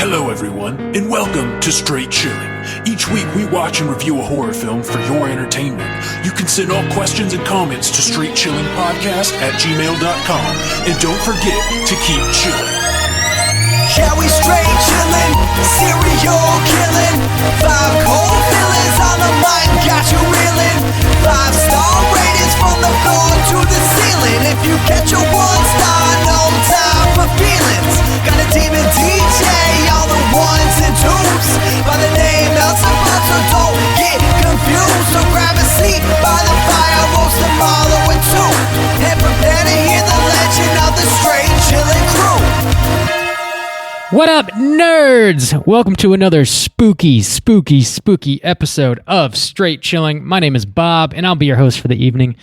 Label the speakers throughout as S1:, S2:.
S1: Hello everyone, and welcome to Straight Chilling. Each week we watch and review a horror film for your entertainment. You can send all questions and comments to straightchillingpodcast@gmail.com. And don't forget to keep chilling.
S2: Yeah, we straight chillin', serial killing. 5 cold villains on the mic, got you reeling. 5-star ratings from the floor to the ceiling. If you catch a 1-star, no time for feelings. Got a team and DJ, all the ones and twos. By the name Elsevier, so don't get confused. So grab a seat by the fire, roast them all with 2. And prepare to hear the legend of the Straight Chillin' crew.
S3: What up, nerds? Welcome to another spooky episode of Straight Chilling. My name is Bob, and I'll be your host for the evening.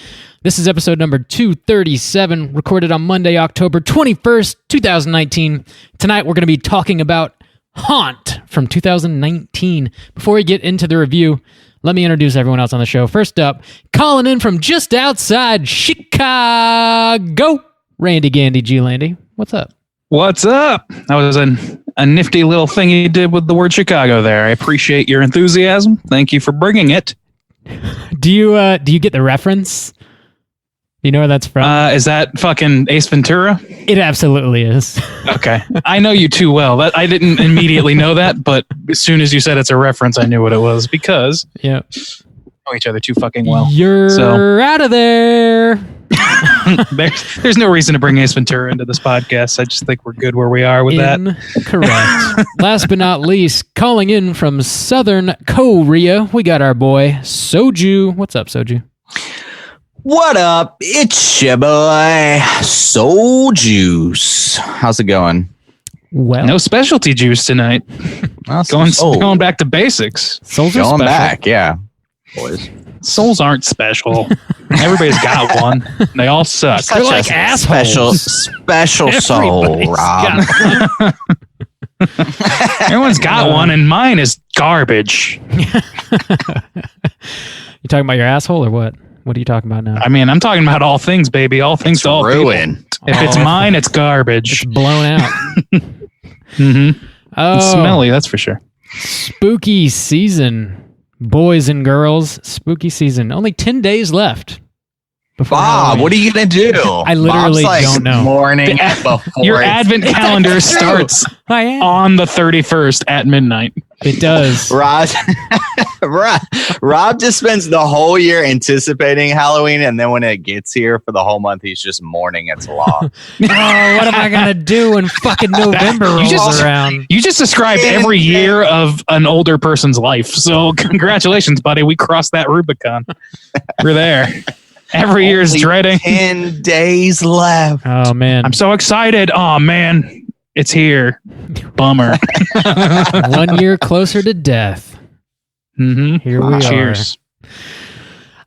S3: This is episode number 237, recorded on Monday, October 21st, 2019. Tonight, we're going to be talking about Haunt from 2019. Before we get into the review, let me introduce everyone else on the show. First up, calling in from just outside Chicago, Randy Gandy G. Landy. What's up?
S4: What's up? That was a nifty little thing you did with the word Chicago there. I appreciate your enthusiasm. Thank you for bringing it.
S3: Do you get the reference? Do you know where that's from?
S4: Is that fucking Ace Ventura?
S3: It absolutely is.
S4: Okay. I know you too well. I didn't immediately know that, but as soon as you said it's a reference, I knew what it was because we know each other too fucking well.
S3: You're out of there.
S4: There's no reason to bring Ace Ventura into this podcast. I just think we're good where we are with that.
S3: Correct. Last but not least, calling in from Southern Korea, we got our boy Soju. What's up, Soju?
S5: What up? It's your boy Sojuice. How's it going?
S3: Well,
S4: no specialty juice tonight. Going back to basics.
S3: Souls are
S5: going
S3: special.
S5: back, yeah, boys.
S4: Souls aren't special. Everybody's got one. They all suck.
S3: They're like assholes.
S5: Special soul, Rob.
S4: Everyone's got one, and mine is garbage.
S3: You talking about your asshole or what? What are you talking about now?
S4: I mean, I'm talking about all things, baby. All things to all
S5: ruined.
S4: People. If it's mine, it's garbage.
S3: It's blown out.
S4: Mm-hmm.
S3: Oh,
S4: it's smelly, that's for sure.
S3: Spooky season. Boys and girls, spooky season. Only 10 days left.
S5: Bob, what are you going to do?
S3: I literally don't know.
S5: Morning
S4: your advent calendar starts on the 31st at midnight.
S3: It does.
S5: Rob just spends the whole year anticipating Halloween, and then when it gets here for the whole month, he's just mourning its law.
S3: Oh, what am I going to do when fucking November rolls around?
S4: You just described every year of an older person's life. So congratulations, buddy. We crossed that Rubicon. We're there. Every year is dreading.
S5: 10 days left.
S3: Oh, man.
S4: I'm so excited. Oh, man. It's here. Bummer.
S3: 1 year closer to death.
S4: Mm-hmm.
S3: Here we
S4: Cheers.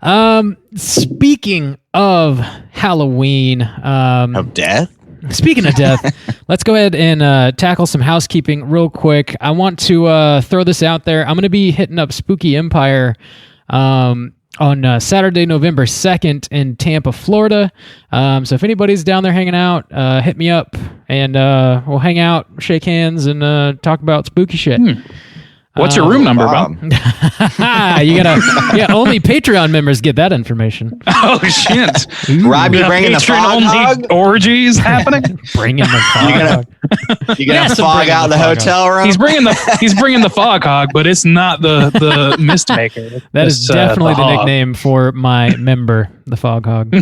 S3: are. Speaking of Halloween.
S5: Of death?
S3: Speaking of death, let's go ahead and tackle some housekeeping real quick. I want to throw this out there. I'm going to be hitting up Spooky Empire on Saturday, November 2nd in Tampa, Florida. So if anybody's down there hanging out, hit me up and we'll hang out, shake hands, and talk about spooky shit.
S4: What's your room number, Bob?
S3: Only Patreon members get that information.
S4: Oh, shit.
S5: Rob, you bringing the fog hog?
S4: Orgies happening?
S3: Bringing the fog hog.
S5: You gonna fog out the hotel room?
S4: He's bringing the fog hog, but it's not the mist maker.
S3: That is definitely the nickname for my member, the fog hog.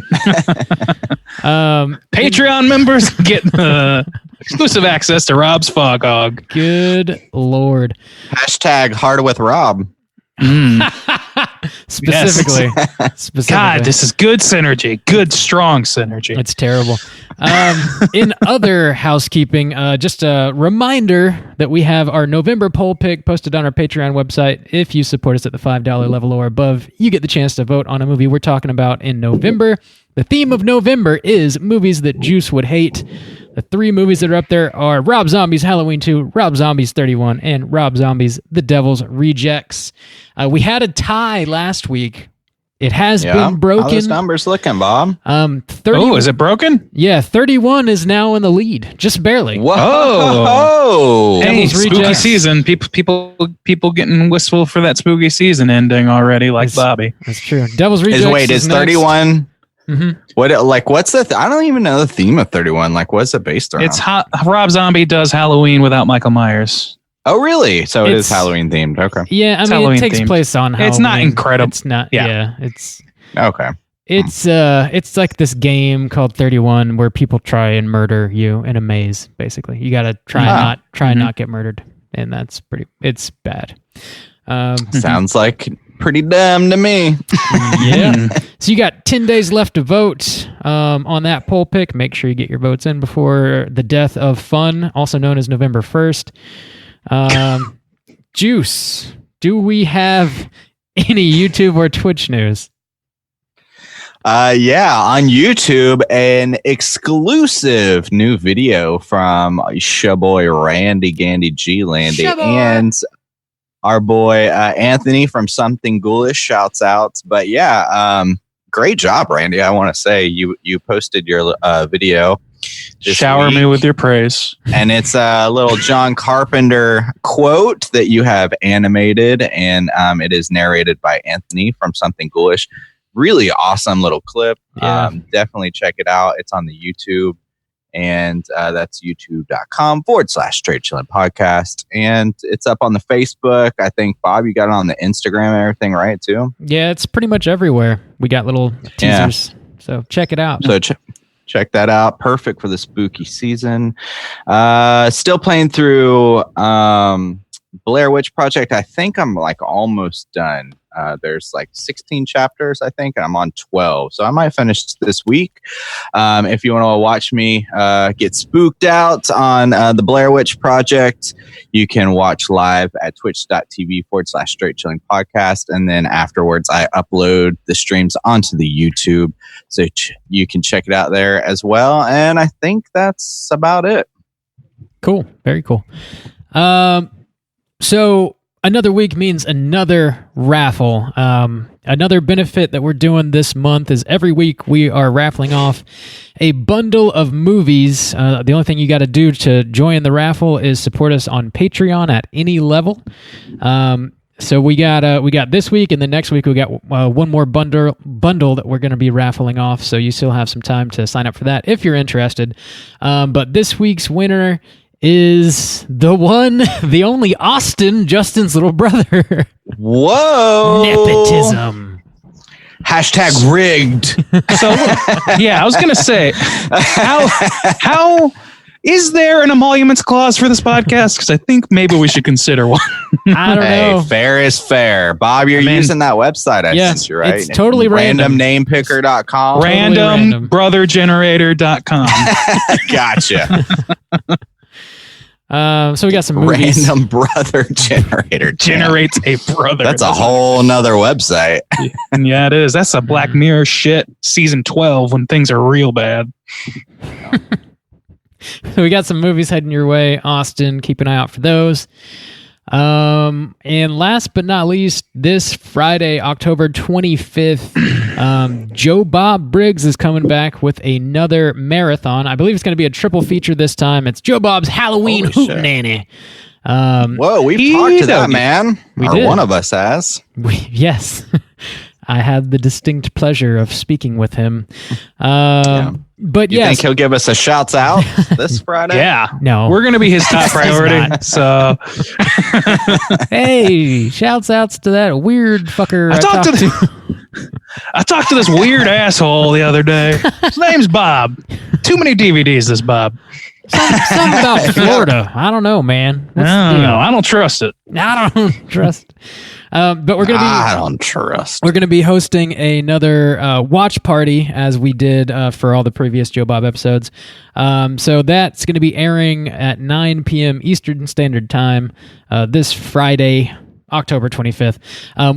S4: Patreon members get exclusive access to Rob's fog hog.
S3: Good Lord.
S5: Hashtag harder with Rob.
S3: Specifically.
S4: God, this is good synergy. Good, strong synergy.
S3: It's terrible. In other housekeeping, just a reminder that we have our November poll pick posted on our Patreon website. If you support us at the $5 level or above, you get the chance to vote on a movie we're talking about in November. The theme of November is movies that Juice would hate. The 3 movies that are up there are Rob Zombie's Halloween 2, Rob Zombie's 31, and Rob Zombie's The Devil's Rejects. We had a tie last week It has been
S5: How those
S3: broken.
S5: numbers looking, Bob?
S3: 30,
S4: Oh, is it broken?
S3: Yeah, 31 is now in the lead, just barely.
S5: Whoa!
S4: Hey,
S3: Devil's
S4: spooky
S3: Rejects.
S4: season. People getting wistful for that spooky season ending already, like
S3: It's-
S4: Bobby.
S3: That's true. Devil's Rejects
S5: Is
S3: next.
S5: 31?
S3: Mhm.
S5: What's the? I don't even know the theme of 31. Like, what's it based around?
S4: It's Rob Zombie does Halloween without Michael Myers.
S5: Oh, really? So it is
S3: It's-
S5: Halloween themed. Okay.
S3: Yeah, I mean,
S4: Halloween
S3: it takes
S4: themed.
S3: place on Halloween.
S4: It's not incredible.
S3: It's not.
S4: Yeah.
S3: Yeah, it's
S5: Okay.
S3: it's like this game called 31 where people try and murder you in a maze. Basically, you got to try and not get murdered, and it's bad.
S5: Sounds like pretty dumb to me.
S3: Yeah. So you got 10 days left to vote on that poll pick. Make sure you get your votes in before the death of fun, also known as November 1st. Juice, do we have any YouTube or Twitch news?
S5: Yeah, on YouTube, an exclusive new video from Shaboy Randy Gandy G Landy and our boy Anthony from Something Ghoulish shouts out. But yeah, great job, Randy. I want to say you posted your video. this
S4: Shower
S5: week,
S4: me with your praise.
S5: and it's a little John Carpenter quote that you have animated, and it is narrated by Anthony from Something Ghoulish. Really awesome little clip.
S3: Yeah.
S5: Definitely check it out. It's on the YouTube, and that's youtube.com/Straight Chillin' Podcast. And it's up on the Facebook. I think, Bob, you got it on the Instagram and everything, right, too?
S3: Yeah, it's pretty much everywhere. We got little teasers. So check it out.
S5: So check that out. Perfect for the spooky season. Still playing through Blair Witch Project. I think I'm like almost done. There's like 16 chapters, I think, and I'm on 12. So I might finish this week. If you want to watch me get spooked out on the Blair Witch Project, you can watch live at twitch.tv/Straight Chilling Podcast. And then afterwards, I upload the streams onto the YouTube. So you can check it out there as well. And I think that's about it.
S3: Cool. Very cool. So another week means another raffle. Another benefit that we're doing this month is every week we are raffling off a bundle of movies. The only thing you got to do to join the raffle is support us on Patreon at any level. So we got this week, and then next week we got one more bundle that we're going to be raffling off. So you still have some time to sign up for that if you're interested. But this week's winner is the one, the only Austin, Justin's little brother.
S5: Whoa!
S3: Nepotism.
S5: Hashtag rigged.
S4: So yeah, I was gonna say, how is there an emoluments clause for this podcast? Because I think maybe we should consider one.
S3: I don't know.
S5: Fair is fair. Bob, you're using that website I sent you, right?
S3: It's totally random.
S5: Randomnamepicker.com.
S3: Random.
S4: Randombrothergenerator.com.
S5: Gotcha.
S3: So we got some movies.
S5: Random brother generator.
S4: Generates a brother.
S5: That's a whole nother website.
S4: Yeah, it is. That's a Black Mirror shit. Season 12 when things are real bad.
S3: So we got some movies heading your way, Austin. Keep an eye out for those. And last but not least, this Friday, October 25th, Joe Bob Briggs is coming back with another marathon. I believe it's going to be a triple feature this time. It's Joe Bob's Halloween
S5: Holy shit.
S3: Hootenanny.
S5: Whoa, we've talked to that
S4: doggy.
S5: man.
S3: We
S5: or
S3: did.
S5: one of us has.
S3: Yes. I had the distinct pleasure of speaking with him. But
S5: You
S3: yes,
S5: think he'll give us a shouts out this Friday?
S4: Yeah.
S3: no.
S4: We're going to be his top priority.
S3: not.
S4: So
S3: Hey, shouts outs to that weird fucker I talked to.
S4: I talked to this weird asshole the other day. His name's Bob. Too many DVDs, this Bob.
S3: Something about Florida. I don't know, man. What's the
S4: I don't
S3: deal?
S4: know. I don't trust it.
S3: I don't trust. But we're gonna be
S5: I don't trust.
S3: we're gonna be hosting another watch party as we did for all the previous Joe Bob episodes. So that's gonna be airing at 9 p.m. Eastern Standard Time this Friday, October 25th.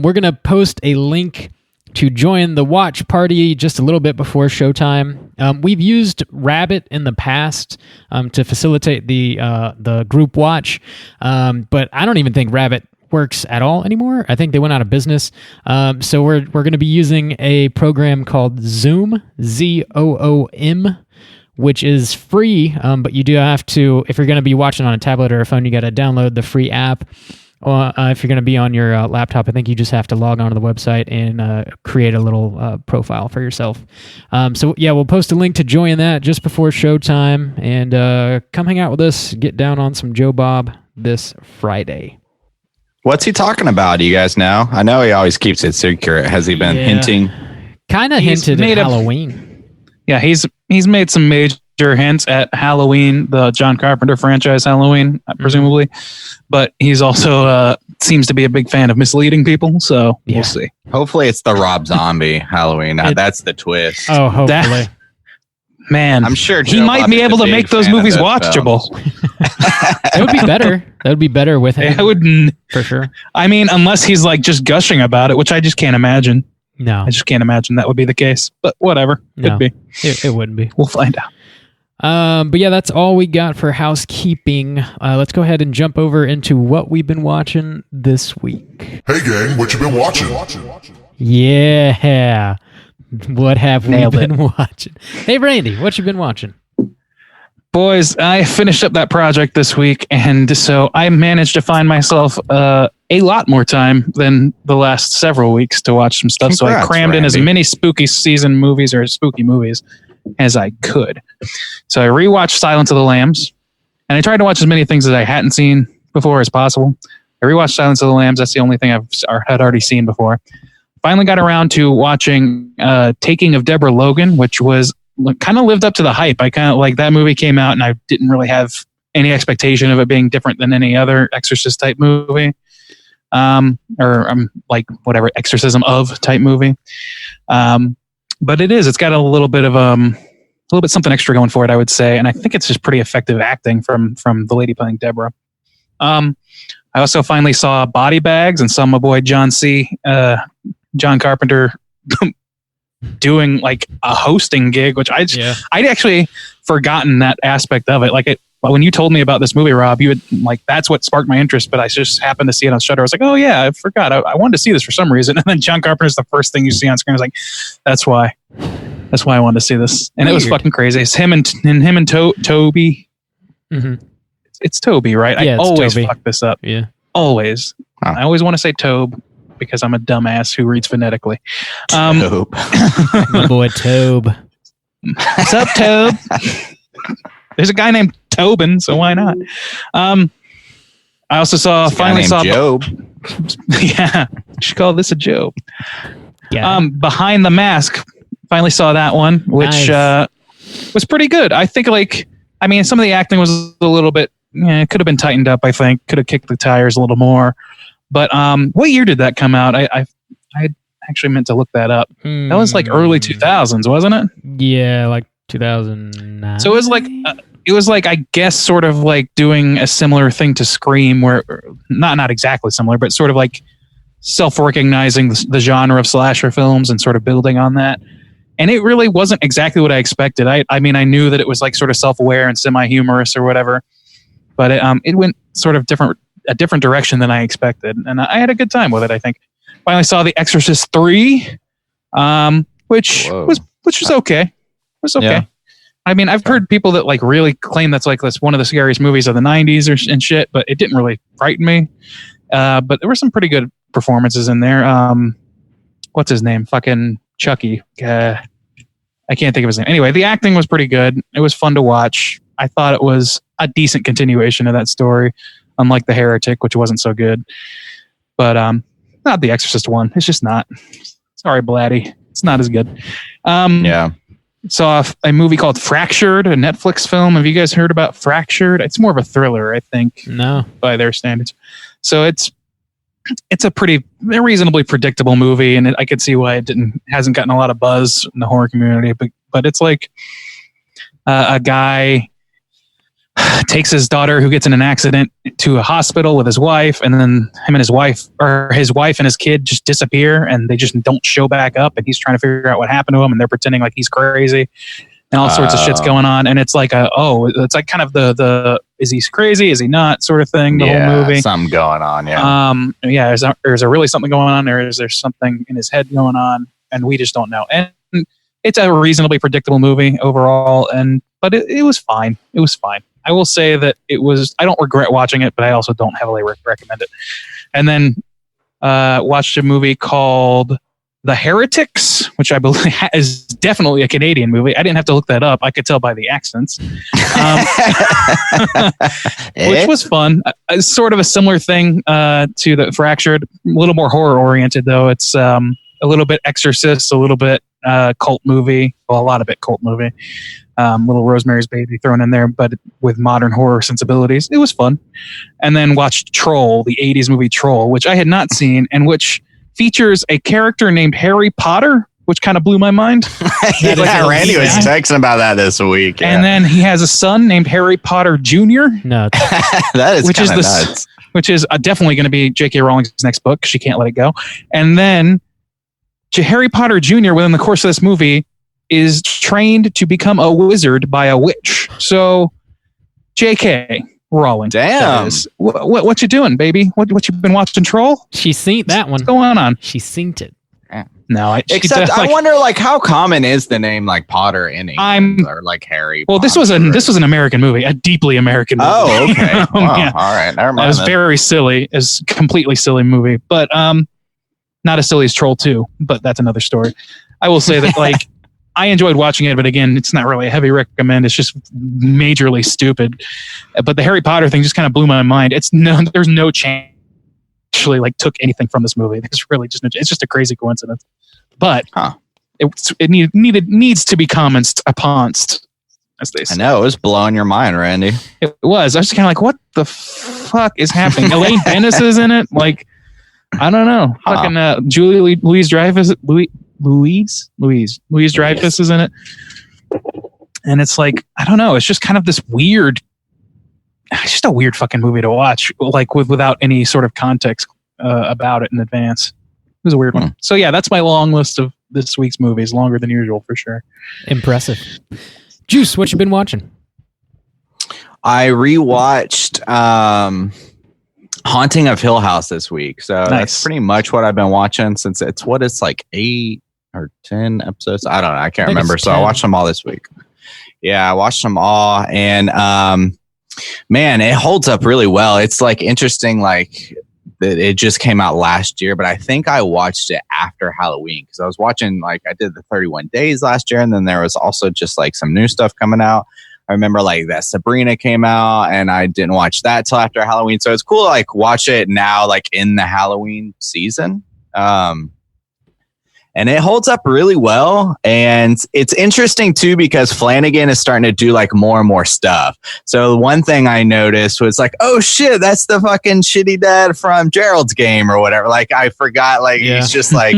S3: We're gonna post a link to join the watch party just a little bit before showtime. We've used Rabbit in the past to facilitate the group watch, but I don't even think Rabbit works at all anymore. I think they went out of business. So we're going to be using a program called Zoom, Zoom, which is free, but you do have to, if you're going to be watching on a tablet or a phone, you got to download the free app. Or if you're going to be on your laptop, I think you just have to log on to the website and create a little profile for yourself. So yeah, we'll post a link to join that just before showtime, and come hang out with us, get down on some Joe Bob this Friday.
S5: What's he talking about? Do you guys know? I know he always keeps it secret. Has he been hinting?
S3: Kind of hinted at Halloween.
S4: Yeah, he's made some major hints at Halloween, the John Carpenter franchise Halloween, presumably. But he's also seems to be a big fan of misleading people, so we'll see.
S5: Hopefully it's the Rob Zombie Halloween. That's the twist.
S3: Oh, hopefully.
S4: Man,
S5: I'm sure
S4: he might be able to make those movies watchable.
S3: That would be better. That would be better with him.
S4: It would,
S3: for sure.
S4: I mean, unless he's like just gushing about it, which I just can't imagine.
S3: No.
S4: I just can't imagine that would be the case. But whatever. Could be.
S3: It wouldn't be.
S4: We'll find out.
S3: But yeah, that's all we got for housekeeping. Let's go ahead and jump over into what we've been watching this week.
S6: Hey gang, what you been watching?
S3: Yeah. What have we been watching? Hey Randy, what you been watching?
S4: Boys, I finished up that project this week, and so I managed to find myself a lot more time than the last several weeks to watch some stuff.
S5: Congrats,
S4: so I crammed in as many spooky season movies or spooky movies as I could. So I rewatched Silence of the Lambs, and I tried to watch as many things as I hadn't seen before as possible. I rewatched Silence of the Lambs. That's the only thing had already seen before. Finally got around to watching Taking of Deborah Logan, which was kind of lived up to the hype. I kind of like that movie came out and I didn't really have any expectation of it being different than any other Exorcist type movie. Like whatever Exorcism of type movie. But it's got a little bit something extra going for it, I would say. And I think it's just pretty effective acting from the lady playing Deborah. I also finally saw Body Bags and saw my boy John Carpenter doing like a hosting gig, which I'd actually forgotten that aspect of it. Like when you told me about this movie, Rob, you would like, that's what sparked my interest, but I just happened to see it on Shudder. I was like, oh yeah, I forgot. I wanted to see this for some reason. And then John Carpenter's the first thing you see on screen. I was like, that's why I wanted to see this. And It was fucking crazy. It's him and Toby. Mm-hmm. It's Toby, right?
S3: Yeah,
S4: I always
S3: Toby.
S4: fuck this up.
S3: Yeah.
S4: Always. Huh. I always want to say Tobe because I'm a dumbass who reads phonetically.
S5: Tobe.
S3: My boy Tobe.
S4: What's up, Tobe? There's a guy named Tobin, so why not? I also finally saw
S5: Job.
S4: Yeah, you should call this a Job.
S3: Yeah.
S4: Behind the Mask. Finally saw that one, which was pretty good. I think some of the acting was a little bit. It could have been tightened up. I think could have kicked the tires a little more. But what year did that come out? I actually meant to look that up. That was like early 2000s, wasn't it?
S3: Yeah, like 2009.
S4: So it was like I guess sort of like doing a similar thing to Scream, where not exactly similar, but sort of like self-recognizing the genre of slasher films and sort of building on that. And it really wasn't exactly what I expected. I mean, I knew that it was like sort of self-aware and semi-humorous or whatever, but it went sort of a different direction than I expected, and I had a good time with it. I think. Finally saw The Exorcist 3, which was okay. It was okay. Yeah. I mean, I've heard people that like really claim that's one of the scariest movies of the 90s and shit, but it didn't really frighten me. But there were some pretty good performances in there. What's his name? Fucking Chucky. I can't think of his name. Anyway, the acting was pretty good. It was fun to watch. I thought it was a decent continuation of that story, unlike The Heretic, which wasn't so good. But not The Exorcist 1. It's just not. Sorry, Blatty. It's not as good.
S5: Yeah.
S4: Saw a movie called Fractured, a Netflix film. Have you guys heard about Fractured? It's more of a thriller, I think.
S3: No.
S4: By their standards. So it's a reasonably predictable movie, and I could see why it hasn't gotten a lot of buzz in the horror community. But it's like a guy takes his daughter who gets in an accident to a hospital with his wife, and then his wife and his kid just disappear, and they just don't show back up, and he's trying to figure out what happened to him, and they're pretending like he's crazy. and all sorts of shit's going on. And it's like it's like kind of the is he crazy? Is he not? Sort of thing. The whole movie,
S5: something going on. Yeah.
S4: Is there really something going on, or is there something in his head going on, and we just don't know? And it's a reasonably predictable movie overall, but it was fine. It was fine. I will say that I don't regret watching it, but I also don't heavily recommend it. And then watched a movie called The Heretics, which I believe is definitely a Canadian movie. I didn't have to look that up. I could tell by the accents. Which was fun. Sort of a similar thing to The Fractured. A little more horror-oriented, though. It's a little bit Exorcist, a little bit cult movie. Well, a lot of it cult movie. Little Rosemary's Baby thrown in there, but with modern horror sensibilities. It was fun. And then watched Troll, the 80s movie Troll, which I had not seen, and which features a character named Harry Potter, which kind of blew my mind.
S5: Randy was texting about that this week. Yeah.
S4: And then he has a son named Harry Potter Jr.
S3: No,
S5: that is kind of nuts.
S4: Which is definitely going to be J.K. Rowling's next book. She can't let it go. And then Harry Potter Jr., within the course of this movie, is trained to become a wizard by a witch. So, J.K. Rowling.
S5: Damn.
S4: What you doing, baby? What you been watching, Troll?
S3: she seen that one.
S4: What's going on?
S3: She synced it.
S4: No,
S5: I wonder, like, how common is the name like Potter in England or like Harry?
S4: Well,
S5: Potter,
S4: this was an American movie, a deeply American movie.
S5: Oh, okay. Wow.
S4: Yeah.
S5: All right, never mind.
S4: It was very silly. It's completely silly movie, but not as silly as Troll 2. But that's another story. I will say that like. I enjoyed watching it, but again, it's not really a heavy recommend. It's just majorly stupid. But the Harry Potter thing just kind of blew my mind. There's no chance actually like took anything from this movie. It's just a crazy coincidence. But it needs to be commented upon, as they say.
S5: I know, it was blowing your mind, Randy.
S4: It was. I was just kind of like, what the fuck is happening? Elaine Bennis is in it. Like, I don't know. Fucking Julie Louis-Dreyfus. Louise Dreyfus is in it, and it's like, I don't know, it's just kind of this weird, it's just a weird fucking movie to watch, like without any sort of context about it in advance. It was a weird one. So yeah, that's my long list of this week's movies, longer than usual for sure.
S3: Impressive. Juice, what you been watching?
S5: I rewatched Haunting of Hill House this week, so that's pretty much what I've been watching since it's like 8 or 10 episodes. I don't know. I can't remember. So I watched them all this week. Yeah, I watched them all, and man, it holds up really well. It's like interesting, like it just came out last year, but I think I watched it after Halloween because I was watching, like, I did the 31 Days last year, and then there was also just like some new stuff coming out. I remember like that Sabrina came out, and I didn't watch that till after Halloween. So it's cool to like watch it now, like in the Halloween season. And it holds up really well. And it's interesting too, because Flanagan is starting to do like more and more stuff. So one thing I noticed was like, oh shit, that's the fucking shitty dad from Gerald's Game or whatever. Like I forgot, like he's just like,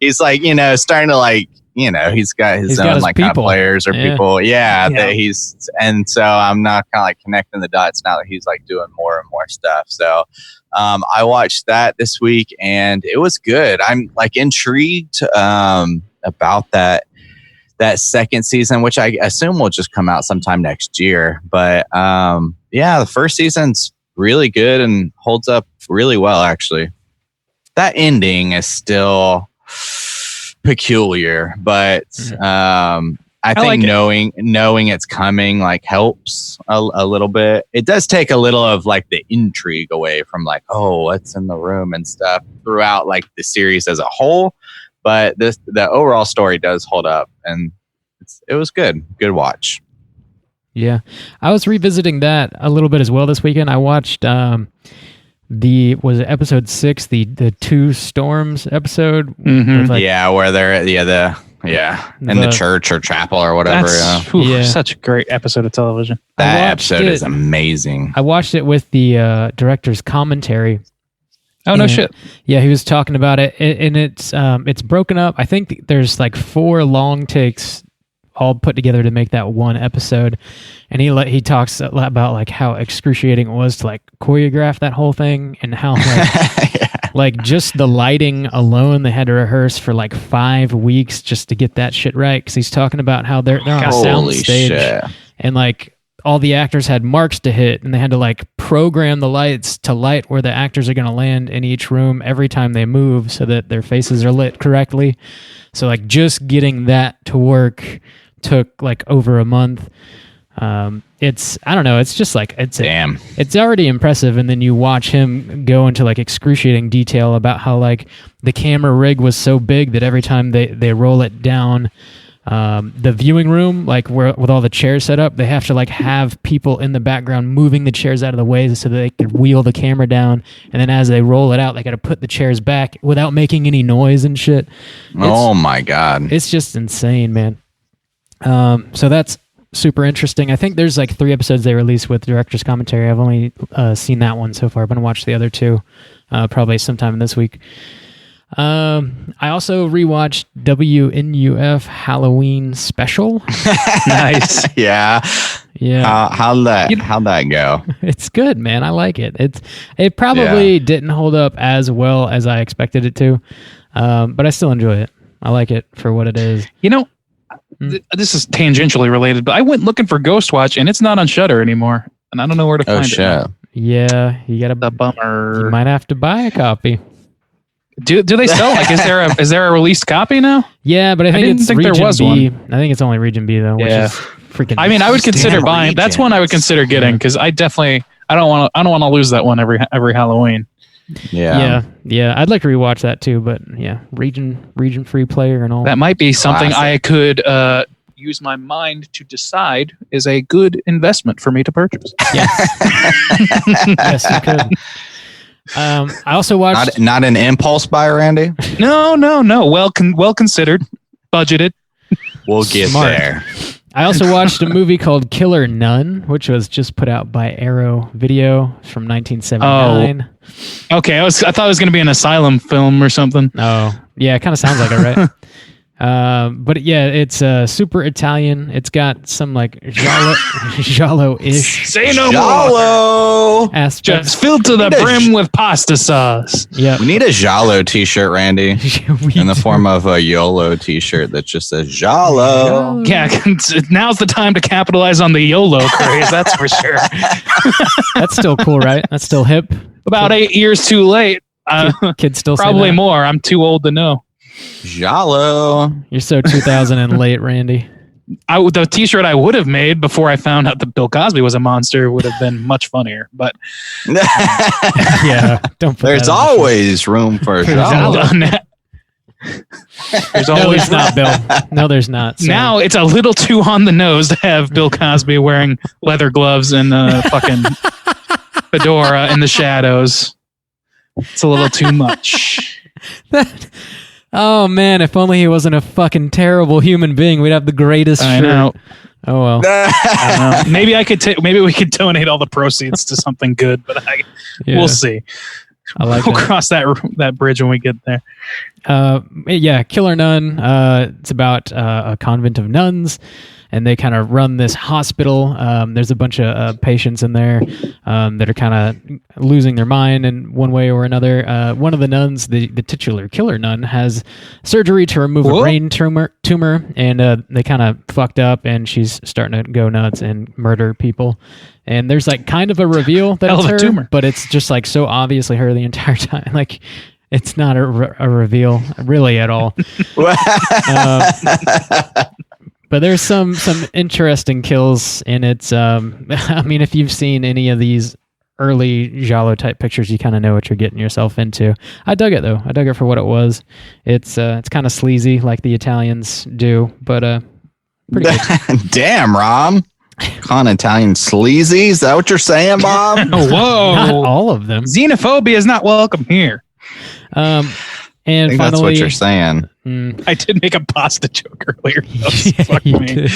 S5: he's like, you know, starting to like, you know, he's got his own like kind of players or people. Yeah. That he's, and so I'm not kind of like connecting the dots now that he's like doing more and more stuff. So I watched that this week and it was good. I'm like intrigued about that second season, which I assume will just come out sometime next year. But yeah, the first season's really good and holds up really well, actually. That ending is still peculiar, but I think like knowing it's coming like helps a little bit. It does take a little of like the intrigue away from like, oh, what's in the room and stuff throughout like the series as a whole. But the overall story does hold up, and it was good watch.
S3: Yeah, I was revisiting that a little bit as well this weekend. I watched was it episode 6, the Two Storms episode?
S5: Mm-hmm. Like, where they're in the church or chapel or whatever.
S4: Such a great episode of television.
S5: That episode is amazing.
S3: I watched it with the director's commentary.
S4: Oh, no shit.
S3: Yeah, he was talking about it, and it's broken up. I think there's like 4 long takes all put together to make that one episode, and he talks about like how excruciating it was to like choreograph that whole thing, and how like, Like just the lighting alone, they had to rehearse for like 5 weeks just to get that shit right. Because he's talking about how they're on a sound
S5: Holy
S3: stage,
S5: shit.
S3: and like all the actors had marks to hit, and they had to like program the lights to light where the actors are going to land in each room every time they move, so that their faces are lit correctly. So like just getting that to work took like over a month. It's, I don't know, it's just like, it's already impressive. And then you watch him go into like excruciating detail about how like the camera rig was so big that every time they roll it down, the viewing room, like where with all the chairs set up, they have to like have people in the background moving the chairs out of the way so that they could wheel the camera down. And then as they roll it out, they got to put the chairs back without making any noise and shit.
S5: Oh my God.
S3: It's just insane, man. So that's super interesting. I think there's like 3 episodes they released with director's commentary. I've only seen that one so far. I'm going to watch the other 2 probably sometime this week. I also rewatched WNUF Halloween Special.
S4: Nice.
S5: Yeah. How'd that go?
S3: It's good, man. I like it. It probably didn't hold up as well as I expected it to, but I still enjoy it. I like it for what it is.
S4: You know, this is tangentially related, but I went looking for Ghostwatch and it's not on Shudder anymore, and I don't know where to find it.
S5: Oh shit!
S3: Yeah, you gotta.
S4: The bummer.
S3: You might have to buy a copy.
S4: Do they sell? Like, is there a released copy now?
S3: Yeah, but I think it's region
S4: there was
S3: B.
S4: one.
S3: I think it's only region B though, which is freaking.
S4: I mean, I would consider buying. That's one I would consider getting because I don't want to lose that one every Halloween.
S5: Yeah.
S3: I'd like to rewatch that too, but yeah, region free player and all.
S4: That might be something
S5: Classic.
S4: I could use my mind to decide is a good investment for me to purchase.
S3: Yes, you could. I also watched.
S5: Not an impulse buy, Randy.
S4: No. Well considered, budgeted.
S5: We'll get
S3: Smart.
S5: there.
S3: I also watched a movie called Killer Nun, which was just put out by Arrow Video from 1979.
S4: Okay, I thought it was going to be an asylum film or something.
S3: Oh, yeah, it kind of sounds like it, right? But yeah, it's super Italian. It's got some like giallo-ish
S4: Say no more.
S5: Giallo.
S3: aspects.
S4: Just filled to the brim with pasta sauce.
S3: Yeah,
S5: We need a Giallo t-shirt, Randy, in the form of a YOLO t-shirt that just says Giallo.
S4: Yeah, now's the time to capitalize on the YOLO craze. That's for sure.
S3: That's still cool, right? That's still hip.
S4: About 8 years too late.
S3: Kids still say
S4: Probably
S3: that.
S4: more. I'm too old to know.
S5: Giallo.
S3: You're so 2000 and late, Randy.
S4: The t-shirt I would have made before I found out that Bill Cosby was a monster would have been much funnier. But
S3: Yeah, don't put
S5: There's
S3: that on the
S5: always room for Giallo.
S4: There's
S3: No,
S4: always
S3: there's not, Bill. No, there's not. So-
S4: Now it's a little too on the nose to have Bill Cosby wearing leather gloves and a fucking fedora in the shadows. It's a little too much.
S3: Oh man, if only he wasn't a fucking terrible human being, we'd have the greatest
S4: I
S3: shirt.
S4: know.
S3: Oh well.
S4: I don't know. Maybe we could donate all the proceeds to something good, but
S3: Yeah,
S4: we'll see.
S3: I like
S4: We'll
S3: that.
S4: cross that bridge when we get there.
S3: Yeah, Killer Nun. It's about a convent of nuns, and they kind of run this hospital. There's a bunch of patients in there that are kind of losing their mind in one way or another. One of the nuns, the titular killer nun, has surgery to remove a brain tumor, and they kind of fucked up, and she's starting to go nuts and murder people. And there's like kind of a reveal that
S4: Hell
S3: it's
S4: of a
S3: her,
S4: tumor.
S3: but it's just like so obviously her the entire time. Like it's not a reveal really at all. But there's some interesting kills in it. I mean, if you've seen any of these early giallo type pictures, you kind of know what you're getting yourself into. I dug it though. I dug it for what it was. It's kind of sleazy like the Italians do, but pretty good.
S5: Damn, Rom. Con Italian sleazy. Is that what you're saying, Bob?
S4: Whoa!
S3: Not all of them.
S4: Xenophobia is not welcome here.
S3: And
S5: I think
S3: finally,
S5: that's what you're saying.
S4: I did make a pasta joke earlier.
S3: Yeah,
S4: Fuck
S3: you
S4: me.
S3: did.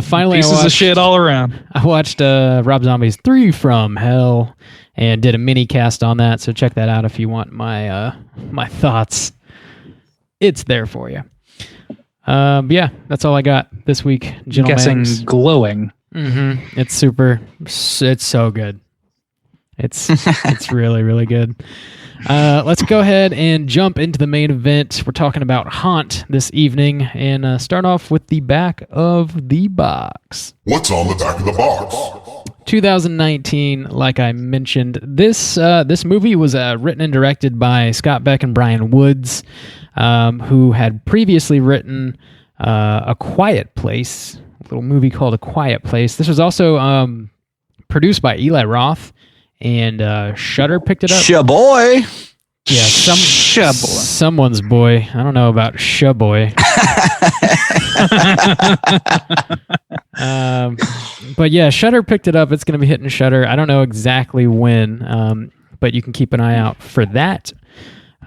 S3: Finally,
S4: Pieces of shit all around.
S3: I watched Rob Zombie's 3 from Hell and did a mini cast on that. So check that out if you want my my thoughts. It's there for you. Yeah, that's all I got this week,
S4: I'm
S3: gentlemen.
S4: guessing glowing.
S3: It's super. It's so good. It's really, really good. Let's go ahead and jump into the main event. We're talking about Haunt this evening, and start off with the back of the box.
S6: What's on the back of the box?
S3: 2019, like I mentioned, this movie was written and directed by Scott Beck and Brian Woods, who had previously written A Quiet Place, a little movie called A Quiet Place. This was also produced by Eli Roth, and Shudder picked it up.
S5: Shaboy.
S3: Yeah, someone's boy. I don't know about Shaboy. But yeah, Shudder picked it up. It's going to be hitting Shudder. I don't know exactly when, but you can keep an eye out for that.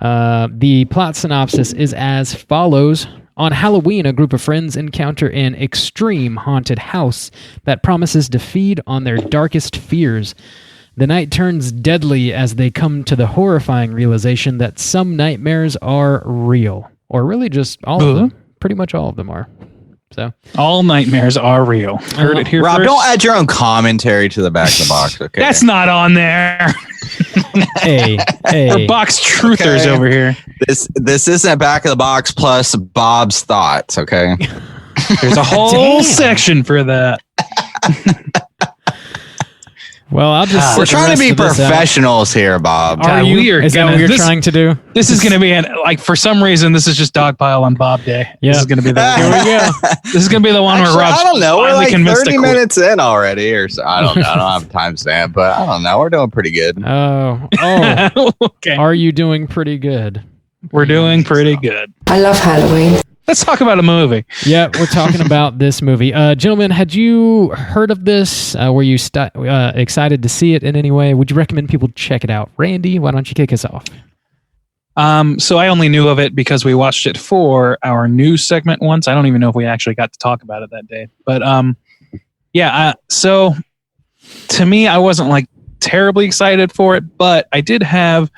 S3: The plot synopsis is as follows. On Halloween, a group of friends encounter an extreme haunted house that promises to feed on their darkest fears. The night turns deadly as they come to the horrifying realization that some nightmares are real. Or really just all of them. Pretty much all of them are. So
S4: all nightmares are real. Heard it here
S5: Rob,
S4: first.
S5: don't add your own commentary to the back of the box, okay?
S4: That's not on there.
S3: hey.
S4: We're box truthers over here.
S5: This isn't back of the box plus Bob's thoughts, okay?
S4: There's a whole section for that.
S3: Well, I'll just.
S5: We're trying to be professionals here, Bob.
S3: Are you?
S4: We are
S3: Is that what you're trying to do?
S4: This is going to be for some reason, this is just dogpile on Bob Day.
S3: Yeah.
S4: This is going to be the.
S3: Here we go.
S4: This is going to be the one where Rob's
S5: I don't know. We're like
S4: convinced
S5: 30 minutes in already, or so. I don't know. I don't have a timestamp, but I don't know. We're doing pretty good.
S3: Oh.
S4: Okay.
S3: Are you doing pretty good?
S4: We're doing pretty good.
S7: I love Halloween.
S4: Let's talk about a movie.
S3: Yeah, we're talking about this movie. Gentlemen, had you heard of this? Were you excited to see it in any way? Would you recommend people check it out? Randy, why don't you kick us off?
S4: So I only knew of it because we watched it for our news segment once. I don't even know if we actually got to talk about it that day. But so to me, I wasn't like terribly excited for it, but I did have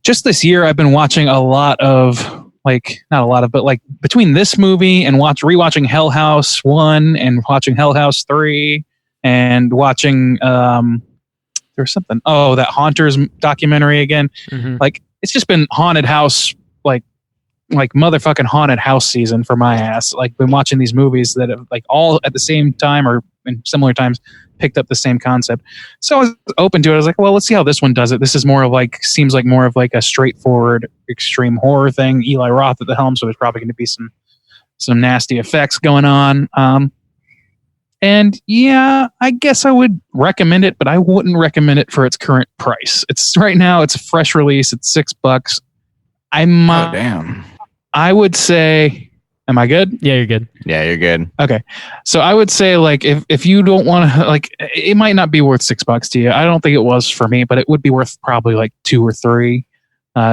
S4: just this year. I've been watching a lot of not a lot of, but like between this movie and rewatching Hell House 1 and watching Hell House 3 and watching there's something that Haunters documentary again.
S3: Mm-hmm.
S4: Like it's just been haunted house like motherfucking haunted house season for my ass. Like been watching these movies that have like all at the same time or in similar times picked up the same concept. So I was open to it. I was like, well, let's see how this one does it. This is seems like more of like a straightforward extreme horror thing. Eli Roth at the helm, so there's probably going to be some nasty effects going on. And yeah, I guess I would recommend it, but I wouldn't recommend it for its current price. It's right now, it's a fresh release. It's $6.
S5: Damn.
S4: I would say, am I good?
S3: Yeah, you're good.
S5: Yeah, you're good.
S4: Okay. So I would say like if you don't want to like it might not be worth $6 to you. I don't think it was for me, but it would be worth probably like 2 or 3.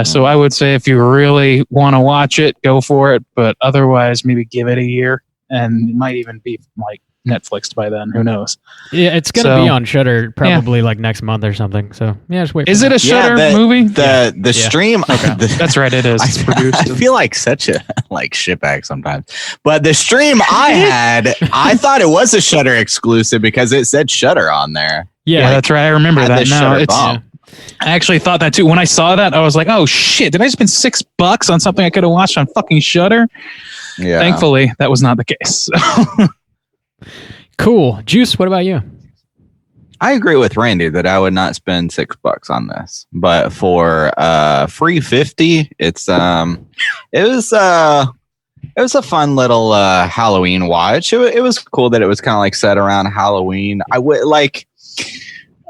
S4: So I would say if you really want to watch it, go for it. But otherwise, maybe give it a year, and it might even be like Netflixed by then. Who knows?
S3: Yeah, it's going to be on Shudder probably like next month or something. So yeah, just wait.
S4: Is it a Shudder movie?
S5: The stream.
S4: Okay. That's right. It is. It's produced.
S5: I feel like such a shitbag sometimes. But the stream I had, I thought it was a Shudder exclusive because it said Shudder on there.
S3: Yeah,
S4: that's right. I remember that now. I actually thought that too. When I saw that, I was like, oh shit, did I spend $6 on something I could have watched on fucking Shudder?
S5: Yeah.
S4: Thankfully, that was not the case.
S3: Cool. Juice, what about you?
S5: I agree with Randy that I would not spend $6 on this, but for free $50, it was a fun little Halloween watch. It was cool that it was kind of like set around Halloween. I would like.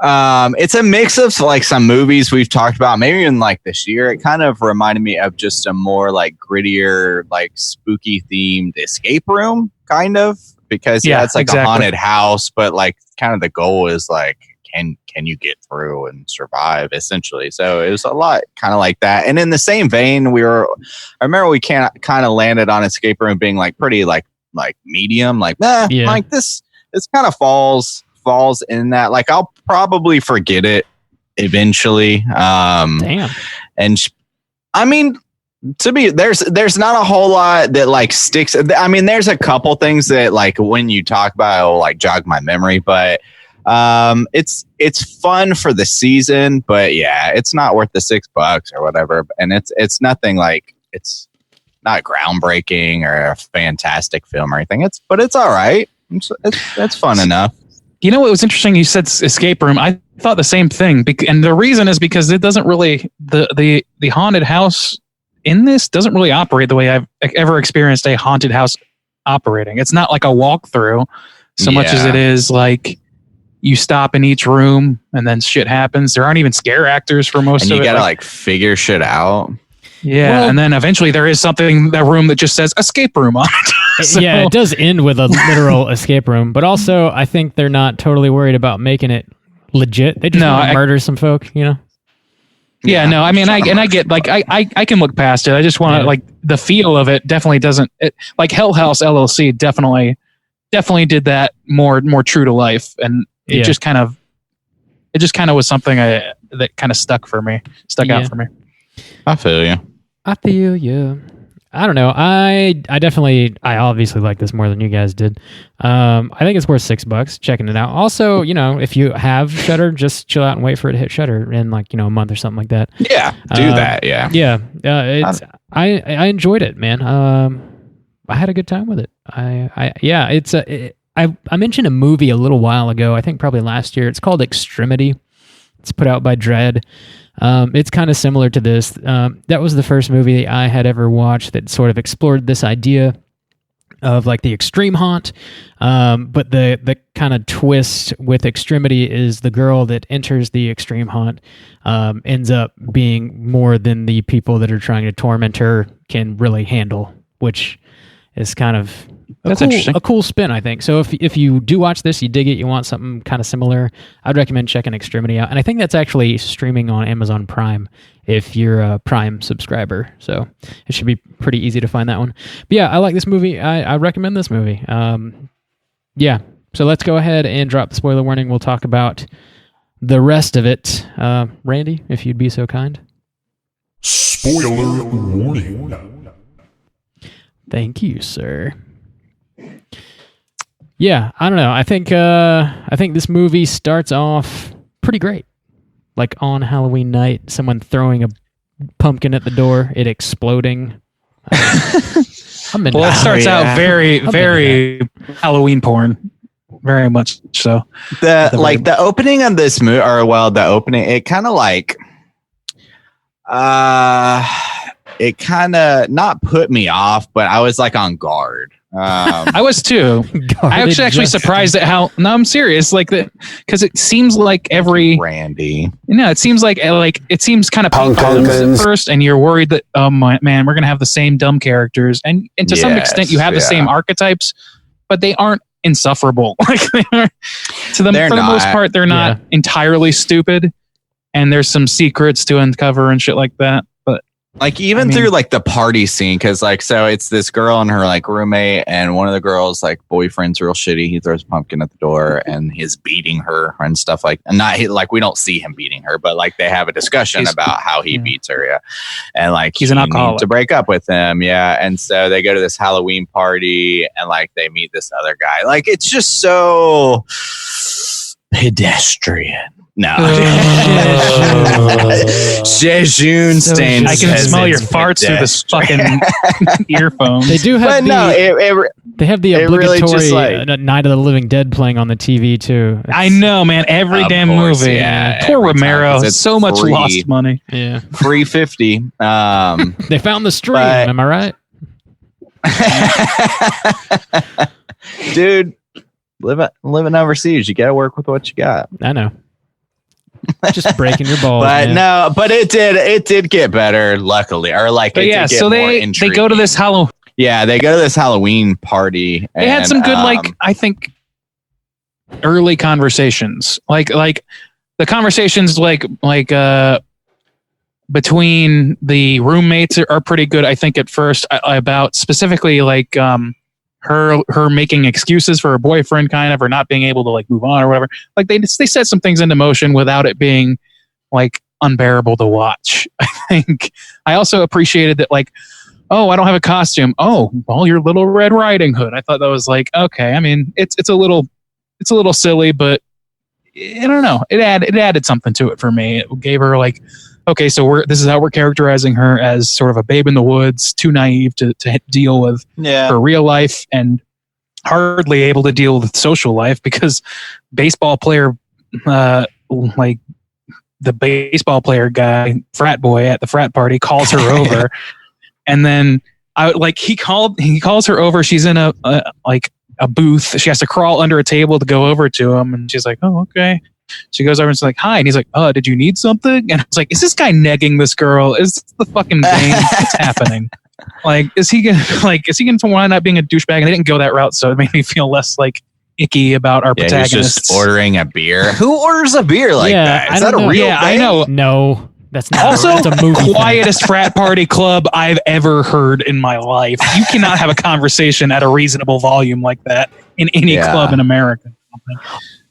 S5: It's a mix of like some movies we've talked about, maybe even like this year. It kind of reminded me of just a more like grittier, like spooky themed escape room, kind of, because it's like a haunted house, but like kind of the goal is like, can you get through and survive essentially? So it was a lot kind of like that. And in the same vein, I remember we kind of landed on escape room being like pretty like medium, like like this kind of falls in that. Like I'll probably forget it eventually.
S3: Damn.
S5: And I mean, to me, there's not a whole lot that like sticks. I mean, there's a couple things that like when you talk about it, will like jog my memory, but It's fun for the season, but yeah, it's not worth the $6 or whatever. And it's nothing like, it's not groundbreaking or a fantastic film or anything. It's all right. It's fun enough.
S4: You know what was interesting? You said escape room. I thought the same thing, and the reason is because it doesn't really the haunted house in this doesn't really operate the way I've ever experienced a haunted house operating. It's not like a walkthrough so much as it is like you stop in each room and then shit happens. There aren't even scare actors for most of it.
S5: And you gotta like figure shit out.
S4: Yeah, well, and then eventually there is something, that room that just says escape room on it. So,
S3: yeah, it does end with a literal escape room, but also I think they're not totally worried about making it legit. They just want to murder some folk, you know?
S4: Yeah, no, I mean, I get, like, I can look past it. I just want to, like, the feel of it definitely doesn't, like Hell House LLC definitely did that more true to life, and it just kind of was something that kind of stuck out for me.
S5: I feel you.
S3: I don't know. I obviously like this more than you guys did. I think it's worth $6 checking it out. Also, you know, if you have Shudder, just chill out and wait for it to hit Shudder in like, you know, a month or something like that.
S5: Yeah, do that. Yeah.
S3: Yeah. I enjoyed it, man. I had a good time with it. I mentioned a movie a little while ago. I think probably last year. It's called Extremity. It's put out by Dread. It's kind of similar to this. That was the first movie I had ever watched that sort of explored this idea of like the extreme haunt. But the kind of twist with Extremity is the girl that enters the extreme haunt ends up being more than the people that are trying to torment her can really handle, which is kind of a cool spin, I think. So if you do watch this, you dig it, you want something kind of similar, I'd recommend checking Extremity out. And I think that's actually streaming on Amazon Prime if you're a Prime subscriber. So it should be pretty easy to find that one. But yeah, I like this movie. I recommend this movie. Yeah. So let's go ahead and drop the spoiler warning. We'll talk about the rest of it. Randy, if you'd be so kind.
S6: Spoiler warning.
S3: Thank you, sir. Yeah, I don't know. I think this movie starts off pretty great. Like on Halloween night, someone throwing a pumpkin at the door, it exploding.
S4: It starts out very Halloween porn. Very much so.
S5: The opening of this movie, it kind of like it kind of not put me off, but I was like on guard.
S4: I was too. I was actually surprised at how. No, I'm serious. Like that, because it seems like
S5: Randy.
S4: It seems like it seems kind of at first, and you're worried that man, we're gonna have the same dumb characters, and to some extent, you have the same archetypes, but they aren't insufferable. Like for the most part, they're not entirely stupid, and there's some secrets to uncover and shit like that.
S5: Like even through like the party scene, because like so it's this girl and her like roommate, and one of the girls like boyfriend's real shitty. He throws a pumpkin at the door and he's beating her and stuff like. And like we don't see him beating her, but like they have a discussion about how he beats her. Yeah, and like
S4: he's an alcoholic
S5: to break up with him. Yeah, and so they go to this Halloween party and like they meet this other guy. Like it's just so pedestrian. No. Jejun stains.
S4: I can smell your farts through this fucking earphone.
S3: They do have they have the obligatory Night of the Living Dead playing on the TV too.
S4: I know, man. Every damn movie. Yeah, poor Romero. So much lost money.
S3: Yeah.
S5: Free 50.
S3: They found the stream. Am I
S5: right? Dude, living overseas, you gotta work with what you got.
S3: I know. Just breaking your balls.
S5: But it did get better, luckily. Or like
S4: but yeah, so they go to this Halloween.
S5: Yeah, they go to this Halloween party.
S4: They had some good I think early conversations. Like the conversations between the roommates are pretty good, I think, at first, about specifically like her making excuses for her boyfriend, kind of, or not being able to like move on or whatever. Like they set some things into motion without it being like unbearable to watch. I think I also appreciated that, like, oh, I don't have a costume. Oh, well, your Little Red Riding Hood. I thought that was like, okay. I mean, it's a little silly, but I don't know. It added something to it for me. It gave her like, okay, so this is how we're characterizing her as sort of a babe in the woods, too naive to deal with her real life and hardly able to deal with social life because baseball player, like the baseball player guy, frat boy at the frat party calls her over. And then he calls her over. She's in a booth. She has to crawl under a table to go over to him. And she's like, oh, okay. She goes over and she's like, hi. And he's like, oh, did you need something? And I was like, is this guy negging this girl? Is this the fucking game? What's happening? Like, is he gonna wind up being a douchebag? And they didn't go that route. So it made me feel less like icky about our protagonists.
S5: He was just ordering a beer. Who orders a beer like that? Is that a real thing?
S4: I know.
S3: No. That's not
S4: also
S3: that's a movie
S4: quietest frat party club I've ever heard in my life. You cannot have a conversation at a reasonable volume like that in any club in America.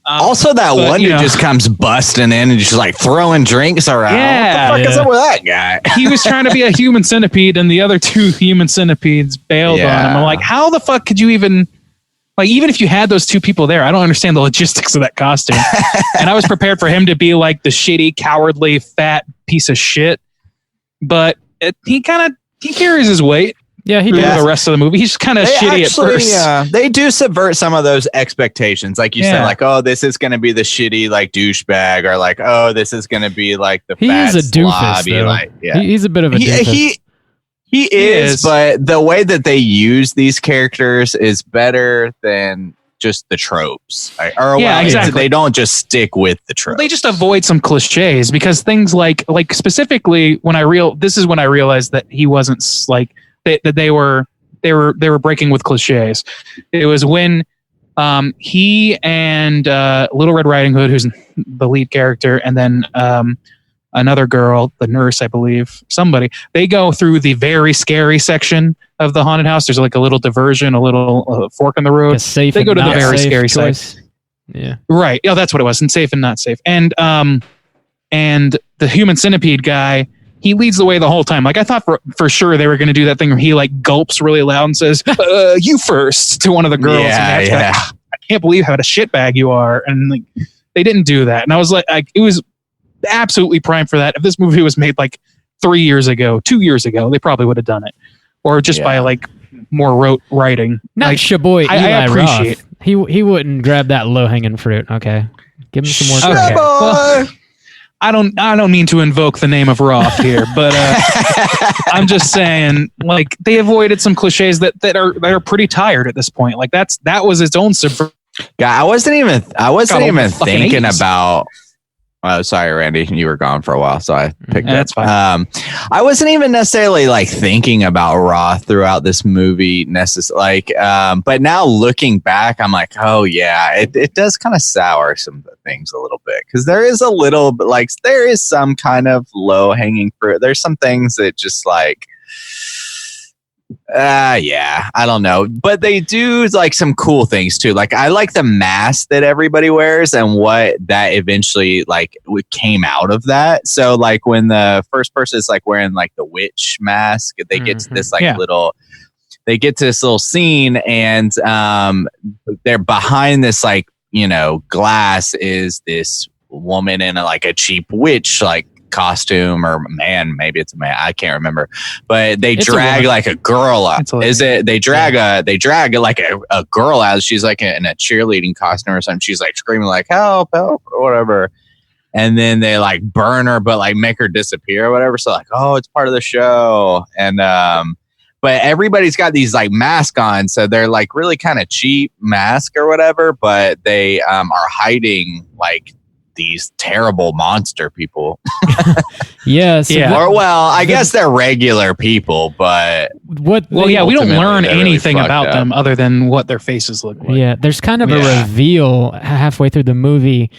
S5: Also, that one dude just comes busting in and just like throwing drinks around.
S4: Yeah,
S5: what the fuck is up with that guy?
S4: He was trying to be a human centipede, and the other two human centipedes bailed on him. I'm like, how the fuck could you even? Like, even if you had those two people there, I don't understand the logistics of that costume. And I was prepared for him to be like the shitty, cowardly, fat piece of shit. But he carries his weight.
S3: Yeah, he
S4: does.
S3: does.
S4: The rest of the movie, he's kind of shitty at first.
S5: They do subvert some of those expectations. Like you said, like, oh, this is going to be the shitty, like, douchebag. Or like, oh, this is going to be like the fat
S3: He's a doofus,
S5: slobby. Like,
S3: he's a bit of a doofus.
S5: He is, but the way that they use these characters is better than just the tropes. Exactly. They don't just stick with the tropes.
S4: They just avoid some cliches because things like specifically when this is when I realized that he wasn't like that they were breaking with cliches. It was when he and Little Red Riding Hood, who's the lead character, and then another girl, the nurse, I believe, they go through the very scary section of the haunted house. There's like a little diversion, a little fork in the road. They go to the very scary side.
S3: Yeah.
S4: Right. Yeah, that's what it was. And safe and not safe. And the human centipede guy, he leads the way the whole time. Like I thought for sure they were going to do that thing where he like gulps really loud and says, you first to one of the girls. Like, I can't believe how a shitbag you are. And like, they didn't do that. And I was like, it was absolutely primed for that. If this movie was made like 2 years ago, they probably would have done it, or just by like more rote writing.
S3: Not
S4: like,
S3: Shaboy.
S4: I appreciate
S3: Roth. He wouldn't grab that low hanging fruit. Okay, give him some more.
S4: Okay. Well, I don't mean to invoke the name of Roth here, but I'm just saying, like they avoided some cliches that are pretty tired at this point. Like that was its own subversion.
S5: I wasn't even thinking about. Sorry, Randy, you were gone for a while, so I picked up.
S4: That's fine.
S5: I wasn't even necessarily like thinking about Roth throughout this movie, but now looking back, I'm like, oh yeah, it does kind of sour some of the things a little bit because there is a little bit like there is some kind of low hanging fruit. There's some things that just like. I don't know, but they do like some cool things too. Like I like the mask that everybody wears and what that eventually like came out of that. So like when the first person is like wearing like the witch mask, they get to this they get to this little scene and they're behind this like, glass is this woman in a cheap witch like costume or man, maybe it's a man, I can't remember, but they drag like a girl out. They drag like a girl out. She's like in a cheerleading costume or something. She's like screaming like help or whatever, and then they like burn her but like make her disappear or whatever. So like, oh, it's part of the show. And but everybody's got these like masks on, so they're like really kind of cheap mask or whatever, but they are hiding like these terrible monster people. I guess they're regular people, but
S4: we don't learn anything about them other than what their faces look like.
S3: Yeah, there's kind of a reveal halfway through the movie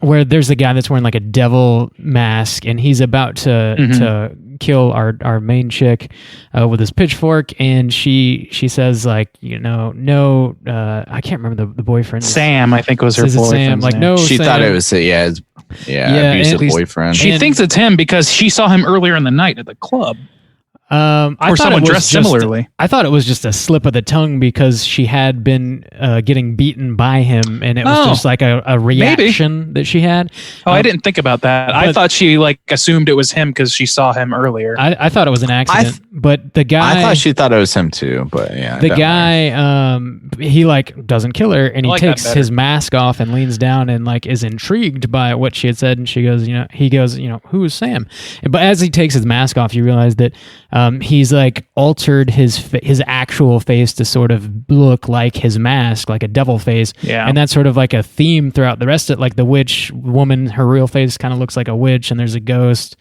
S3: where there's a guy that's wearing like a devil mask and he's about to kill our main chick with his pitchfork, and she says like, no, I can't remember the boyfriend.
S4: Sam, I think was her boyfriend.
S3: Sam, like no,
S5: she
S3: Sam.
S5: thought it was abusive boyfriend.
S4: She thinks it's him because she saw him earlier in the night at the club.
S3: I
S4: or
S3: thought
S4: someone
S3: it was
S4: dressed
S3: just-
S4: similarly.
S3: I thought it was just a slip of the tongue because she had been getting beaten by him, and it was
S4: Oh,
S3: just like a reaction that she had.
S4: Oh, I didn't think about that. I
S3: but-
S4: thought she like assumed it was him because she saw him earlier.
S3: I thought it was an accident, but the guy.
S5: I thought she thought it was him too, but yeah.
S3: The
S5: it doesn't matter.
S3: guy, he like doesn't kill her, and
S4: I
S3: he
S4: like that
S3: takes
S4: better.
S3: his mask off and leans down and like is intrigued by what she had said, and he goes, who is Sam? But as he takes his mask off, you realize that he's like altered his actual face to sort of look like his mask, like a devil face.
S4: Yeah.
S3: And that's sort of like a theme throughout the rest of it. Like the witch woman, her real face kind of looks like a witch, and there's a ghost.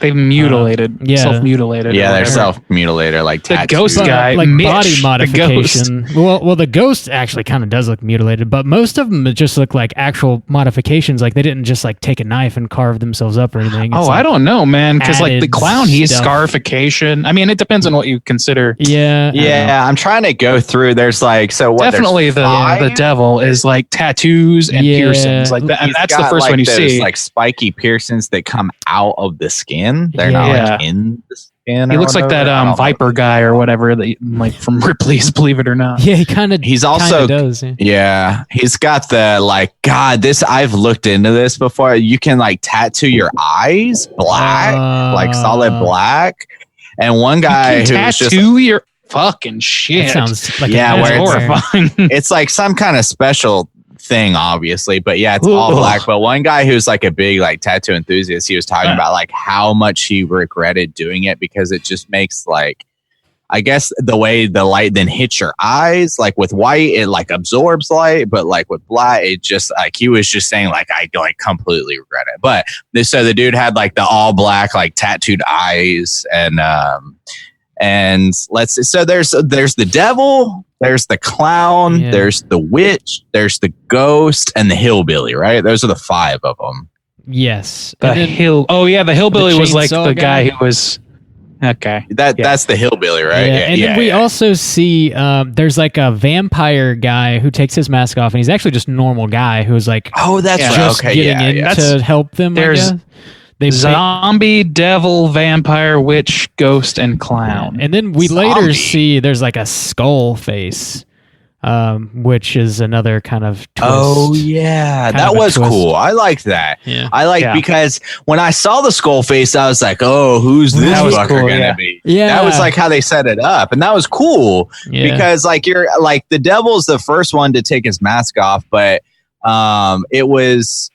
S4: They've mutilated,
S3: yeah.
S4: self-mutilated.
S5: Yeah,
S4: or
S5: they're
S4: whatever.
S5: self-mutilated, like
S4: The
S5: tattoos.
S4: ghost guy,
S3: like
S4: Mitch,
S3: body
S4: the
S3: modification. Well, the ghost actually kind of does look mutilated, but most of them just look like actual modifications. Like they didn't just like take a knife and carve themselves up or anything. It's
S4: Oh,
S3: like,
S4: I don't know, man. Because like the
S3: added
S4: clown, he's
S3: stuff.
S4: scarification. I mean, it depends on what you consider.
S3: Yeah, I don't know.
S5: Yeah, I'm trying to go through. There's like
S4: Definitely
S5: there's five?
S4: the devil is like tattoos and
S3: Yeah.
S4: piercings, like that, and
S5: He's
S4: that's the
S5: got,
S4: first
S5: like,
S4: one you
S5: those,
S4: see.
S5: like spiky piercings that come out of the skin. They're not
S4: Yeah.
S5: like in the skin.
S4: He
S5: or
S4: looks like
S5: whatever.
S4: that
S5: I don't know.
S4: Viper guy or whatever, that like from Ripley's Believe It or Not.
S3: Yeah, he kind of.
S5: He's also
S3: does. Yeah.
S5: Yeah, he's got the like God. This I've looked into this before. You can like tattoo your eyes black, like solid black. And one guy
S4: You
S5: who
S4: can
S5: was just
S4: tattoo your fucking shit.
S3: That sounds like
S5: Yeah,
S3: a
S5: where
S4: That's
S5: it's-
S4: horrifying.
S5: it's like some kind of special thing, obviously, but yeah, it's all
S4: Ugh.
S5: black. But one guy who's like a big like tattoo enthusiast, he was talking about like how much he regretted doing it because it just makes like, I guess the way the light then hits your eyes, like with white, it like absorbs light, but like with black, it just like he was just saying like I like completely regret it. But so the dude had like the all black like tattooed eyes and so there's the devil, there's the clown,
S3: Yeah.
S5: there's the witch, there's the ghost, and the hillbilly, right? Those are the five of them.
S3: Yes.
S4: The
S3: And then-
S4: the hillbilly
S3: the
S4: was like
S3: chainsaw
S4: the guy
S3: guy?
S4: who was okay.
S5: That's the hillbilly, right?
S3: Yeah, and then we also see there's like a vampire guy who takes his mask off, and he's actually just a normal guy who's like
S5: Oh, that's
S4: Yeah.
S5: right.
S3: just
S5: Okay,
S3: getting
S5: yeah,
S3: in
S5: yeah.
S3: to help them.
S4: there's
S3: I guess. They
S4: Zombie, devil, vampire, witch, ghost, and clown.
S3: and then we later
S5: Zombie.
S3: see there's like a skull face, which is another kind of twist.
S5: Oh yeah,
S3: Kind
S5: that
S3: of a
S5: was
S3: twist.
S5: cool. I liked that.
S3: Yeah.
S5: I liked
S4: Yeah.
S5: because when I saw the skull face, I was like, "Oh, who's this
S4: That was
S5: fucker
S4: cool,
S5: gonna
S4: yeah.
S5: be?"
S3: Yeah.
S5: That was like how they set it up, and that was cool
S3: Yeah.
S5: because like you're like the devil's the first one to take his mask off, but it was.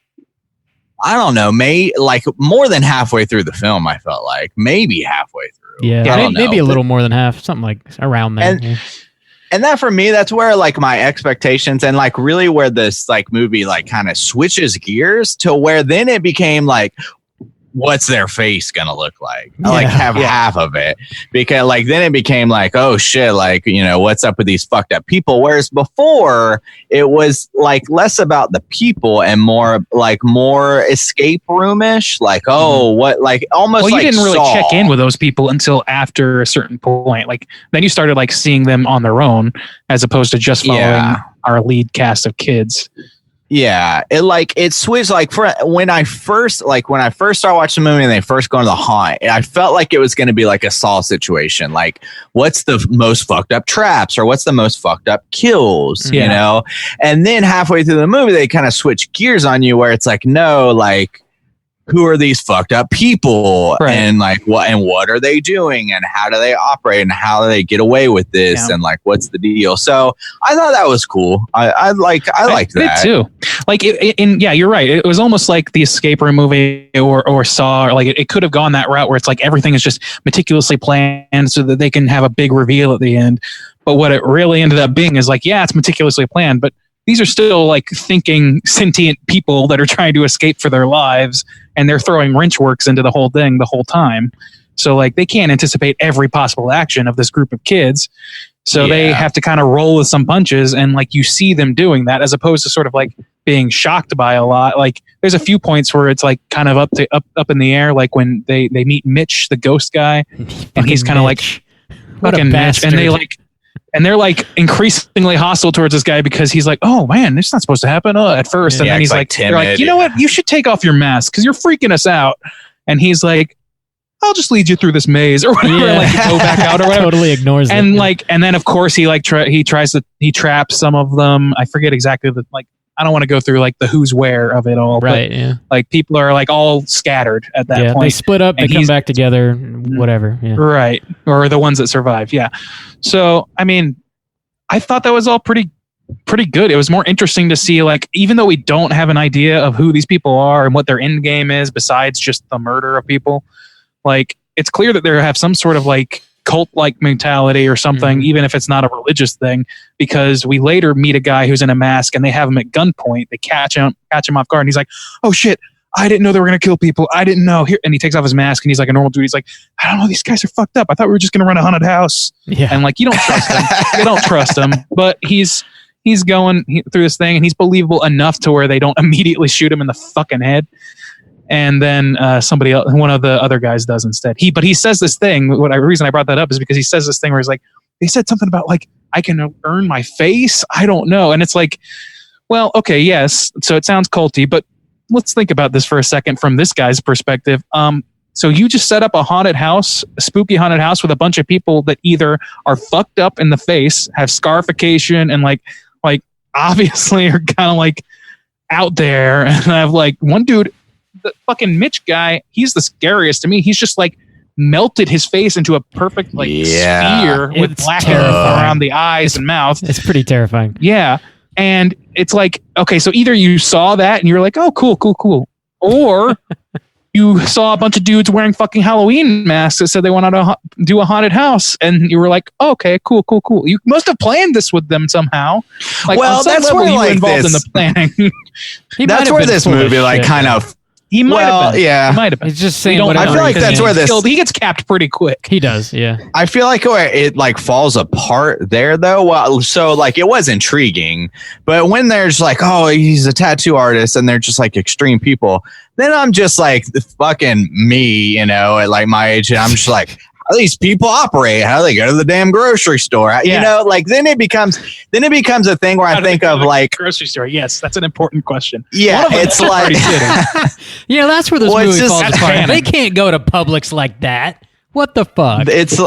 S5: I don't know, like more than halfway through the film, I felt like maybe halfway through.
S3: Yeah,
S5: I don't
S3: maybe
S5: know,
S3: a little more than half, something like around there.
S5: And-
S3: yeah.
S5: and that for me, that's where like my expectations and like really where this like movie like kind of switches gears to where then it became like, what's their face gonna look like? I like
S3: Yeah.
S5: have half of it because like then it became like, oh shit, like what's up with these fucked up people? Whereas before it was like less about the people and more escape roomish, like what like almost
S4: Well, you
S5: like
S4: didn't really
S5: Saw.
S4: check in with those people until after a certain point. Like then you started like seeing them on their own as opposed to just following
S5: Yeah.
S4: our lead cast of kids.
S5: Yeah, it switched like when I first started watching the movie and they first go into the haunt, I felt like it was going to be like a Saw situation. Like, what's the most fucked up traps or what's the most fucked up kills,
S4: Yeah.
S5: you know? And then halfway through the movie, they kind of switch gears on you where it's like, no, like, who are these fucked up people
S4: Right.
S5: and like what are they doing and how do they operate and how do they get away with this
S4: Yeah.
S5: and like what's the deal? So I thought that was cool. I liked
S4: did
S5: that
S4: too. Like yeah, you're right. It was almost like the escape room movie or Saw, or like it could have gone that route where it's like everything is just meticulously planned so that they can have a big reveal at the end. But what it really ended up being is like, yeah, it's meticulously planned, but these are still like thinking sentient people that are trying to escape for their lives, and they're throwing wrench works into the whole thing the whole time. So like they can't anticipate every possible action of this group of kids. So they
S5: Yeah.
S4: have to kind of roll with some punches, and like you see them doing that as opposed to sort of like being shocked by a lot. Like there's a few points where it's like kind of up in the air, like when they meet Mitch, the ghost guy, and he's kind of like
S3: what a
S4: fucking Mitch,
S3: bastard.
S4: and they're like increasingly hostile towards this guy because he's like, oh man, this is not supposed to happen at first. And
S5: Yeah,
S4: then
S5: he's,
S4: he's
S5: like,
S4: like, they're like,
S5: timid.
S4: you know what? You should take off your mask because you're freaking us out. And he's like, I'll just lead you through this maze or whatever, like go back out or whatever.
S3: Totally ignores it.
S4: And like, and then of course he traps some of them. I forget exactly I don't want to go through like the who's where of it all.
S3: Right.
S4: But,
S3: Yeah.
S4: like people are like all scattered at that point.
S3: They split up, they come back together, whatever. Yeah.
S4: Right. Or the ones that survive. Yeah. So, I mean, I thought that was all pretty good. It was more interesting to see, like, even though we don't have an idea of who these people are and what their end game is besides just the murder of people, like, it's clear that they have some sort of like cult-like mentality or something, even if it's not a religious thing, because we later meet a guy who's in a mask and they have him at gunpoint. They catch him off guard and he's like, oh shit, I didn't know they were going to kill people. I didn't know. Here, and he takes off his mask and he's like a normal dude. He's like, I don't know, these guys are fucked up. I thought we were just going to run a haunted house.
S3: Yeah.
S4: And like, you don't trust him. You don't trust him, but he's going through this thing and he's believable enough to where they don't immediately shoot him in the fucking head. And then somebody else, one of the other guys does instead. But he says this thing. The reason I brought that up is because he says this thing where he's like, they said something about like, I can earn my face. I don't know. And it's like, well, okay, yes. So it sounds culty, but let's think about this for a second from this guy's perspective. So you just set up a haunted house, a spooky haunted house with a bunch of people that either are fucked up in the face, have scarification, and like obviously are kind of like out there. And I have like one dude, the fucking Mitch guy, he's the scariest to me. He's just like melted his face into a perfect like sphere with black hair around the eyes and mouth.
S3: It's pretty terrifying.
S4: Yeah. And it's like, okay, so either you saw that and you're like, oh, cool. Or you saw a bunch of dudes wearing fucking Halloween masks that said they wanted to do a haunted house. And you were like, oh, okay, cool. You must have planned this with them somehow. Like,
S5: well, that's where
S4: you
S5: like
S4: were involved
S5: this,
S4: in the planning.
S5: That's where this movie like kind of.
S4: He might have been.
S5: Yeah.
S4: He might have been.
S3: It's just saying.
S5: I feel like that's where this.
S4: He gets capped pretty quick.
S3: He does. Yeah.
S5: I feel like where it like falls apart there though. Well, so like it was intriguing, but when there's like, oh, he's a tattoo artist, and they're just like extreme people, then I'm just like fucking me, at like my age, and I'm just like, how do these people operate? How do they go to the damn grocery store?
S4: Yeah.
S5: Like then it becomes a thing where I think of like
S4: grocery store. Yes, that's an important question.
S5: Yeah, it's like
S3: yeah, that's where this movie falls apart.
S4: canon.
S3: They can't go to Publix like that. What the fuck?
S5: It's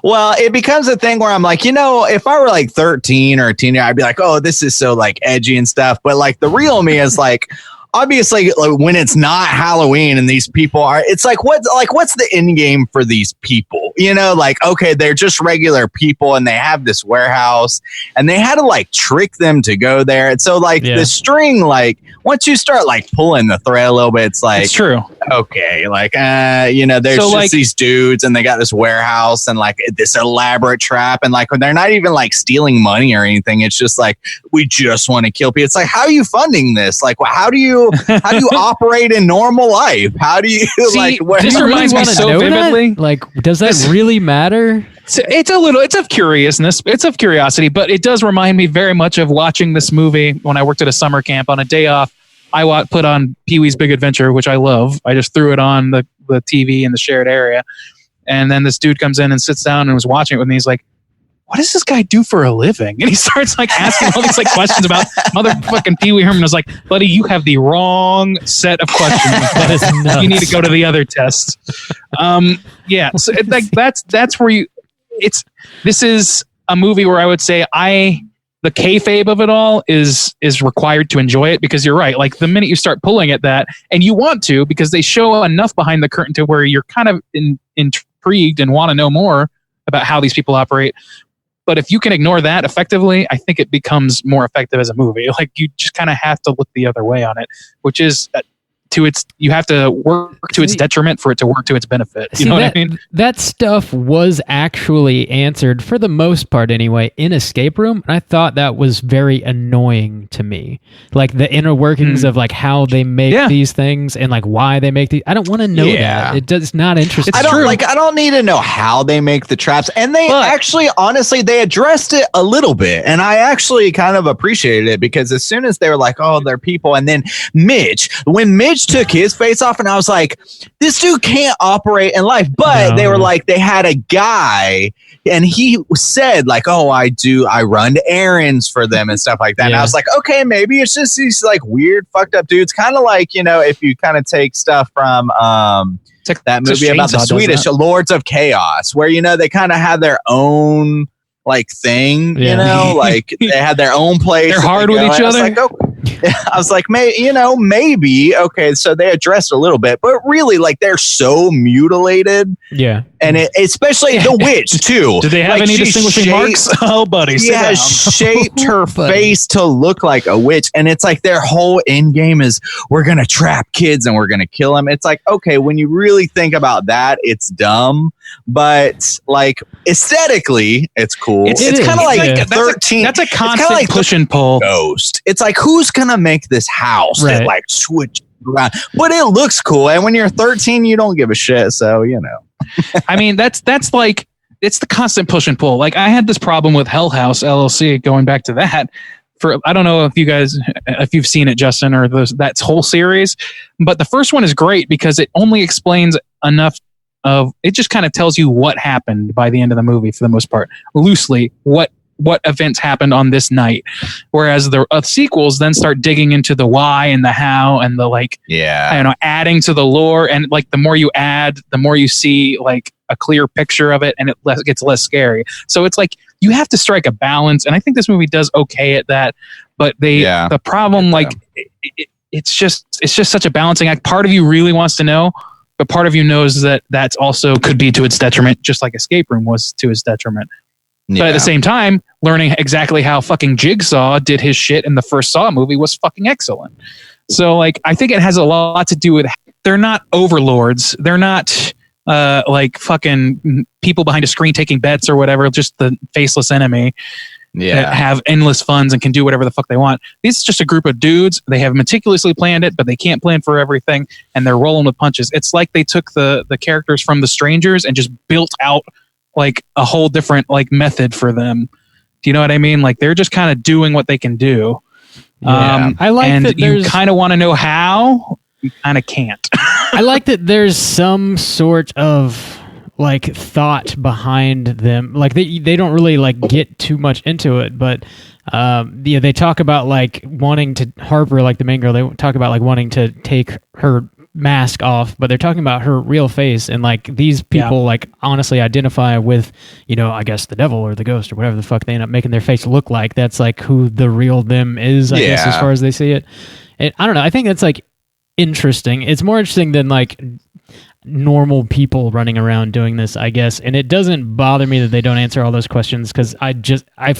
S5: well, it becomes a thing where I'm like, if I were like 13 or a teenager, I'd be like, oh, this is so like edgy and stuff. But like the real me is like, obviously, like, when it's not Halloween and these people are, it's like, what's the end game for these people? Like, okay, they're just regular people and they have this warehouse and they had to like trick them to go there. And so like the string, like once you start like pulling the thread a little bit, it's like,
S4: it's true.
S5: Okay. Like, there's
S4: so,
S5: just
S4: like,
S5: these dudes and they got this warehouse and like this elaborate trap. And like, when they're not even like stealing money or anything, it's just like, we just want to kill people. It's like, how are you funding this? Like, how do you operate in normal life? How do you
S4: this reminds me so vividly.
S3: Like, does that really matter?
S4: It's of curiousness. It's of curiosity, but it does remind me very much of watching this movie when I worked at a summer camp on a day off. I put on Pee-wee's Big Adventure, which I love. I just threw it on the TV in the shared area. And then this dude comes in and sits down and was watching it with me. He's like, what does this guy do for a living? And he starts like asking all these like questions about motherfucking Pee Wee Herman. I was like, buddy, you have the wrong set of questions.
S3: That is nuts.
S4: You need to go to the other test. Yeah. So that's where this is a movie where I would say the kayfabe of it all is required to enjoy it, because you're right. Like the minute you start pulling at that, and you want to, because they show enough behind the curtain to where you're kind of intrigued and want to know more about how these people operate. But if you can ignore that effectively, I think it becomes more effective as a movie. Like you just kind of have to look the other way on it, which is you have to work to its detriment for it to work to its benefit. You know what I mean?
S3: That stuff was actually answered, for the most part anyway, in Escape Room. And I thought that was very annoying to me. Like the inner workings of like how they make these things and like why they make these. I don't want to know that. It's not interesting.
S5: I don't need to know how they make the traps. And honestly, they addressed it a little bit. And I actually kind of appreciated it, because as soon as they were like, oh, they're people. And then when Mitch took his face off, and I was like, this dude can't operate in life. But they were like, they had a guy and he said like, oh, I run errands for them and stuff like that. And I was like, okay, maybe it's just these like weird fucked up dudes. Kind of like, if you kind of take stuff from that movie about the
S4: Chainsaw does
S5: Swedish
S4: that.
S5: Lords of Chaos, where they kind of had their own like thing,
S3: Yeah.
S5: like they had their own place.
S4: They're
S5: that
S4: hard
S5: they
S4: with
S5: go.
S4: each
S5: And
S4: other?
S5: I was like, maybe okay. So they addressed a little bit, but really, like they're so mutilated,
S3: Yeah.
S5: and especially the witch too.
S4: Do they have
S5: Like,
S4: any
S5: she
S4: distinguishing
S5: shaped-
S4: marks? Oh, buddy,
S5: She
S4: sit
S5: has
S4: down.
S5: shaped her face to look like a witch, and it's like their whole end game is we're gonna trap kids and we're gonna kill them. It's like, okay, when you really think about that, it's dumb, but like aesthetically, it's cool.
S3: It
S5: It's
S3: is.
S5: kind of like
S3: Yeah.
S5: 13.
S4: That's a
S5: it's kinda
S4: constant
S5: like
S4: push and pull.
S5: Ghost. It's like who's gonna make this house
S3: Right.
S5: that like switch around, but it looks cool. And when you're 13, you don't give a shit. So
S4: I mean, that's like it's the constant push and pull. Like I had this problem with Hell House LLC. Going back to that, I don't know if you've seen it, Justin, or that whole series, but the first one is great because it only explains enough of it. Just kind of tells you what happened by the end of the movie for the most part, loosely what events happened on this night. Whereas the sequels then start digging into the why and the how and the adding to the lore. And like the more you add, the more you see like a clear picture of it, and it gets less scary. So it's like you have to strike a balance, and I think this movie does okay at that. But the problem, it's just such a balancing act. Part of you really wants to know, but part of you knows that that's also could be to its detriment, just like Escape Room was to its detriment. But at the same time, learning exactly how fucking Jigsaw did his shit in the first Saw movie was fucking excellent. So, like, I think it has a lot to do with they're not overlords. They're not like fucking people behind a screen taking bets or whatever, just the faceless enemy that have endless funds and can do whatever the fuck they want. This is just a group of dudes. They have meticulously planned it, but they can't plan for everything, and they're rolling with punches. It's like they took the characters from The Strangers and just built out like a whole different like method for them. Do you know what I mean? Like they're just kind of doing what they can do.
S3: I like
S4: and
S3: that
S4: you kind of want to know how, you kind of can't.
S3: I like that there's some sort of like thought behind them. Like they don't really like get too much into it, but they talk about like wanting to Harper, like the main girl, they talk about like wanting to take her mask off, but they're talking about her real face, and like these people like honestly identify with, I guess the devil or the ghost or whatever the fuck they end up making their face look like. That's like who the real them is, I guess, as far as they see it. And I don't know, I think that's like interesting. It's more interesting than like normal people running around doing this, I guess. And it doesn't bother me that they don't answer all those questions, because I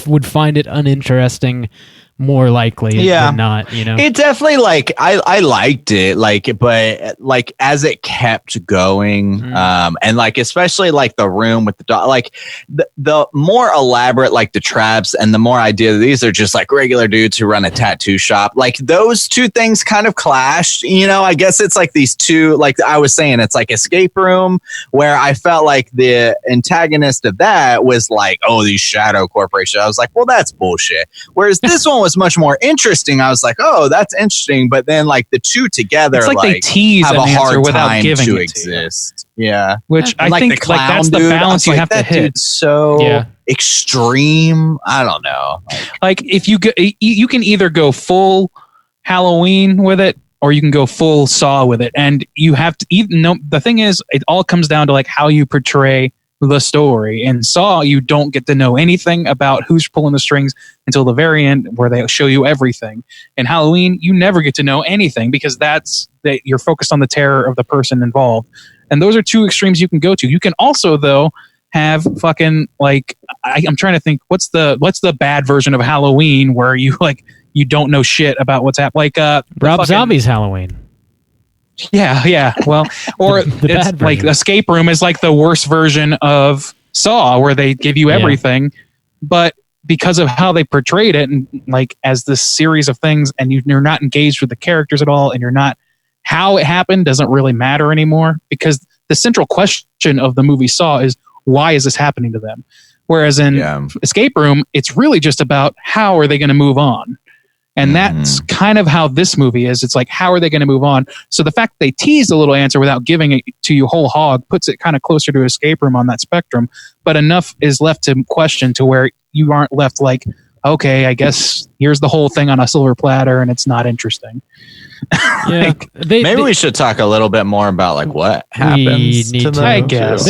S3: would find it uninteresting more likely than not,
S5: It definitely like I liked it, like, but like as it kept going, and like especially like the room with the dog, like the more elaborate like the traps and the more idea that these are just like regular dudes who run a tattoo shop, like those two things kind of clashed. I guess it's like these two, like I was saying, it's like Escape Room, where I felt like the antagonist of that was like, oh, these shadow corporations. I was like, well, that's bullshit. Whereas this one was much more interesting. I was like, oh, that's interesting. But then like the two together,
S4: it's like they tease
S5: have
S4: an
S5: a hard
S4: answer without
S5: time
S4: giving
S5: to
S4: it
S5: exist. Yeah,
S4: which I
S5: like
S4: think
S5: the clown
S4: like that's the
S5: dude,
S4: balance you
S5: like,
S4: have to
S5: that
S4: hit.
S5: dude's so extreme. I don't know.
S4: Like if you go, you can either go full Halloween with it, or you can go full Saw with it, and you have to even know. The thing is, it all comes down to like how you portray the story. In Saw, you don't get to know anything about who's pulling the strings until the very end, where they show you everything. In Halloween, you never get to know anything, because you're focused on the terror of the person involved. And those are two extremes you can go to. You can also, though, have fucking like I'm trying to think what's the bad version of Halloween where you like you don't know shit about what's happening. Like
S3: Rob Zombie's Halloween.
S4: Yeah. Well, or it's like Escape Room is like the worst version of Saw, where they give you everything, but because of how they portrayed it, and like as this series of things, and you're not engaged with the characters at all, and you're not, how it happened doesn't really matter anymore, because the central question of the movie Saw is, why is this happening to them? Whereas in Escape Room, it's really just about how are they going to move on. And that's kind of how this movie is. It's like, how are they going to move on? So the fact they teased a little answer without giving it to you whole hog puts it kind of closer to Escape Room on that spectrum. But enough is left to question to where you aren't left like, okay, I guess here's the whole thing on a silver platter, and it's not interesting.
S3: Yeah,
S5: Maybe we should talk a little bit more about like what happens
S3: need
S5: to
S3: to.
S5: them.
S4: I guess.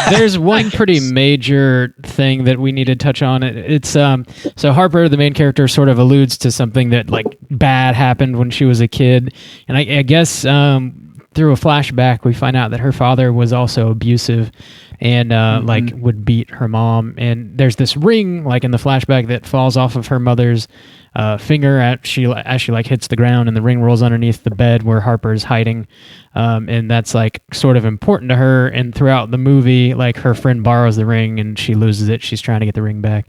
S3: There's one pretty major thing that we need to touch on. It's so Harper, the main character, sort of alludes to something that like bad happened when she was a kid, and I guess through a flashback we find out that her father was also abusive and like would beat her mom. And there's this ring like in the flashback that falls off of her mother's finger as she like hits the ground, and the ring rolls underneath the bed where Harper's hiding, and that's like sort of important to her. And throughout the movie, like her friend borrows the ring and she loses it. She's trying to get the ring back.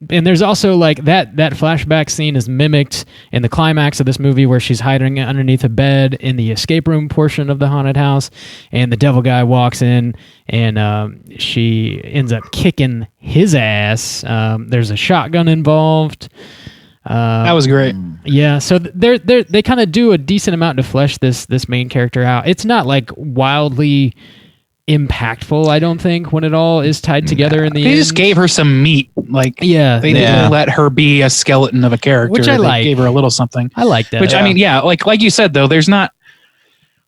S3: And there's also like that flashback scene is mimicked in the climax of this movie where she's hiding underneath a bed in the escape room portion of the haunted house, and the devil guy walks in and she ends up kicking his ass. There's a shotgun involved.
S4: That was great.
S3: Yeah, so they kind of do a decent amount to flesh this main character out. It's not like wildly impactful, I don't think, when it all is tied together in the end.
S4: They just gave her some meat. Like,
S3: yeah,
S4: they didn't let her be a skeleton of a character.
S3: Which I like.
S4: They gave her a little something.
S3: I like that.
S4: Which, I mean, yeah, like you said, though, there's not...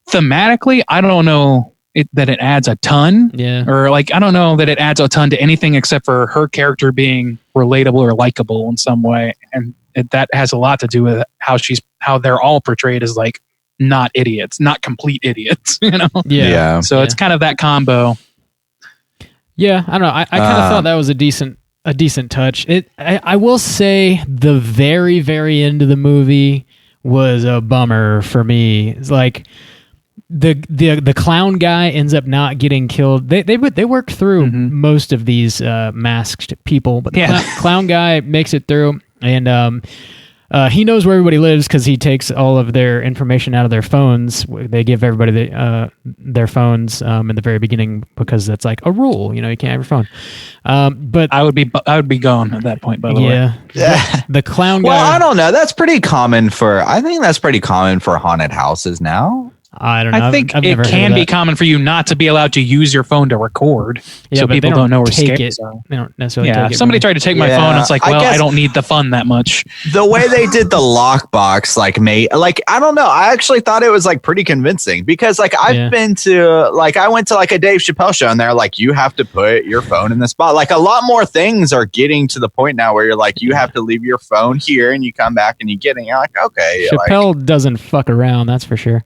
S4: Thematically, I don't know that it adds a ton.
S3: Yeah.
S4: Or, like, I don't know that it adds a ton to anything except for her character being relatable or likable in some way. And that has a lot to do with how they're all portrayed as, like, not idiots, not complete idiots, you know?
S3: Yeah.
S4: So it's kind of that combo.
S3: Yeah, I don't know. I kind of thought that was a decent touch. I will say the very, very end of the movie was a bummer for me. It's like the clown guy ends up not getting killed. They worked through most of these masked people, but the clown guy makes it through, and he knows where everybody lives because he takes all of their information out of their phones. They give everybody their phones in the very beginning because that's like a rule. You know, you can't have your phone. But
S4: I would be gone at that point. By the way,
S3: the clown guy.
S5: Well, I don't know. That's pretty common I think that's pretty common for haunted houses now.
S3: I don't know.
S4: I think it can be common for you not to be allowed to use your phone to record, so people don't know where scares are.
S3: They don't necessarily take it.
S4: Somebody tried to take my phone, and it's like, well, I don't need the fun that much.
S5: The way they did the lockbox, I don't know. I actually thought it was like pretty convincing because like I've been to I went to like a Dave Chappelle show, and they're like, you have to put your phone in the spot. Like a lot more things are getting to the point now where you're like, you have to leave your phone here, and you come back and you get it. And you're like, okay.
S3: Chappelle doesn't fuck around, that's for sure.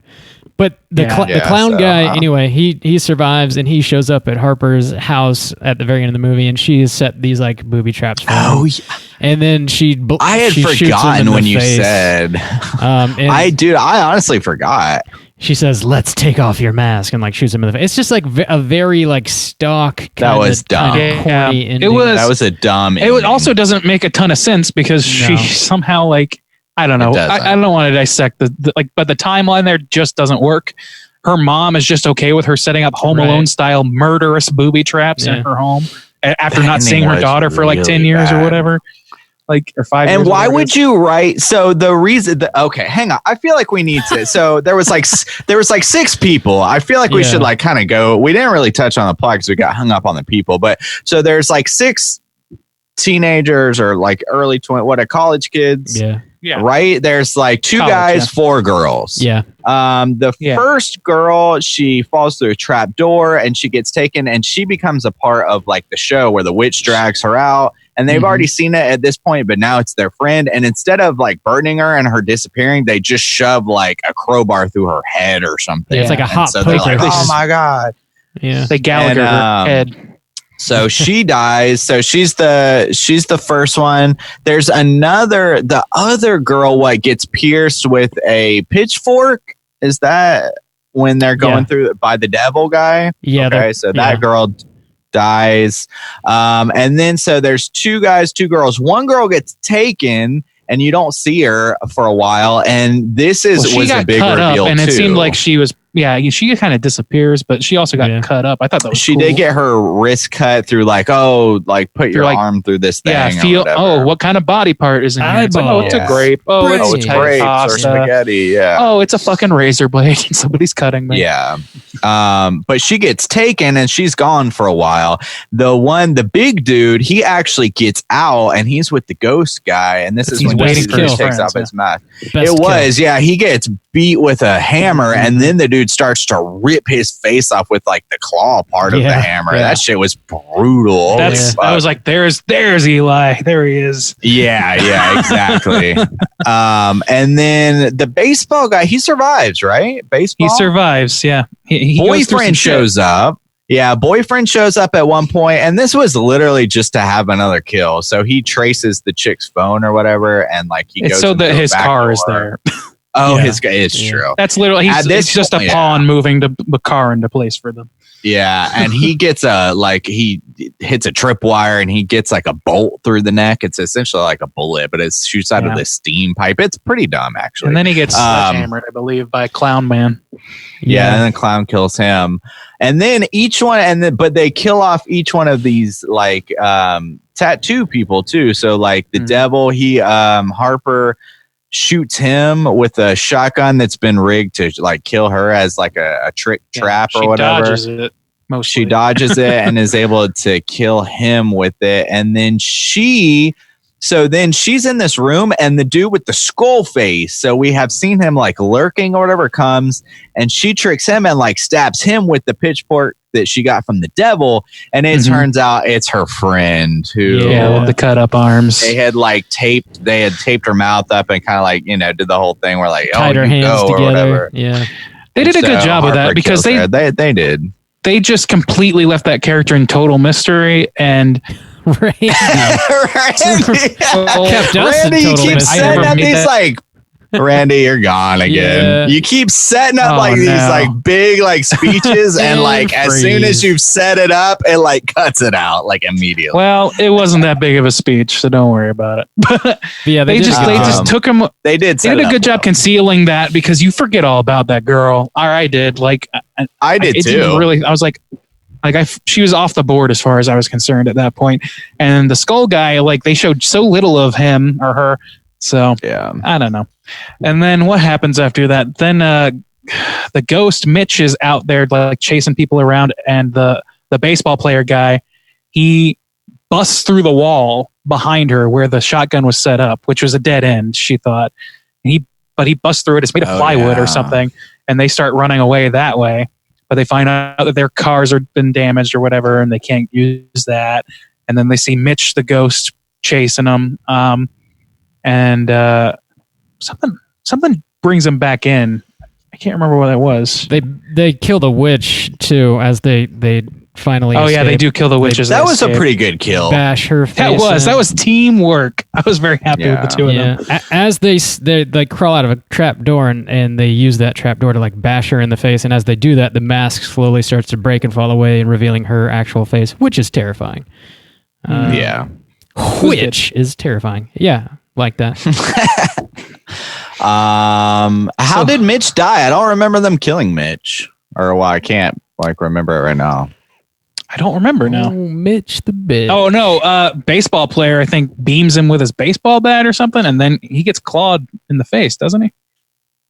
S3: But the clown guy, anyway, he survives, and he shows up at Harper's house at the very end of the movie, and she has set these like booby traps for him. Oh, yeah. And then I had
S5: forgotten when you said. I honestly forgot.
S3: She says, "Let's take off your mask," and like shoots him in the face. It's just like a very like stock.
S5: That was dumb.
S3: Corny ending.
S5: That was a dumb.
S4: It also doesn't make a ton of sense because she somehow like. I don't know. I don't want to dissect but the timeline there just doesn't work. Her mom is just okay with her setting up Home Alone style murderous booby traps in her home after not seeing her daughter for like 10 years or whatever, like or 5 years.
S5: And why would you write? So the reason, okay, hang on. I feel like we need to. So there was like 6 people. I feel like we should like kind of go. We didn't really touch on the plot because we got hung up on the people. But so there's like 6 teenagers or like early 20, college kids.
S4: Yeah.
S5: Right. There's like 2 guys, 4 girls.
S3: Yeah.
S5: The first girl, she falls through a trap door and she gets taken, and she becomes a part of like the show where the witch drags her out, and they've already seen it at this point, but now it's their friend. And instead of like burning her and her disappearing, they just shove like a crowbar through her head or something.
S3: Yeah, it's like a hot
S5: so
S3: poker.
S5: They're like, oh my God.
S3: Yeah.
S4: They Gallagher her head.
S5: So she dies. So she's the first one. There's the other girl gets pierced with a pitchfork. Is that when they're going through by the devil guy?
S3: Yeah.
S5: Okay. So that girl dies. And then so there's 2 guys, 2 girls. One girl gets taken, and you don't see her for a while. And this was a big reveal
S4: and
S5: too.
S4: It seemed like she was she kind of disappears, but she also got cut up. I thought that was
S5: she
S4: cool.
S5: did get her wrist cut through put your arm through this thing.
S4: What kind of body part is in here? It's it's a grape.
S5: It's grapes or spaghetti. Yeah.
S4: Oh, it's a fucking razor blade. Somebody's cutting me.
S5: Yeah. But she gets taken and she's gone for a while. The big dude, he actually gets out and he's with the ghost guy. And this is when he takes off his mask. He gets beat with a hammer and then the dude starts to rip his face off with like the claw part of the hammer. That shit was brutal.
S4: I was like, there's Eli. There he is.
S5: Yeah, exactly. And then the baseball guy, he survives, right? Baseball?
S4: He survives, yeah. He
S5: boyfriend shows up. Yeah, boyfriend shows up at one point, and this was literally just to have another kill. So he traces the chick's phone or whatever, and like he goes
S4: so that his car is there.
S5: It's true.
S4: That's literally it's just a pawn moving the car into place for them.
S5: Yeah, and he gets he hits a tripwire and he gets like a bolt through the neck. It's essentially like a bullet, but it shoots out of the steam pipe. It's pretty dumb, actually.
S4: And then he gets hammered, I believe, by Clown Man.
S5: Yeah, and then Clown kills him. And then but they kill off each one of these like tattoo people too. So like the devil, Harper shoots him with a shotgun that's been rigged to like kill her as like a trick trap or whatever.
S4: Dodges it,
S5: she dodges it and is able to kill him with it. And then she's in this room and the dude with the skull face. So we have seen him like lurking or whatever comes and she tricks him and like stabs him with the pitchfork that she got from the devil. And it turns out it's her friend who
S4: with the cut up arms.
S5: They had taped her mouth up and kind of like, did the whole thing where like,
S3: tied her hands together.
S5: Or whatever.
S3: Yeah.
S4: They did a good job of that because
S5: they did.
S4: They just completely left that character in total mystery and
S3: Randy
S5: kept
S3: us in total
S5: keeps
S3: mystery.
S5: setting up these like Randy, you're gone again.
S3: Yeah.
S5: You keep setting up these like big like speeches and like as soon as you've set it up, it like cuts it out like immediately.
S4: Well, it wasn't that big of a speech, so don't worry about it. But they just took him.
S5: They did
S4: a good job concealing that because you forget all about that girl. Or I did. Like
S5: I did too.
S4: Really, I was like she was off the board as far as I was concerned at that point. And the skull guy, like they showed so little of him or her. So I don't know. And then what happens after that? Then the ghost Mitch is out there like chasing people around, and the baseball player guy, he busts through the wall behind her where the shotgun was set up, which was a dead end, she thought. But he busts through it. It's made of plywood or something, and they start running away that way. But they find out that their cars have been damaged or whatever, and they can't use that. And then they see Mitch the ghost chasing them. And something brings them back in. I can't remember what that was.
S3: They kill the witch too as they finally.
S4: Oh yeah, they do kill the witch.
S5: That was a pretty good kill.
S3: Bash her face.
S4: That was teamwork. I was very happy with the two of them.
S3: As they crawl out of a trap door and they use that trap door to like bash her in the face, and as they do that, the mask slowly starts to break and fall away, and revealing her actual face, which is terrifying. Which is terrifying. Yeah. Like that.
S5: How did Mitch die? I don't remember them killing Mitch, I can't like remember it right now.
S4: I don't remember now.
S3: Oh, Mitch the bitch.
S4: Oh no, baseball player I think beams him with his baseball bat or something, and then he gets clawed in the face, doesn't he?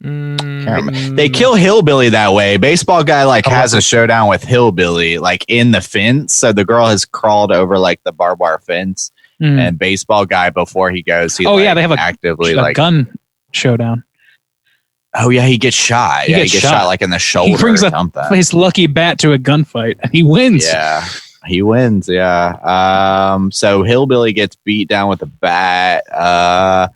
S5: They kill Hillbilly that way. Baseball guy has a showdown with Hillbilly like in the fence. So the girl has crawled over like the barbed wire fence. And baseball guy before he goes, they have a
S4: gun showdown.
S5: Oh yeah, he gets shot. He gets shot like in the shoulder.
S4: He brings
S5: or something.
S4: His lucky bat to a gunfight and he wins.
S5: Yeah, he wins. Yeah. So Hillbilly gets beat down with a bat. I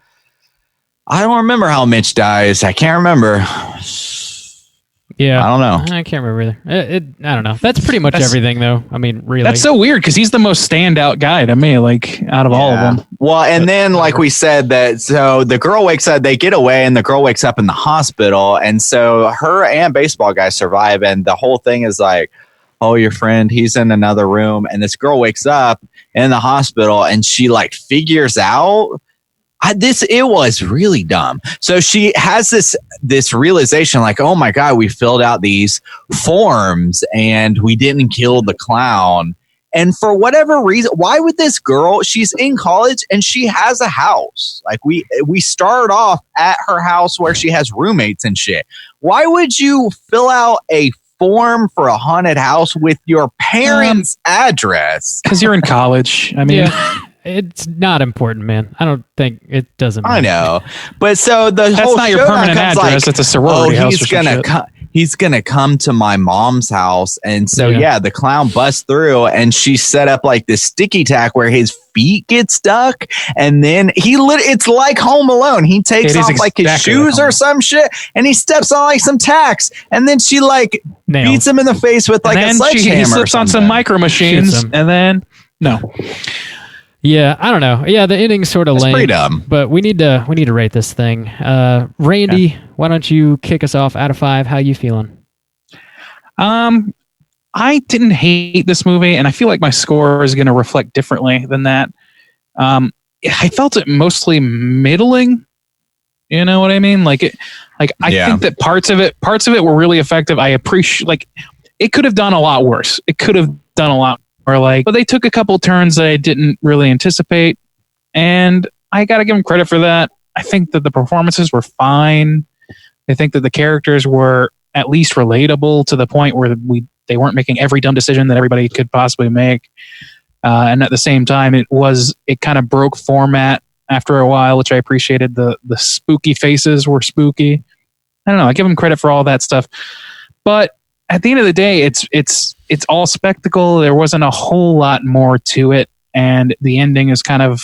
S5: don't remember how Mitch dies. I can't remember.
S3: Yeah,
S5: I don't know.
S3: I can't remember either. I don't know. That's pretty much everything, though. I mean, really.
S4: That's so weird because he's the most standout guy to me, like out of all of them.
S5: Well, and then like we said so the girl wakes up, they get away, and the girl wakes up in the hospital, and so her and baseball guy survive, and the whole thing is like, oh, your friend, he's in another room, and this girl wakes up in the hospital, and she like figures out. It was really dumb. So she has this realization like, oh my God, we filled out these forms and we didn't kill the clown. And for whatever reason, why would this girl, she's in college and she has a house. Like we start off at her house where she has roommates and shit. Why would you fill out a form for a haunted house with your parents' address?
S4: Because you're in college. I mean,
S3: it's not important, man. I don't think it doesn't matter.
S5: I know. But so that's
S4: not your permanent address. It's a sorority house.
S5: He's gonna come to my mom's house, and so the clown busts through, and she set up like this sticky tack where his feet get stuck, and then it's like Home Alone. He takes off like his shoes or some shit, and he steps on like some tacks, and then she like beats him in the face with like a sledgehammer.
S4: He slips on some micro machines, and then no.
S3: Yeah, I don't know. Yeah, the ending's sort of lame.
S5: Pretty dumb.
S3: But we need to rate this thing. Randy, why don't you kick us off out of 5? How you feeling?
S4: I didn't hate this movie, and I feel like my score is going to reflect differently than that. I felt it mostly middling. You know what I mean? I think that parts of it were really effective. I appreciate it could have done a lot worse. It could have done a lot. But they took a couple turns that I didn't really anticipate, and I got to give them credit for that. I think that the performances were fine. I think that the characters were at least relatable to the point where they weren't making every dumb decision that everybody could possibly make. And at the same time, it kind of broke format after a while, which I appreciated. The spooky faces were spooky. I don't know. I give them credit for all that stuff, but at the end of the day, it's all spectacle. There wasn't a whole lot more to it, and the ending is kind of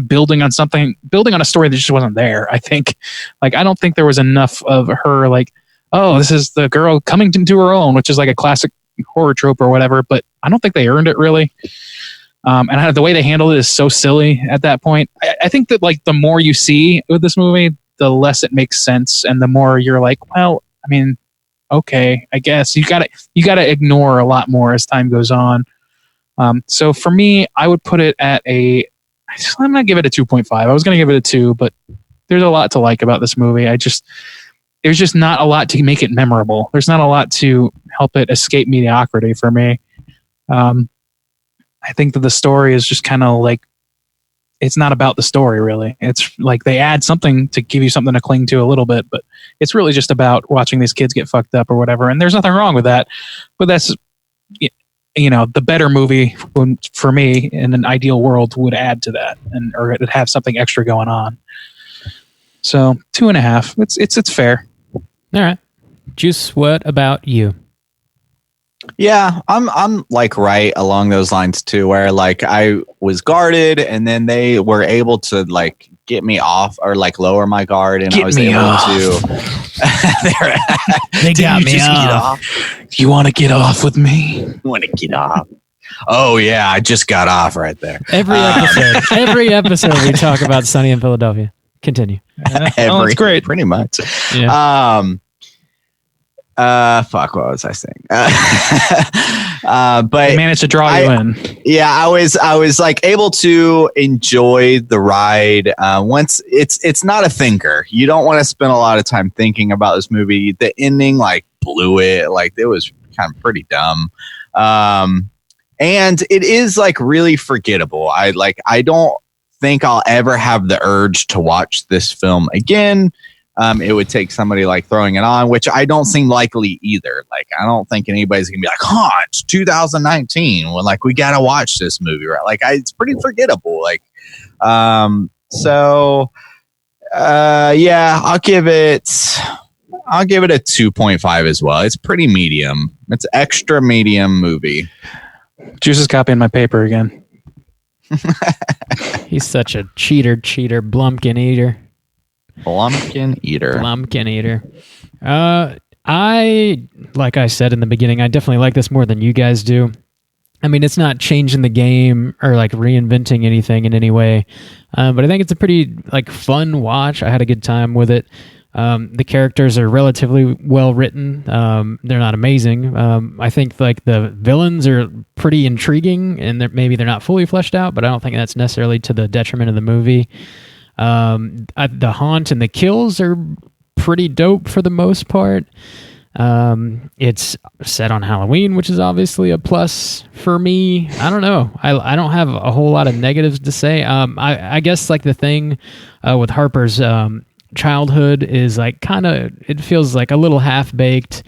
S4: building on a story that just wasn't there. I think, I don't think there was enough of her this is the girl coming to her own, which is like a classic horror trope or whatever. But I don't think they earned it really. And the way they handled it is so silly at that point. I think that the more you see with this movie, the less it makes sense, and the more you're like, well, I mean. Okay, I guess you gotta ignore a lot more as time goes on. So for me, I would put it at I'm gonna give it a 2.5. I was gonna give it a 2, but there's a lot to like about this movie. There's just not a lot to make it memorable. There's not a lot to help it escape mediocrity for me. I think that the story is just kind of it's not about the story really. It's they add something to give you something to cling to a little bit, but it's really just about watching these kids get fucked up or whatever. And there's nothing wrong with that, but that's, the better movie for me in an ideal world would add to that or it'd have something extra going on. So 2.5, it's fair.
S3: All right. Juice, what about you?
S5: Yeah, I'm right along those lines too, where I was guarded and then they were able to get me off or lower my guard, and I was able to.
S3: They got me off.
S4: You want to get off with me?
S5: Want to get off? Oh yeah, I just got off right there.
S3: Every episode we talk about Sunny in Philadelphia. Continue.
S4: That's great.
S5: Pretty much.
S3: Yeah.
S5: Fuck, what was I saying? But
S4: they managed to draw you in.
S5: Yeah, I was able to enjoy the ride. Once it's not a thinker. You don't want to spend a lot of time thinking about this movie. The ending blew it. It was kind of pretty dumb. And it is really forgettable. I don't think I'll ever have the urge to watch this film again. It would take somebody throwing it on, which I don't seem likely either. I don't think anybody's gonna be it's 2019 when we gotta watch this movie, right? It's pretty forgettable. Yeah, I'll give it a 2.5 as well. It's pretty medium. It's extra medium movie.
S4: Juice is copying my paper again.
S3: He's such a cheater, Blumpkin eater.
S5: Blumpkin eater.
S3: Like I said in the beginning, I definitely like this more than you guys do. I mean, it's not changing the game or reinventing anything in any way, but I think it's a pretty fun watch. I had a good time with it. The characters are relatively well written. They're not amazing. I think the villains are pretty intriguing, and maybe they're not fully fleshed out, but I don't think that's necessarily to the detriment of the movie. The haunt and the kills are pretty dope for the most part. It's set on Halloween, which is obviously a plus for me. I don't know. I don't have a whole lot of negatives to say. I guess like the thing with Harper's childhood is like it feels like a little half-baked.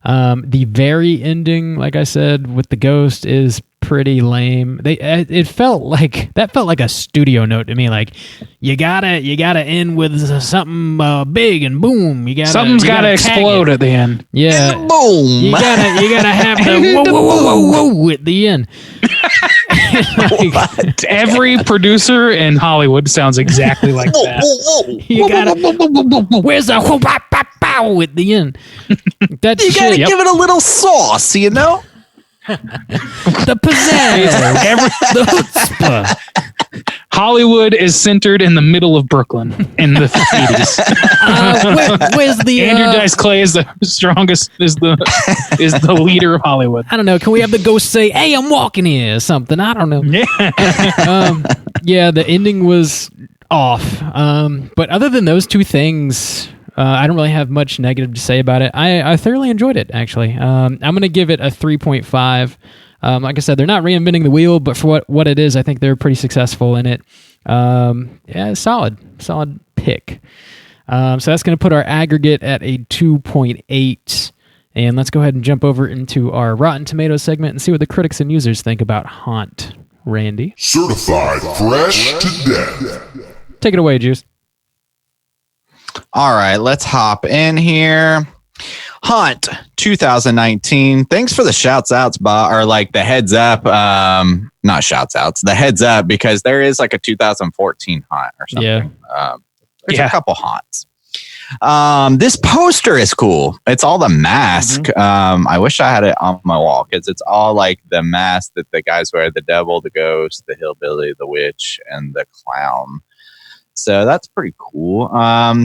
S3: The very ending, like I said, with the ghost is pretty lame. That felt like a studio note to me. Like you gotta end with something big and boom.
S4: Something's gotta explode at the end.
S3: Yeah,
S5: And boom.
S3: You gotta have the whoa whoa whoa whoa whoa at the end. Like,
S4: Every producer in Hollywood sounds exactly like that.
S3: you gotta. Where's the whoa pow pow pow at the end? That's
S5: You gotta
S3: shit.
S5: give it a little sauce, you know?
S3: The pizzazz, the chutzpah.
S4: Hollywood is centered in the middle of Brooklyn in the 80s.
S3: Where's the
S4: Andrew Dice Clay is the strongest, is the leader of Hollywood.
S3: I don't know. Can we have the ghost say, "Hey, I'm walking here" or something? I don't know. Yeah, the ending was off. But other than those two things, I don't really have much negative to say about it. I thoroughly enjoyed it, actually. I'm going to give it a 3.5. Like I said, they're not reinventing the wheel, but for what it is, I think they're pretty successful in it. Yeah, solid pick. So that's going to put our aggregate at a 2.8. And let's go ahead and jump over into our Rotten Tomatoes segment and see what the critics and users think about Haunt. Randy,
S6: Certified fresh to death.
S3: take it away, Juice.
S5: All right, let's hop in here. Haunt 2019. Thanks for the shouts outs, or like the heads up. Not shouts outs, the heads up, because there is like a 2014 Haunt or something.
S3: Yeah.
S5: There's a couple Haunts. This poster is cool. It's all the mask. I wish I had it on my wall because it's all like the mask that the guys wear: the devil, the ghost, the hillbilly, the witch, and the clown. So that's pretty cool.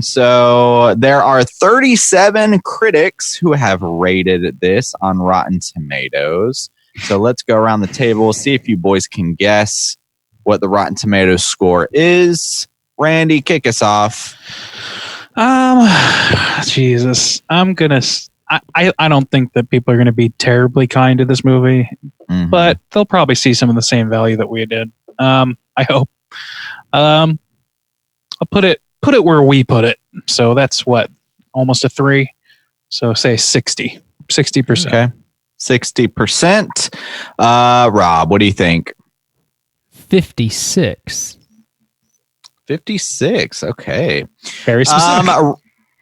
S5: So there are 37 critics who have rated this on Rotten Tomatoes. So let's go around the table, see if you boys can guess what the Rotten Tomatoes score is. Randy, kick us off.
S4: Jesus, I don't think that people are gonna be terribly kind to this movie, but they'll probably see some of the same value that we did. I hope. I'll put it where we put it. So that's what, almost a 3. So say 60%.
S5: Okay. 60%. Rob, what do you think?
S3: 56.
S5: 56. Okay.
S4: Very specific.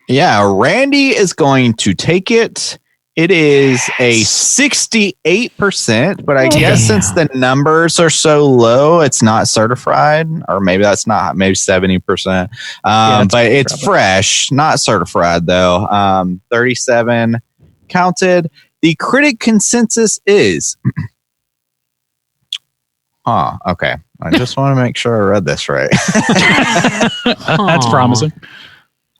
S5: Yeah, Randy is going to take it. It is a 68%, but I guess since the numbers are so low, it's not certified, or maybe that's not, maybe 70%. But it's fresh, not certified though. 37 counted. The critic consensus is, okay. I just want to make sure I read this right.
S4: That's promising.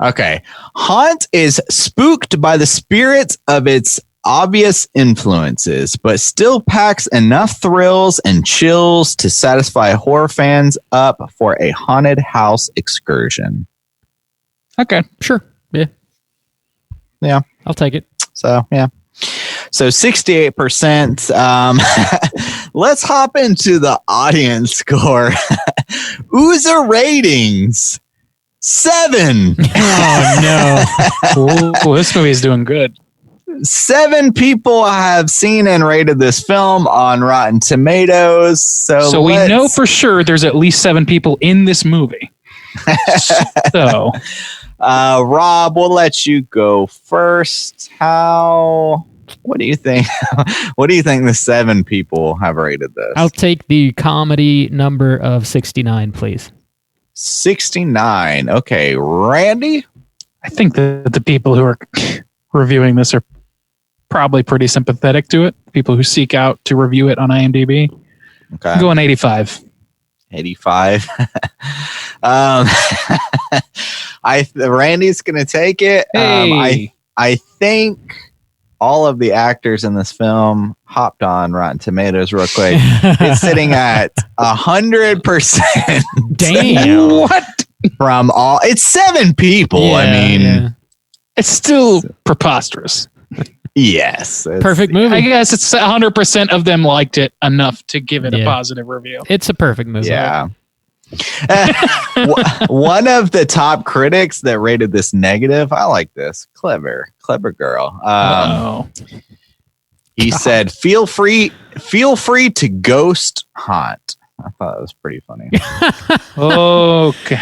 S5: Okay. Haunt is spooked by the spirits of its obvious influences, but still packs enough thrills and chills to satisfy horror fans up for a haunted house excursion.
S4: Okay.
S3: Sure. Yeah.
S5: Yeah.
S3: I'll take it.
S5: So, yeah. So 68%. Let's hop into the audience score. Oozer ratings. 7.
S4: Oh no! This movie is doing good.
S5: 7 people have seen and rated this film on Rotten Tomatoes. So
S4: we know for sure there's at least 7 people in this movie. So,
S5: Rob, we'll let you go first. What do you think? What do you think the 7 people have rated this?
S3: I'll take the comedy number of 69, please.
S5: 69. Okay, Randy?
S4: I think that the people who are reviewing this are probably pretty sympathetic to it. People who seek out to review it on IMDb.
S5: Okay.
S4: I'm going 85.
S5: 85. Randy's going to take it.
S4: Hey.
S5: I think all of the actors in this film hopped on Rotten Tomatoes real quick. It's sitting at 100%.
S3: Damn.
S4: What?
S5: from all. It's 7 people. I mean,
S3: yeah.
S4: It's still preposterous.
S5: yes, it's-
S3: Perfect movie.
S4: I guess it's 100% of them liked it enough to give it a
S3: Yeah.
S4: positive review.
S3: It's a perfect movie.
S5: Yeah. One of the top critics that rated this negative. I like this. Clever girl. He said, "Feel free to ghost haunt." I thought that was pretty funny.
S4: Okay.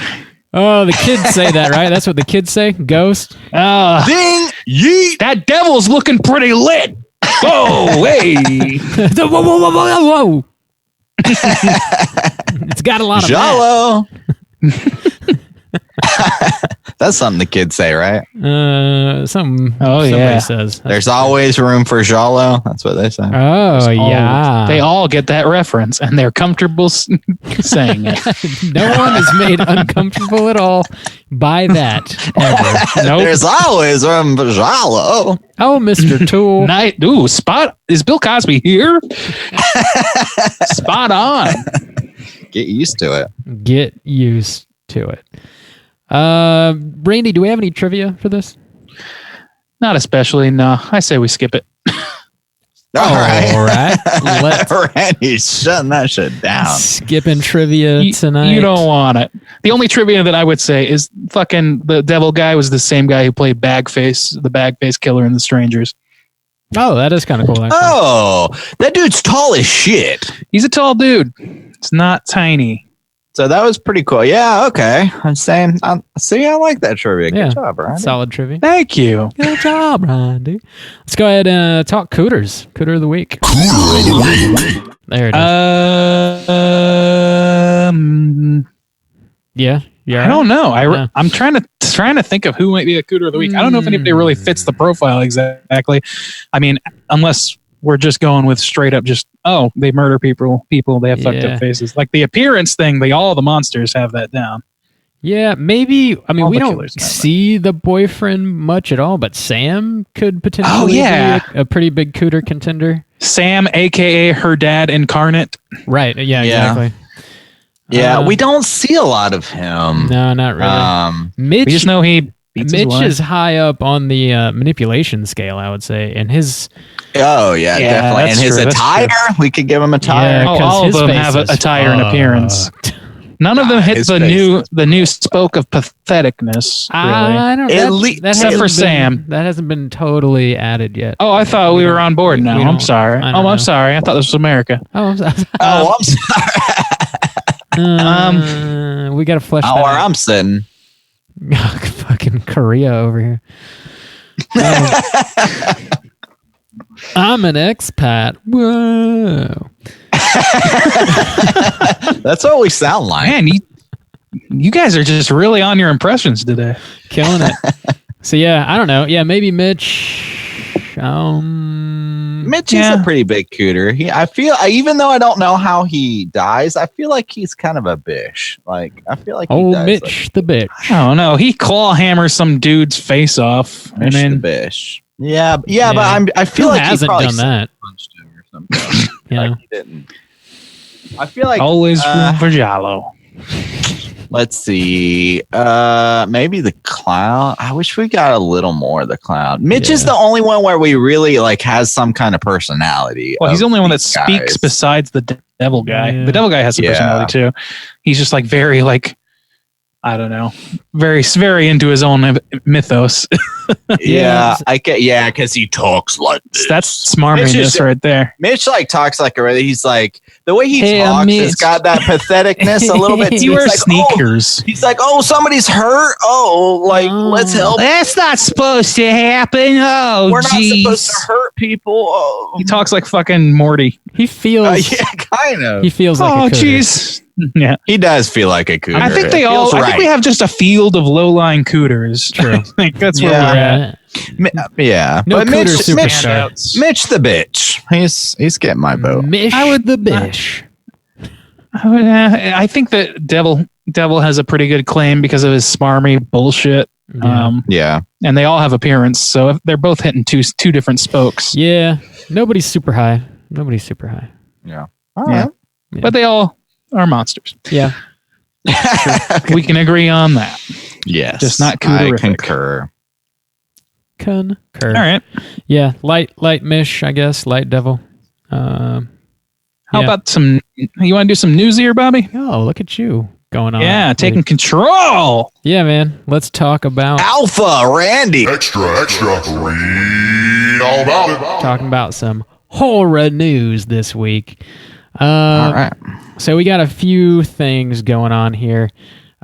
S3: Oh, the kids say that, right? That's what the kids say? Ghost?
S5: Ding yeet.
S4: That devil's looking pretty lit. Oh, hey.
S3: Whoa, whoa, whoa, whoa, whoa. It's got a lot of
S5: Jalo. That's something the kids say, right?
S3: Something
S4: Oh,
S3: somebody
S4: yeah.
S3: says.
S5: There's always room for Jalo. That's what they say.
S3: Oh, yeah.
S4: They all get that reference, and they're comfortable saying it.
S3: No one is made uncomfortable at all by that ever. Nope.
S5: There's always room for Jalo.
S3: Oh, Mr. Tool.
S4: Ooh, spot. Is Bill Cosby here? Spot on.
S5: Get used to it.
S3: Get used to it. Randy, do we have any trivia for this?
S4: Not especially. No, I say we skip it.
S5: All right.
S3: Let's
S5: Randy's shutting that shit down.
S3: skipping trivia tonight.
S4: You don't want it. The only trivia that I would say is fucking the devil guy was the same guy who played Bagface, the Bagface killer in The Strangers.
S3: Oh, that is kind of cool. Actually.
S5: Oh, that dude's tall as shit.
S4: He's a tall dude. It's not tiny.
S5: So that was pretty cool. Yeah, okay. I'm saying, see, I like that trivia. Good
S3: Yeah.
S5: job, Ryan.
S3: Solid trivia.
S4: Thank you.
S3: Good job, Randy. Let's go ahead and talk Cooters. Cooter of the week. There it is. Yeah.
S4: I don't know.
S3: Yeah.
S4: I'm trying to think of who might be a Cooter of the week. I don't know if anybody really fits the profile exactly. I mean, unless we're just going with straight up just, oh, they murder people, they have fucked
S3: Yeah.
S4: up faces. Like the appearance thing, all the monsters have that down.
S3: Yeah, maybe. I mean,
S4: All
S3: we
S4: the
S3: don't
S4: killers know that.
S3: see the boyfriend much at all, but Sam could potentially
S4: yeah.
S3: be a pretty big Cooter contender.
S4: Sam, aka her dad incarnate.
S3: Right. Yeah,
S5: Yeah.
S3: exactly.
S5: Yeah, we don't see a lot of him.
S3: No, not really. Mitch,
S4: We just know he beats his
S3: Mitch
S4: wife.
S3: is high up on the manipulation scale, I would say, and his
S5: Oh, yeah,
S4: Yeah,
S5: definitely. And
S4: that's
S5: his
S4: true, that's
S5: attire, we could give him a attire.
S3: Yeah,
S4: Oh,
S3: 'cause
S4: all of
S3: his
S4: them
S3: face
S4: have
S3: is
S4: attire and appearance.
S3: fucked.
S4: None of them hit
S5: his
S4: the
S5: face
S4: new spoke of patheticness. Really.
S3: I don't.
S5: At
S3: That,
S5: least-
S3: that
S4: except
S3: hasn't
S4: for
S3: been-
S4: Sam.
S3: That hasn't been totally added yet.
S4: Oh, I thought we were on board now.
S3: we
S4: I'm
S3: don't-
S4: sorry.
S3: I don't know.
S4: I'm sorry. I thought this was America.
S3: Oh, I'm sorry.
S5: Oh, I'm sorry.
S3: We got to flesh
S5: Oh,
S3: that
S5: where
S3: out.
S5: I'm sitting.
S3: Fucking Korea over here. I'm an expat. Whoa.
S5: That's what we sound like.
S4: Man, you guys are just really on your impressions today.
S3: Killing it. So, yeah, I don't know. Yeah, maybe Mitch.
S5: Mitch is a pretty big cooter. I feel, even though I don't know how he dies, I feel like he's kind of a bish. Like, I feel like he
S3: Old
S5: dies
S3: Mitch the bitch.
S4: I don't know. He claw hammers some dude's face off,
S5: like
S4: and
S5: Mitch the
S4: then
S5: bish. Yeah, but I feel
S3: Who
S5: like he
S3: hasn't
S5: probably
S3: done that?
S5: punched him or something.
S3: You know?
S5: Like he didn't. I feel like
S4: always room for Jalo.
S5: let's see. Maybe the clown. I wish we got a little more of the clown. Mitch is the only one where we really like has some kind of personality.
S4: Well, he's the only one that
S5: these
S4: speaks
S5: guys.
S4: besides the devil guy.
S3: Yeah.
S4: The devil guy has some
S5: Yeah.
S4: personality too. He's just like very like, I don't know, very into his own mythos.
S5: Yeah, I get. Yeah, because he talks like this.
S4: That's smarminess right there.
S5: Mitch like talks like a really. He's like the way he
S4: Hey,
S5: talks
S4: Mitch.
S5: has got that patheticness a little bit.
S4: He
S5: too.
S4: wears
S5: It's like,
S4: sneakers.
S5: he's like, oh, somebody's hurt. Oh, like let's help.
S4: That's not supposed to happen. Oh,
S5: We're not supposed to hurt people. Oh.
S4: He talks like fucking Morty.
S3: He feels.
S5: Yeah, kind of.
S3: He feels like
S4: Oh,
S3: a cooter.
S4: jeez. Yeah.
S5: He does feel like a cooter.
S4: I think they
S5: It
S4: all.
S5: feels
S4: I think we have just a field of low-lying cooters.
S3: True.
S4: I think that's where
S5: Yeah.
S4: we're at.
S5: Yeah,
S3: No
S5: but
S3: cooter
S5: Mitch,
S3: superstar.
S5: Mitch the bitch. He's getting my vote.
S3: Mish
S4: I would-
S3: the bish.
S4: I think that Devil has a pretty good claim because of his smarmy bullshit.
S3: Yeah.
S5: Yeah,
S4: And they all have appearance, so if they're both hitting two different spokes.
S3: Yeah. Nobody's super high. All
S4: Yeah.
S3: right.
S4: But they all are monsters.
S3: Yeah.
S4: We can agree on that.
S5: Yes,
S4: Just not
S5: I
S4: Cooterific.
S5: concur.
S3: Concur.
S4: All right.
S3: Yeah, light Mish, I guess, light devil.
S4: How
S3: Yeah.
S4: about some? You want to do some news here, Bobby?
S3: Oh, look at you going on.
S4: Yeah, taking control.
S3: Yeah, man. Let's talk about
S5: Alpha Randy.
S6: Extra, read all about it.
S3: talking about some horror news this week.
S5: All right.
S3: So we got a few things going on here.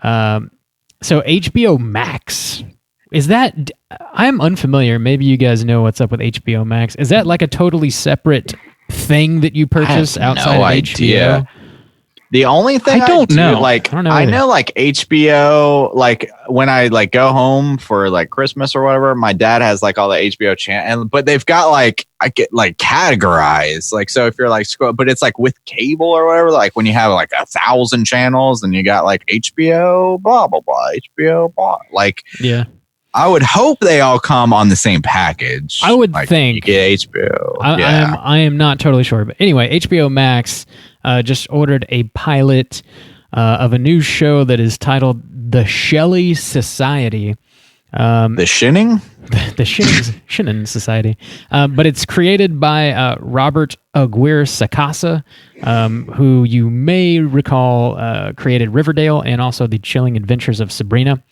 S3: So HBO Max, is that? I'm unfamiliar. Maybe you guys know what's up with HBO Max. Is that like a totally separate thing that you purchase
S5: I have
S3: outside
S5: no
S3: of
S5: idea.
S3: HBO?
S5: The only thing
S4: I don't know.
S5: like
S3: I don't know
S5: I
S3: either.
S5: know like HBO, like when I like go home for like Christmas or whatever, my dad has like all the HBO channel, but they've got like I get like categorized. Like so if you're like scroll, but it's like with cable or whatever, like when you have like 1,000 channels and you got like HBO, blah blah blah, HBO, blah. Like
S3: Yeah.
S5: I would hope they all come on the same package.
S3: I would
S5: like,
S3: think.
S5: you get HBO.
S3: I am not totally sure, but anyway, HBO Max just ordered a pilot of a new show that is titled The Shelley Society.
S5: The Shinning?
S3: The Shinnin Society. But it's created by Robert Aguirre Sacasa, who you may recall created Riverdale and also The Chilling Adventures of Sabrina.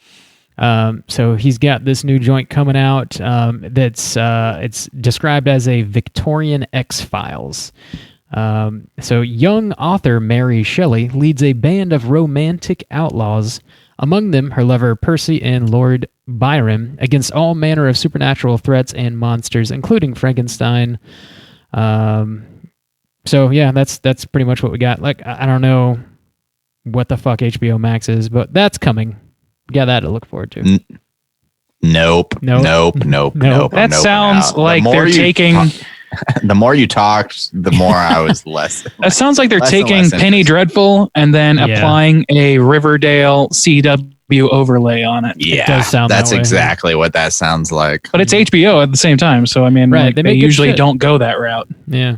S3: So he's got this new joint coming out that's it's described as a Victorian X-Files. So young author Mary Shelley leads a band of romantic outlaws, among them her lover Percy and Lord Byron, against all manner of supernatural threats and monsters, including Frankenstein. So yeah, that's pretty much what we got. Like I don't know what the fuck HBO Max is, but that's coming. We got that to look forward to.
S5: Nope.
S4: That sounds like they're taking.
S5: The more you talked, the more I was less.
S4: That sounds like they're
S5: Less and
S4: taking
S5: less
S4: Penny
S5: interested.
S4: Dreadful and then
S3: Yeah.
S4: applying a Riverdale CW overlay on it.
S5: Yeah,
S3: does sound
S5: that's
S3: that way.
S5: exactly what that sounds like.
S4: But it's HBO at the same time, so I mean,
S3: Right,
S4: like,
S3: they
S4: they
S3: make good
S4: usually
S3: shit.
S4: don't go that route.
S3: Yeah.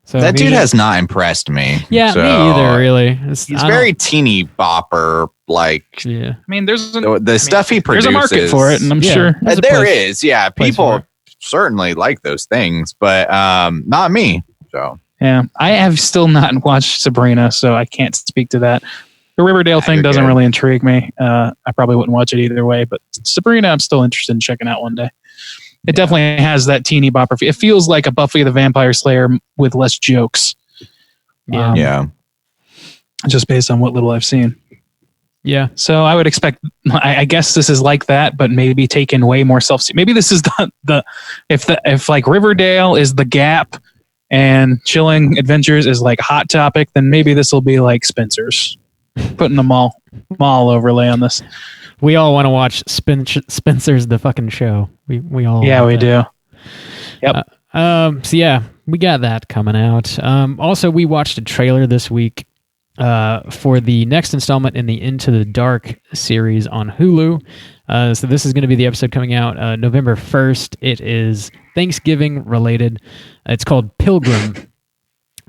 S3: So
S5: That dude
S3: maybe-
S5: has not impressed me.
S3: Yeah,
S5: So,
S3: me either. Really,
S5: He's
S3: I don't-
S5: very teeny bopper. Like
S3: Yeah.
S4: I mean, there's
S5: the stuff he
S4: there's
S5: produces.
S4: a market for it, and I'm
S3: Yeah.
S4: sure.
S3: There's a
S5: There
S3: place-
S5: is, yeah.
S3: place for
S5: People
S3: it.
S5: certainly like those things, but not me. So
S4: Yeah, I have still not watched Sabrina, so I can't speak to that. The Riverdale thing
S5: you're
S4: doesn't
S5: good.
S4: really intrigue me. I probably wouldn't watch it either way, but Sabrina, I'm still interested in checking out one day. It definitely has that teeny bopper. It feels like a Buffy the Vampire Slayer with less jokes.
S3: Yeah.
S5: yeah.
S4: Just based on what little I've seen.
S3: Yeah.
S4: So I would expect. I guess this is like that, but maybe taken way more self. Maybe this is if like Riverdale is the Gap, and Chilling Adventures is like Hot Topic, then maybe this will be like Spencer's, putting the mall overlay on this.
S3: We all want to watch Spencer's the fucking show. We all
S4: Yeah,
S3: want
S4: we
S3: that.
S4: do. Yep.
S3: So yeah, we got that coming out. Also, we watched a trailer this week for the next installment in the Into the Dark series on Hulu. So this is going to be the episode coming out November 1st. It is Thanksgiving related. It's called Pilgrim.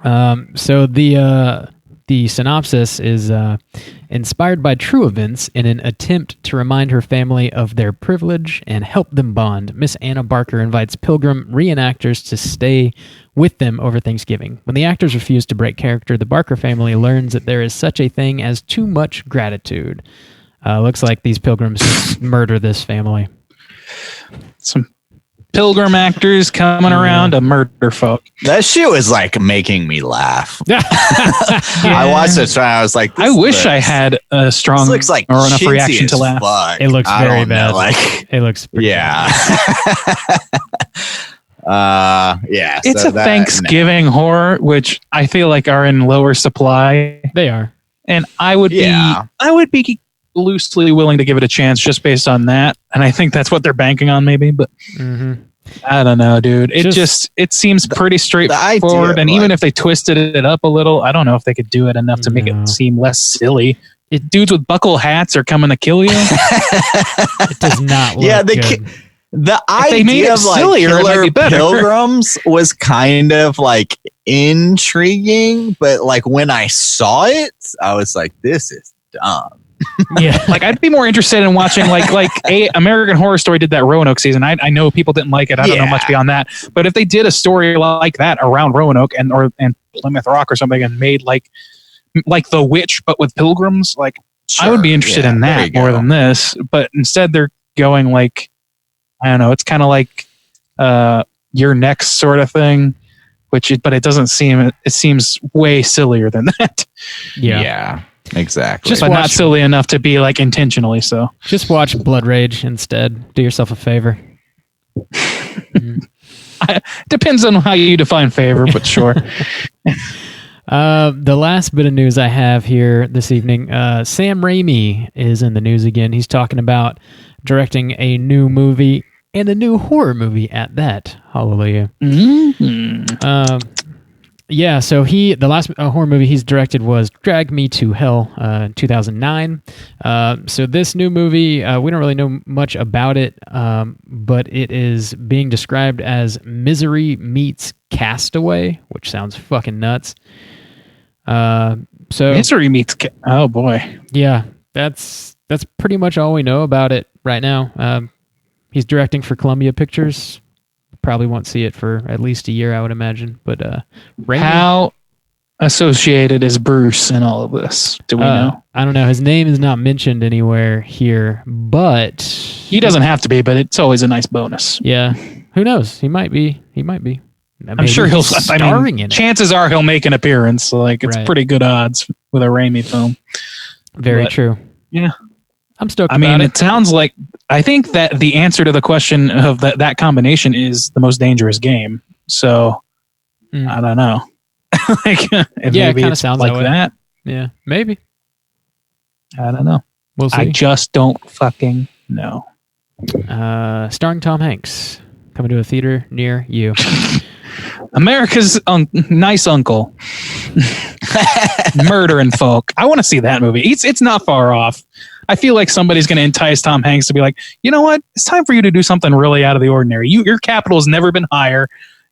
S3: So the synopsis is inspired by true events in an attempt to remind her family of their privilege and help them bond. Miss Anna Barker invites Pilgrim reenactors to stay with them over Thanksgiving. When the actors refuse to break character, the Barker family learns that there is such a thing as too much gratitude. Looks like these pilgrims just murder this family.
S4: Some Pilgrim actors coming around to murder folk.
S5: That shit was like making me laugh. I watched it and I was like,
S4: I wish I had a strong
S5: This looks like
S4: or enough
S5: chintzy
S4: reaction
S5: as
S4: to laugh.
S5: fuck.
S3: It looks
S5: I
S3: very
S5: don't know,
S3: bad.
S5: Like,
S3: It looks pretty
S5: yeah. Yeah.
S4: It's
S5: so
S4: a Thanksgiving horror, which I feel like are in lower supply,
S3: bad. They are.
S4: and I would be loosely willing to give it a chance just based on that. And I think that's what they're banking on, maybe. But I don't know, dude. It seems pretty straightforward.
S5: idea,
S4: And even
S5: like-
S4: if they twisted it up a little, I don't know if they could do it enough to make
S3: No.
S4: it seem less silly. Dudes with buckle hats are coming to kill you.
S3: It does not look
S5: Yeah,
S3: good.
S5: The
S4: they made
S5: idea
S4: it
S5: of like
S4: sillier, it might
S5: killer
S4: be better.
S5: pilgrims was kind of like intriguing, but like when I saw it, I was like, "This is dumb.
S3: Yeah.
S4: Like I'd be more interested in watching like American Horror Story did that Roanoke season. I know people didn't like it. I don't know much beyond that. But if they did a story like that around Roanoke and Plymouth Rock or something and made like The Witch but with pilgrims, like I would be interested in that more than this. But instead they're going like, I don't know, it's kind of like Your Next sort of thing, but it doesn't seem, it seems way sillier than that.
S5: Yeah. Exactly.
S4: But not silly enough to be like intentionally so.
S3: Just watch Blood Rage instead. Do yourself a favor.
S4: Depends on how you define favor, but sure.
S3: The last bit of news I have here this evening, Sam Raimi is in the news again. He's talking about directing a new movie and a new horror movie at that. Hallelujah.
S4: Mm-hmm.
S3: Yeah, so the last horror movie he's directed was Drag Me to Hell, 2009. So this new movie, we don't really know much about it, but it is being described as Misery Meets Castaway, which sounds fucking nuts. So
S4: Misery Meets oh boy.
S3: Yeah, that's pretty much all we know about it right now. He's directing for Columbia Pictures. Probably won't see it for at least a year, I would imagine. But Raimi,
S4: how associated is Bruce in all of this? Do we know?
S3: I don't know. His name is not mentioned anywhere here, but
S4: He doesn't have to be, but it's always a nice bonus.
S3: yeah, who knows? He might be. Maybe
S4: I'm sure he'll
S3: starring in it.
S4: Chances are he'll make an appearance. Like it's
S3: Right.
S4: pretty good odds with a Raimi film.
S3: Very true.
S4: Yeah.
S3: I'm stoked
S4: I mean,
S3: about
S4: it sounds like I think that the answer to the question of that combination is the most dangerous game. So I don't know. Like,
S3: it
S4: maybe
S3: kind of
S4: it's
S3: sounds
S4: like
S3: that way.
S4: that.
S3: Yeah, maybe.
S4: I don't know.
S3: We'll see.
S4: I just don't fucking know.
S3: Starring Tom Hanks, coming to a theater near you.
S4: America's nice uncle murdering folk. I want to see that movie. It's not far off. I feel like somebody's going to entice Tom Hanks to be like, you know what? It's time for you to do something really out of the ordinary. Your capital has never been higher.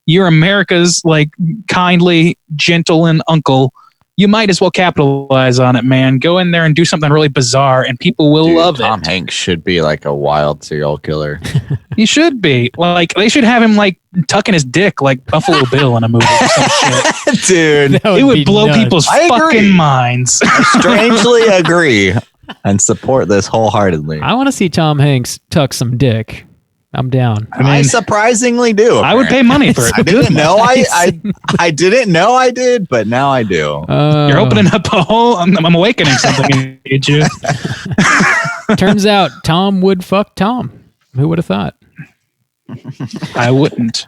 S4: You're America's like kindly, gentle and uncle. You might as well capitalize on it, man. Go in there and do something really bizarre, and people will love
S5: Tom
S4: it.
S5: Hanks should be like a wild serial killer.
S4: He should be. Like they should have him like tucking his dick like Buffalo Bill in a movie or some shit.
S5: Dude,
S3: That
S4: It would
S3: be
S4: blow
S3: nuts.
S4: people's
S5: I agree.
S4: fucking minds.
S5: strangely agree and support this wholeheartedly.
S3: I want to see Tom Hanks tuck some dick. I'm down.
S5: I surprisingly do.
S4: I would pay money for it.
S5: I didn't know I didn't know I did, but now I do.
S4: You're opening up a whole. I'm awakening something in you.
S3: Turns out Tom would fuck Tom. Who would have thought?
S4: I wouldn't.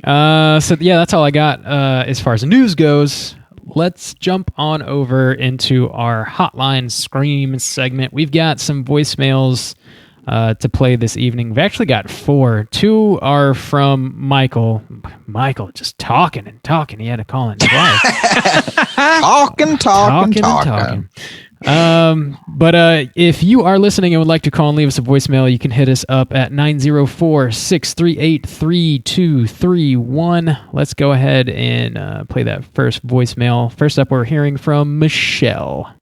S3: So yeah, that's all I got as far as the news goes. Let's jump on over into our Hotline Scream segment. We've got some voicemails to play this evening. We've actually got 4. 2 are from Michael. Michael just talking and talking. He had to call in twice.
S5: Talking.
S3: But if you are listening and would like to call and leave us a voicemail, you can hit us up at 904-638-3231. Let's go ahead and play that first voicemail. First up, we're hearing from Michelle.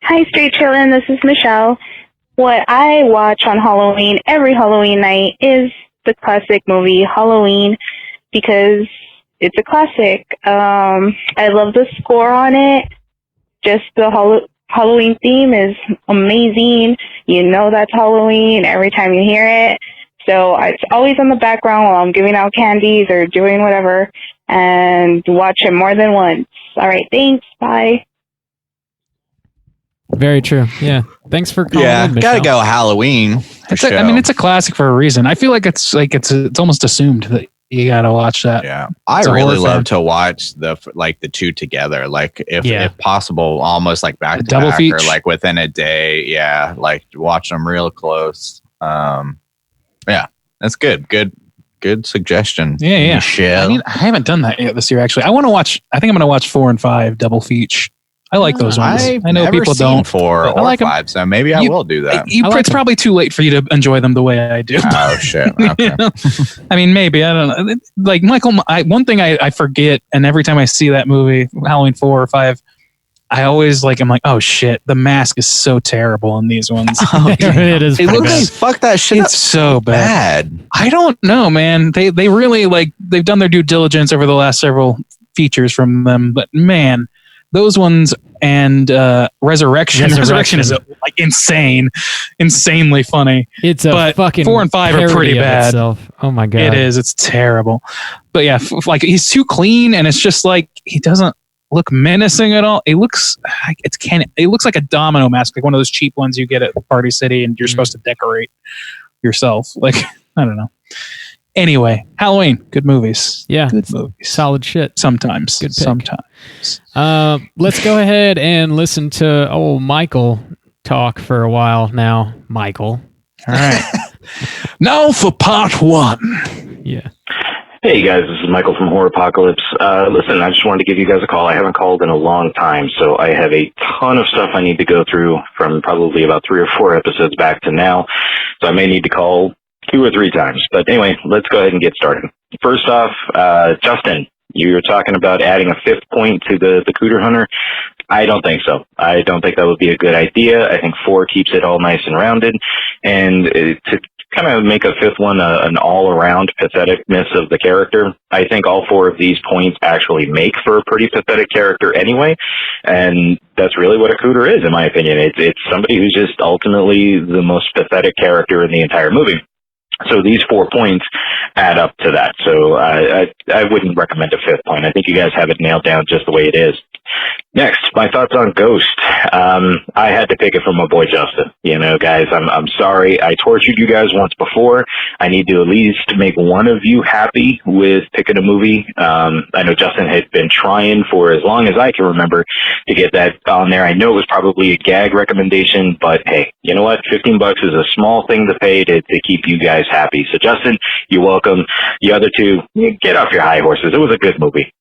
S7: Hi, Straight Chillin'. This is Michelle. What I watch on Halloween, every Halloween night, is the classic movie Halloween because it's a classic. I love the score on it. Just the Halloween theme is amazing. You know that's Halloween every time you hear it. So it's always on the background while I'm giving out candies or doing whatever, and watch it more than once. All right, thanks. Bye.
S3: Very true. Yeah. Thanks for calling in, Michelle.
S5: Gotta go Halloween.
S4: It's a classic for a reason. I feel like it's almost assumed that you gotta watch that.
S5: Yeah, I
S4: It's a
S5: really
S4: horror
S5: love
S4: fan.
S5: to watch the two together. Like if possible, almost like back
S4: A
S5: to
S4: double
S5: back
S4: feature?
S5: or like within a day. Yeah, like watch them real close. Yeah, that's good. Good suggestion.
S4: Yeah.
S5: Michelle.
S4: I haven't done that yet this year. Actually, I think I'm gonna watch 4 and 5 double feature. I like those ones.
S5: I've
S4: I know
S5: never
S4: people
S5: seen
S4: don't.
S5: 4
S4: I
S5: or
S4: like 'em.
S5: 5, so maybe I will do that.
S4: It's probably too late for you to enjoy them the way I do.
S5: Oh shit! Okay.
S4: You know? I mean, maybe, I don't know. Like Michael, one thing I forget, and every time I see that movie, Halloween 4 or 5, I always I'm like, oh shit, the mask is so terrible in these ones.
S3: It is.
S4: It
S3: pretty
S4: looks
S3: bad.
S5: Fuck that shit up
S4: it's so bad.
S5: bad.
S4: I don't know, man. They really they've done their due diligence over the last several features from them, but man, those ones and Resurrection is insanely funny.
S3: It's a
S4: but
S3: fucking
S4: 4 and 5 are
S3: parody
S4: pretty
S3: of
S4: bad.
S3: itself. Oh my god,
S4: It is. It's terrible. But yeah, he's too clean, and it's just he doesn't look menacing at all. It looks it looks like a domino mask, like one of those cheap ones you get at Party City, and you're supposed to decorate yourself. I don't know. Anyway, Halloween, good movies.
S3: Yeah,
S4: good movies.
S3: solid shit.
S4: Sometimes,
S3: Good pick.
S4: sometimes.
S3: Let's go ahead and listen to old Michael talk for a while now. Michael.
S4: All right. Now for part 1.
S3: Yeah.
S8: Hey guys, this is Michael from Horror Apocalypse. Listen, I just wanted to give you guys a call. I haven't called in a long time, so I have a ton of stuff I need to go through from probably about 3 or 4 episodes back to now. So I may need to call 2 or 3 times. But anyway, let's go ahead and get started. First off, Justin, you were talking about adding a 5th point to the Cooter Hunter. I don't think so. I don't think that would be a good idea. I think 4 keeps it all nice and rounded. And to kind of make a 5th one an all-around patheticness of the character, I think all 4 of these points actually make for a pretty pathetic character anyway. And that's really what a Cooter is, in my opinion. It's somebody who's just ultimately the most pathetic character in the entire movie. So these 4 points add up to that. So I wouldn't recommend a 5th point. I think you guys have it nailed down just the way it is. Next, my thoughts on Ghost. I had to pick it from my boy Justin. You know, guys, I'm sorry. I tortured you guys once before. I need to at least make one of you happy with picking a movie. I know Justin had been trying for as long as I can remember to get that on there. I know it was probably a gag recommendation, but hey, you know what? $15 is a small thing to pay to keep you guys happy. So Justin, you're welcome. The other 2, get off your high horses. It was a good movie.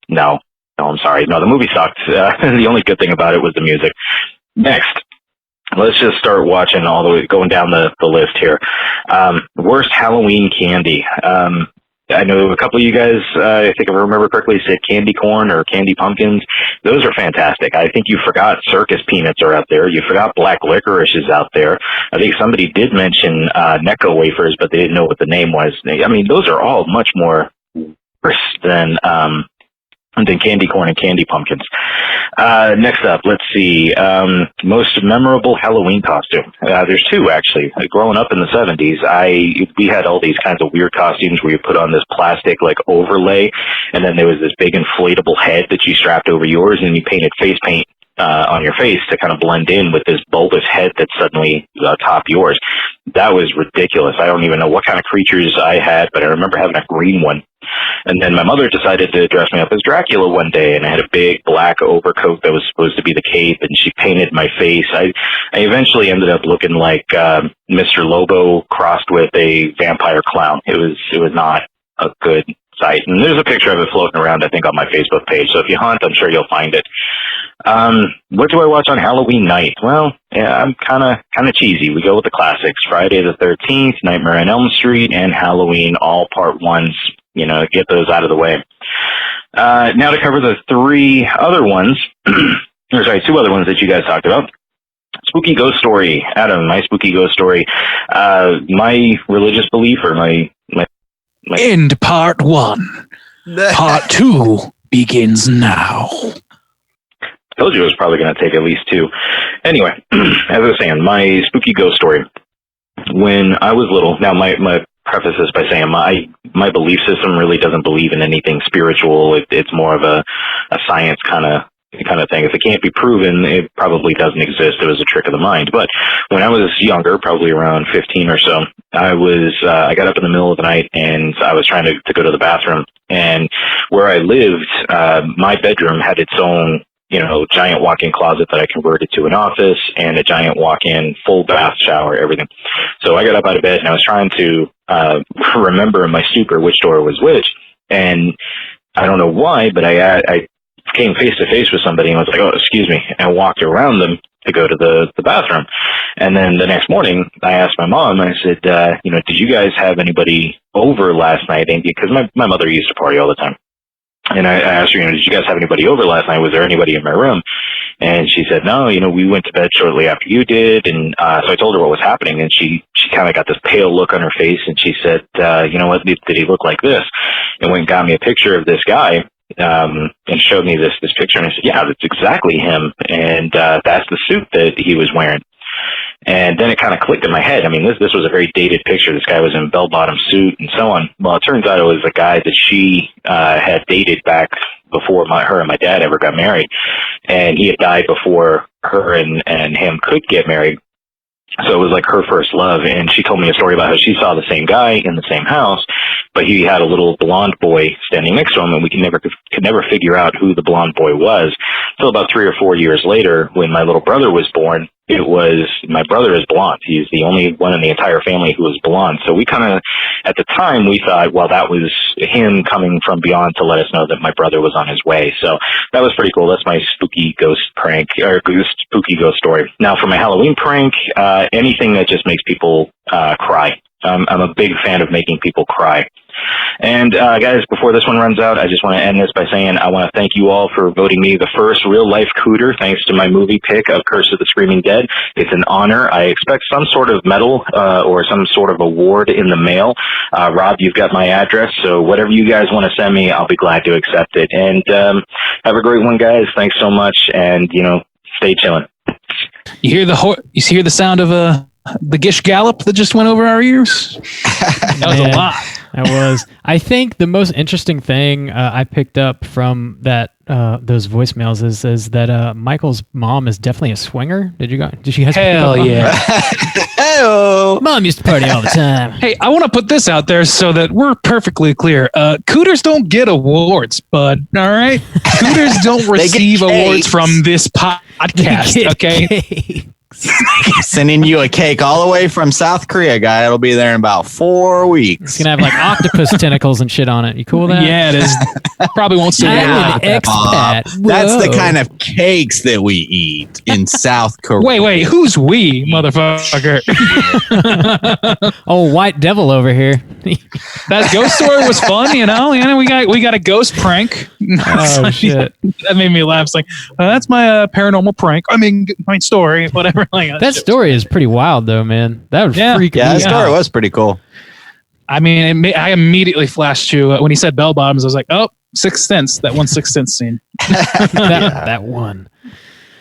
S8: No, I'm sorry. No, the movie sucked. The only good thing about it was the music. Next, let's just start watching all the way, going down the list here. Worst Halloween candy. I know a couple of you guys, I think if I remember correctly, said candy corn or candy pumpkins. Those are fantastic. I think you forgot circus peanuts are out there. You forgot black licorice is out there. I think somebody did mention Necco wafers, but they didn't know what the name was. I mean, those are all much more worse than candy corn and candy pumpkins. Next up, let's see. Most memorable Halloween costume. There's 2 actually. Growing up in the 70s, we had all these kinds of weird costumes where you put on this plastic overlay, and then there was this big inflatable head that you strapped over yours, and you painted face paint on your face to kind of blend in with this bulbous head that's suddenly atop yours. That was ridiculous. I don't even know what kind of creatures I had, but I remember having a green one. And then my mother decided to dress me up as Dracula one day, and I had a big black overcoat that was supposed to be the cape, and she painted my face. I eventually ended up looking like Mr. Lobo crossed with a vampire clown. It was not a good sight. And there's a picture of it floating around, I think, on my Facebook page. So if you hunt, I'm sure you'll find it. What do I watch on Halloween night? Well, yeah, I'm kind of cheesy. We go with the classics: Friday the 13th, Nightmare on Elm Street, and Halloween, all part 1s. You know, get those out of the way. Now to cover the 3 other ones, or sorry, 2 other ones that you guys talked about. Spooky ghost story. Adam, my spooky ghost story. My religious belief, or my
S4: End part 1. Part 2 begins now.
S8: Told you it was probably going to take at least 2. Anyway, as I was saying, my spooky ghost story. When I was little, now my preface this by saying my belief system really doesn't believe in anything spiritual. It's more of a science kind of thing. If it can't be proven, it probably doesn't exist. It was a trick of the mind. But when I was younger, probably around 15 or so, I got up in the middle of the night and I was trying to go to the bathroom. And where I lived, my bedroom had its own, giant walk-in closet that I converted to an office, and a giant walk-in full bath, shower, everything. So I got up out of bed and I was trying to remember in my stupor which door was which. And I don't know why, but I came face to face with somebody and was like, "Oh, excuse me," and walked around them to go to the bathroom. And then the next morning I asked my mom, I said, did you guys have anybody over last night? And because my mother used to party all the time. And I asked her, did you guys have anybody over last night? Was there anybody in my room? And she said, no, we went to bed shortly after you did. And so I told her what was happening, and she kind of got this pale look on her face, and she said, you know what, did he look like this? And went and got me a picture of this guy, and showed me this picture. And I said, yeah, that's exactly him. And that's the suit that he was wearing. And then it kind of clicked in my head. I mean, this was a very dated picture. This guy was in a bell-bottom suit and so on. Well, it turns out it was a guy that she had dated back before her and my dad ever got married. And he had died before her and him could get married. So it was like her first love. And she told me a story about how she saw the same guy in the same house, but he had a little blonde boy standing next to him, and we could never figure out who the blonde boy was. Until about 3 or 4 years later, when my little brother was born, my brother is blonde. He's the only one in the entire family who is blonde. So we kind of, at the time, we thought, well, that was him coming from beyond to let us know that my brother was on his way. So that was pretty cool. That's my spooky ghost prank, or spooky ghost story. Now, for my Halloween prank, anything that just makes people cry. I'm a big fan of making people cry. And guys, before this one runs out, I just want to end this by saying I want to thank you all for voting me the first real-life Cooter, thanks to my movie pick of Curse of the Screaming Dead. It's an honor. I expect some sort of medal or some sort of award in the mail. Rob, you've got my address, so whatever you guys want to send me, I'll be glad to accept it. And have a great one, guys. Thanks so much, and, stay chilling.
S4: You hear the sound of the Gish Gallop that just went over our ears? That was a lot.
S3: That was. I think the most interesting thing I picked up from those voicemails is that Michael's mom is definitely a swinger. Did you guys?
S4: Hell yeah!
S5: Hey-o.
S3: Mom used to party all the time.
S4: Hey, I want to put this out there so that we're perfectly clear. Cooters don't get awards, bud. All right, Cooters don't receive awards from this podcast. Okay.
S5: Sending you a cake all the way from South Korea, guy. It'll be there in about 4 weeks.
S3: It's gonna have like octopus tentacles and shit on it. You cool with that?
S4: Yeah, it is. Probably won't say
S3: I'm
S4: that.
S3: an expat.
S5: That's the
S3: Whoa.
S5: kind of cakes that we eat in South Korea.
S4: Wait, who's we, motherfucker?
S3: Oh, white devil over here.
S4: That ghost story was fun, we got a ghost prank.
S3: Oh shit!
S4: That made me laugh. It's like, that's my paranormal prank. I mean, my story, whatever. Like,
S3: That story is pretty wild, though, man. That was freaking.
S5: Yeah,
S3: me
S5: that story
S3: out.
S5: was pretty cool.
S4: I mean, I immediately flashed to when he said bell bottoms. I was like, oh, Sixth Sense. That one Sixth Sense scene.
S3: that one.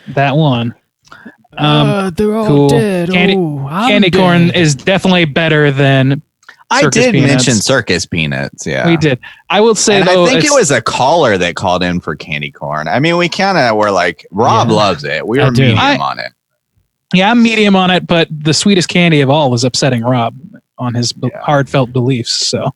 S4: That one.
S3: They're all
S4: cool.
S3: dead.
S4: Candy corn is definitely better than.
S5: I
S4: Circus
S5: did
S4: Peanuts.
S5: mention Circus Peanuts. Yeah,
S4: We did. I will say
S5: And
S4: though,
S5: I think it was a caller that called in for candy corn. I mean, we kind of were like, Rob loves it. We
S3: I
S5: were
S3: do.
S5: medium on it.
S4: Yeah, I'm medium on it, but the sweetest candy of all was upsetting Rob on his heartfelt beliefs. So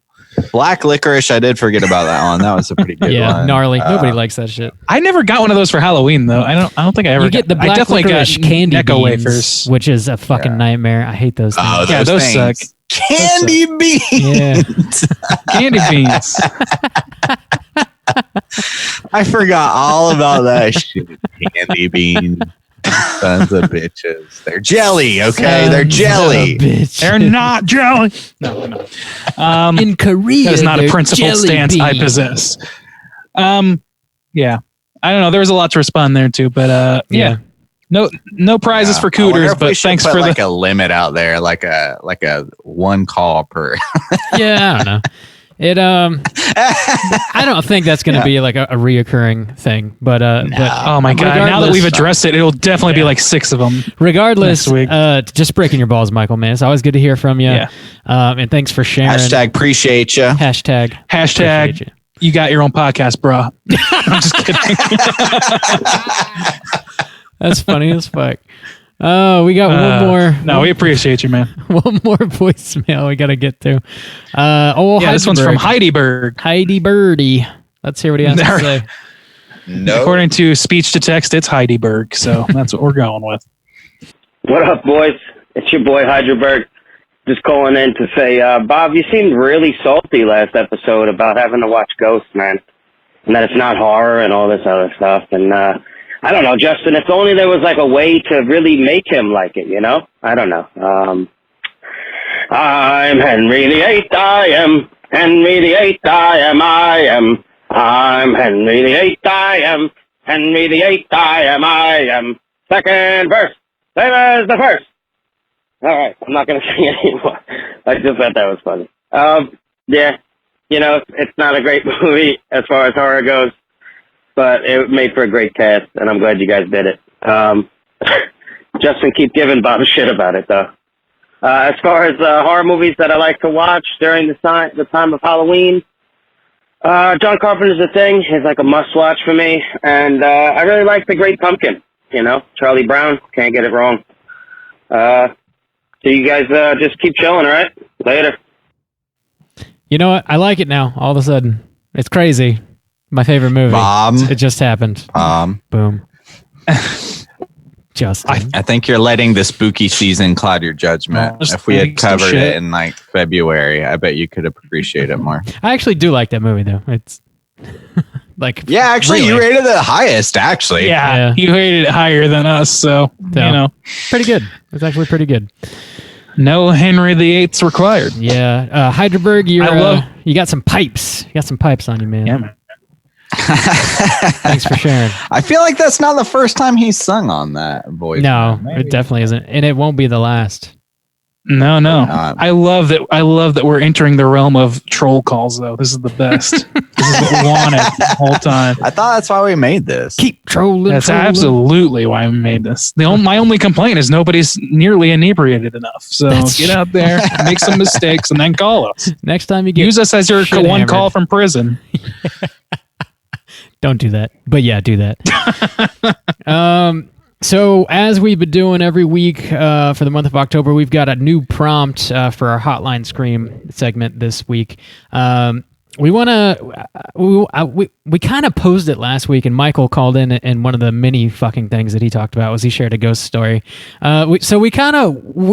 S5: Black licorice, I did forget about that one. That was a pretty good one.
S3: gnarly. Nobody likes that shit.
S4: I never got one of those for Halloween though. I don't think I ever.
S3: You get the
S4: I
S3: black
S4: definitely
S3: licorice
S4: got
S3: candy
S4: Necco
S3: beans,
S4: wafers.
S3: which is a fucking nightmare. I hate those things.
S5: Oh,
S4: Yeah, those
S5: things.
S4: suck.
S5: Candy beans.
S3: Yeah.
S4: Candy beans.
S5: I forgot all about that shit. Candy beans. Sons of bitches. They're jelly, okay? They're jelly.
S4: They're not jelly. No, they're not.
S3: In Korea,
S4: That is not a
S3: they're
S4: principled
S3: jelly
S4: stance I
S3: beans.
S4: possess. Yeah. I don't know. There was a lot to respond there too, but yeah. No prizes for
S5: I wonder if
S4: if
S5: we
S4: but
S5: should
S4: thanks
S5: put
S4: for
S5: like
S4: the.
S5: a limit out there, like a one call per.
S3: Yeah, I don't know. It I don't think that's going to be like a reoccurring thing, but
S4: Oh my god! Now that
S3: regardless-
S4: we've addressed it, it'll definitely be like 6 of them.
S3: regardless,
S4: next week.
S3: just breaking your balls, Michael. Man, it's always good to hear from you.
S4: Yeah.
S3: And thanks for sharing.
S5: Hashtag appreciate you.
S3: Hashtag.
S4: Hashtag.
S3: appreciate
S4: You got your own podcast, bro. I'm just kidding.
S3: That's funny as fuck. Oh, we got one more.
S4: No, we appreciate you, man.
S3: One more voicemail we got to get to.
S4: Yeah, this one's from Heidelberg.
S3: Heidi Birdie. Let's hear what he has to say.
S5: No.
S4: According to speech to text, it's Heidelberg, so that's what we're going with.
S9: What up, boys? It's your boy Heidelberg. Just calling in to say, Bob, you seemed really salty last episode about having to watch Ghosts, man. And that it's not horror and all this other stuff. And I don't know, Justin, if only there was like a way to really make him like it, you know? I don't know. I'm Henry VIII, I am. Henry VIII, I am. I'm Henry VIII, I am. Henry VIII, I am. Second verse, same as the first. All right, I'm not going to sing anymore. I just thought that was funny. Yeah, you know, it's not a great movie as far as horror goes, but it made for a great cast, and I'm glad you guys did it. Justin, keep giving Bob a shit about it, though. As far as horror movies that I like to watch during the time of Halloween, John Carpenter's The Thing is like a must-watch for me, and I really like The Great Pumpkin. You know, Charlie Brown, can't get it wrong. So you guys just keep chilling, all right? Later.
S3: You know what? I like it now. All of a sudden, it's crazy. My favorite movie.
S5: Bob.
S3: It just happened. Boom. Justin.
S5: I think you're letting the spooky season cloud your judgment. If we had covered it in like February, I bet you could appreciate it more.
S3: I actually do like that movie, though. It's like,
S5: yeah, actually,
S3: really.
S5: You rated it highest. Actually,
S4: Yeah, you rated it higher than us, so you know,
S3: pretty good. It's actually pretty good.
S4: No Henry VIII's required.
S3: Yeah, Hyderberg, you got some pipes. You got some pipes on you, man.
S4: Yeah, man.
S3: Thanks for sharing.
S5: I feel like that's not the first time he's sung on that voice.
S3: No, it definitely isn't, and it won't be the last.
S4: No. I love that we're entering the realm of troll calls, though. This is the best. This is what we wanted the whole time.
S5: I thought that's why we made this.
S3: Keep trolling.
S4: That's absolutely why we made this. My only complaint is nobody's nearly inebriated enough. So get out there, make some mistakes, and then call us.
S3: Next time you get
S4: use us as your one call from prison.
S3: Don't do that. But yeah, do that. So as we've been doing every week for the month of October, we've got a new prompt for our Hotline Scream segment this week. We want to, we kind of posed it last week, and Michael called in, and one of the many fucking things that he talked about was he shared a ghost story. So we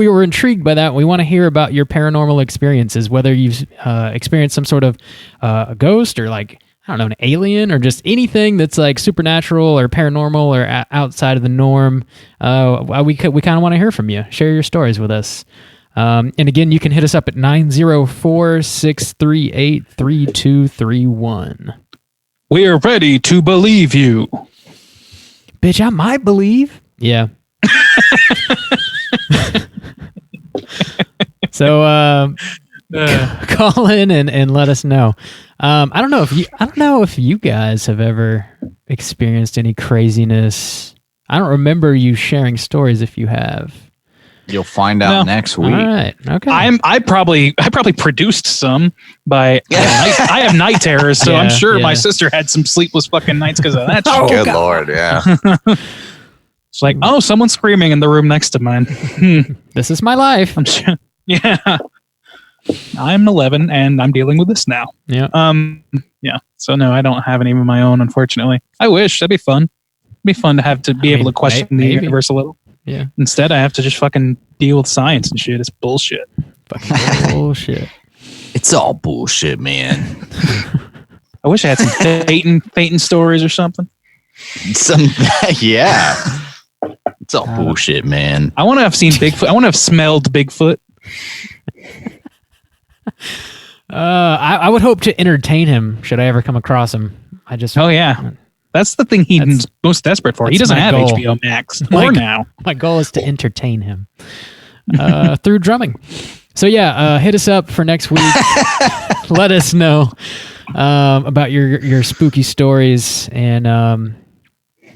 S3: were intrigued by that. We want to hear about your paranormal experiences, whether you've experienced some sort of a ghost or like, I don't know, an alien or just anything that's like supernatural or paranormal or outside of the norm. We kind of want to hear from you. Share your stories with us. And again, you can hit us up at 904-638-3231.
S4: We are ready to believe you.
S3: Bitch, I might believe. Yeah. So call in and let us know. I don't know if you guys have ever experienced any craziness. I don't remember you sharing stories. If you have,
S5: you'll find out next week.
S3: All right. Okay.
S4: I probably produced some by I have night terrors, so I'm sure my sister had some sleepless fucking nights because of that.
S5: Oh, good Lord, yeah.
S4: It's like, oh, someone's screaming in the room next to mine.
S3: This is my life.
S4: I'm sure. Yeah. I'm 11 and I'm dealing with this now.
S3: Yeah.
S4: Yeah. So no, I don't have any of my own, unfortunately. I wish. That'd be fun. It'd be fun to have to be able to question the universe a little.
S3: Yeah.
S4: Instead, I have to just fucking deal with science and shit. It's bullshit.
S3: Fucking bullshit.
S5: It's all bullshit, man.
S4: I wish I had some Phaeton stories or something.
S5: Yeah. It's all bullshit, man.
S4: I want to have seen Bigfoot. I want to have smelled Bigfoot.
S3: I would hope to entertain him should I ever come across him.
S4: Oh yeah, that's the thing he's most desperate for. He doesn't have goal. HBO Max now.
S3: My goal is to entertain him through drumming. So yeah, hit us up for next week. Let us know about your spooky stories, and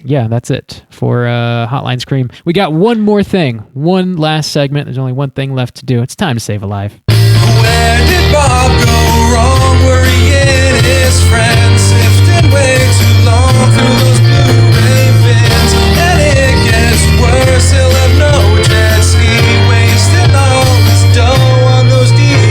S3: yeah, that's it for Hotline Scream. We got one more thing, one last segment. There's only one thing left to do. It's time to save a life.
S2: Where did Bob go wrong? Were he and his friends sifting way too long through those Blu Ray bins? And it gets worse, he'll have no jet ski, wasting all his dough on those DVDs.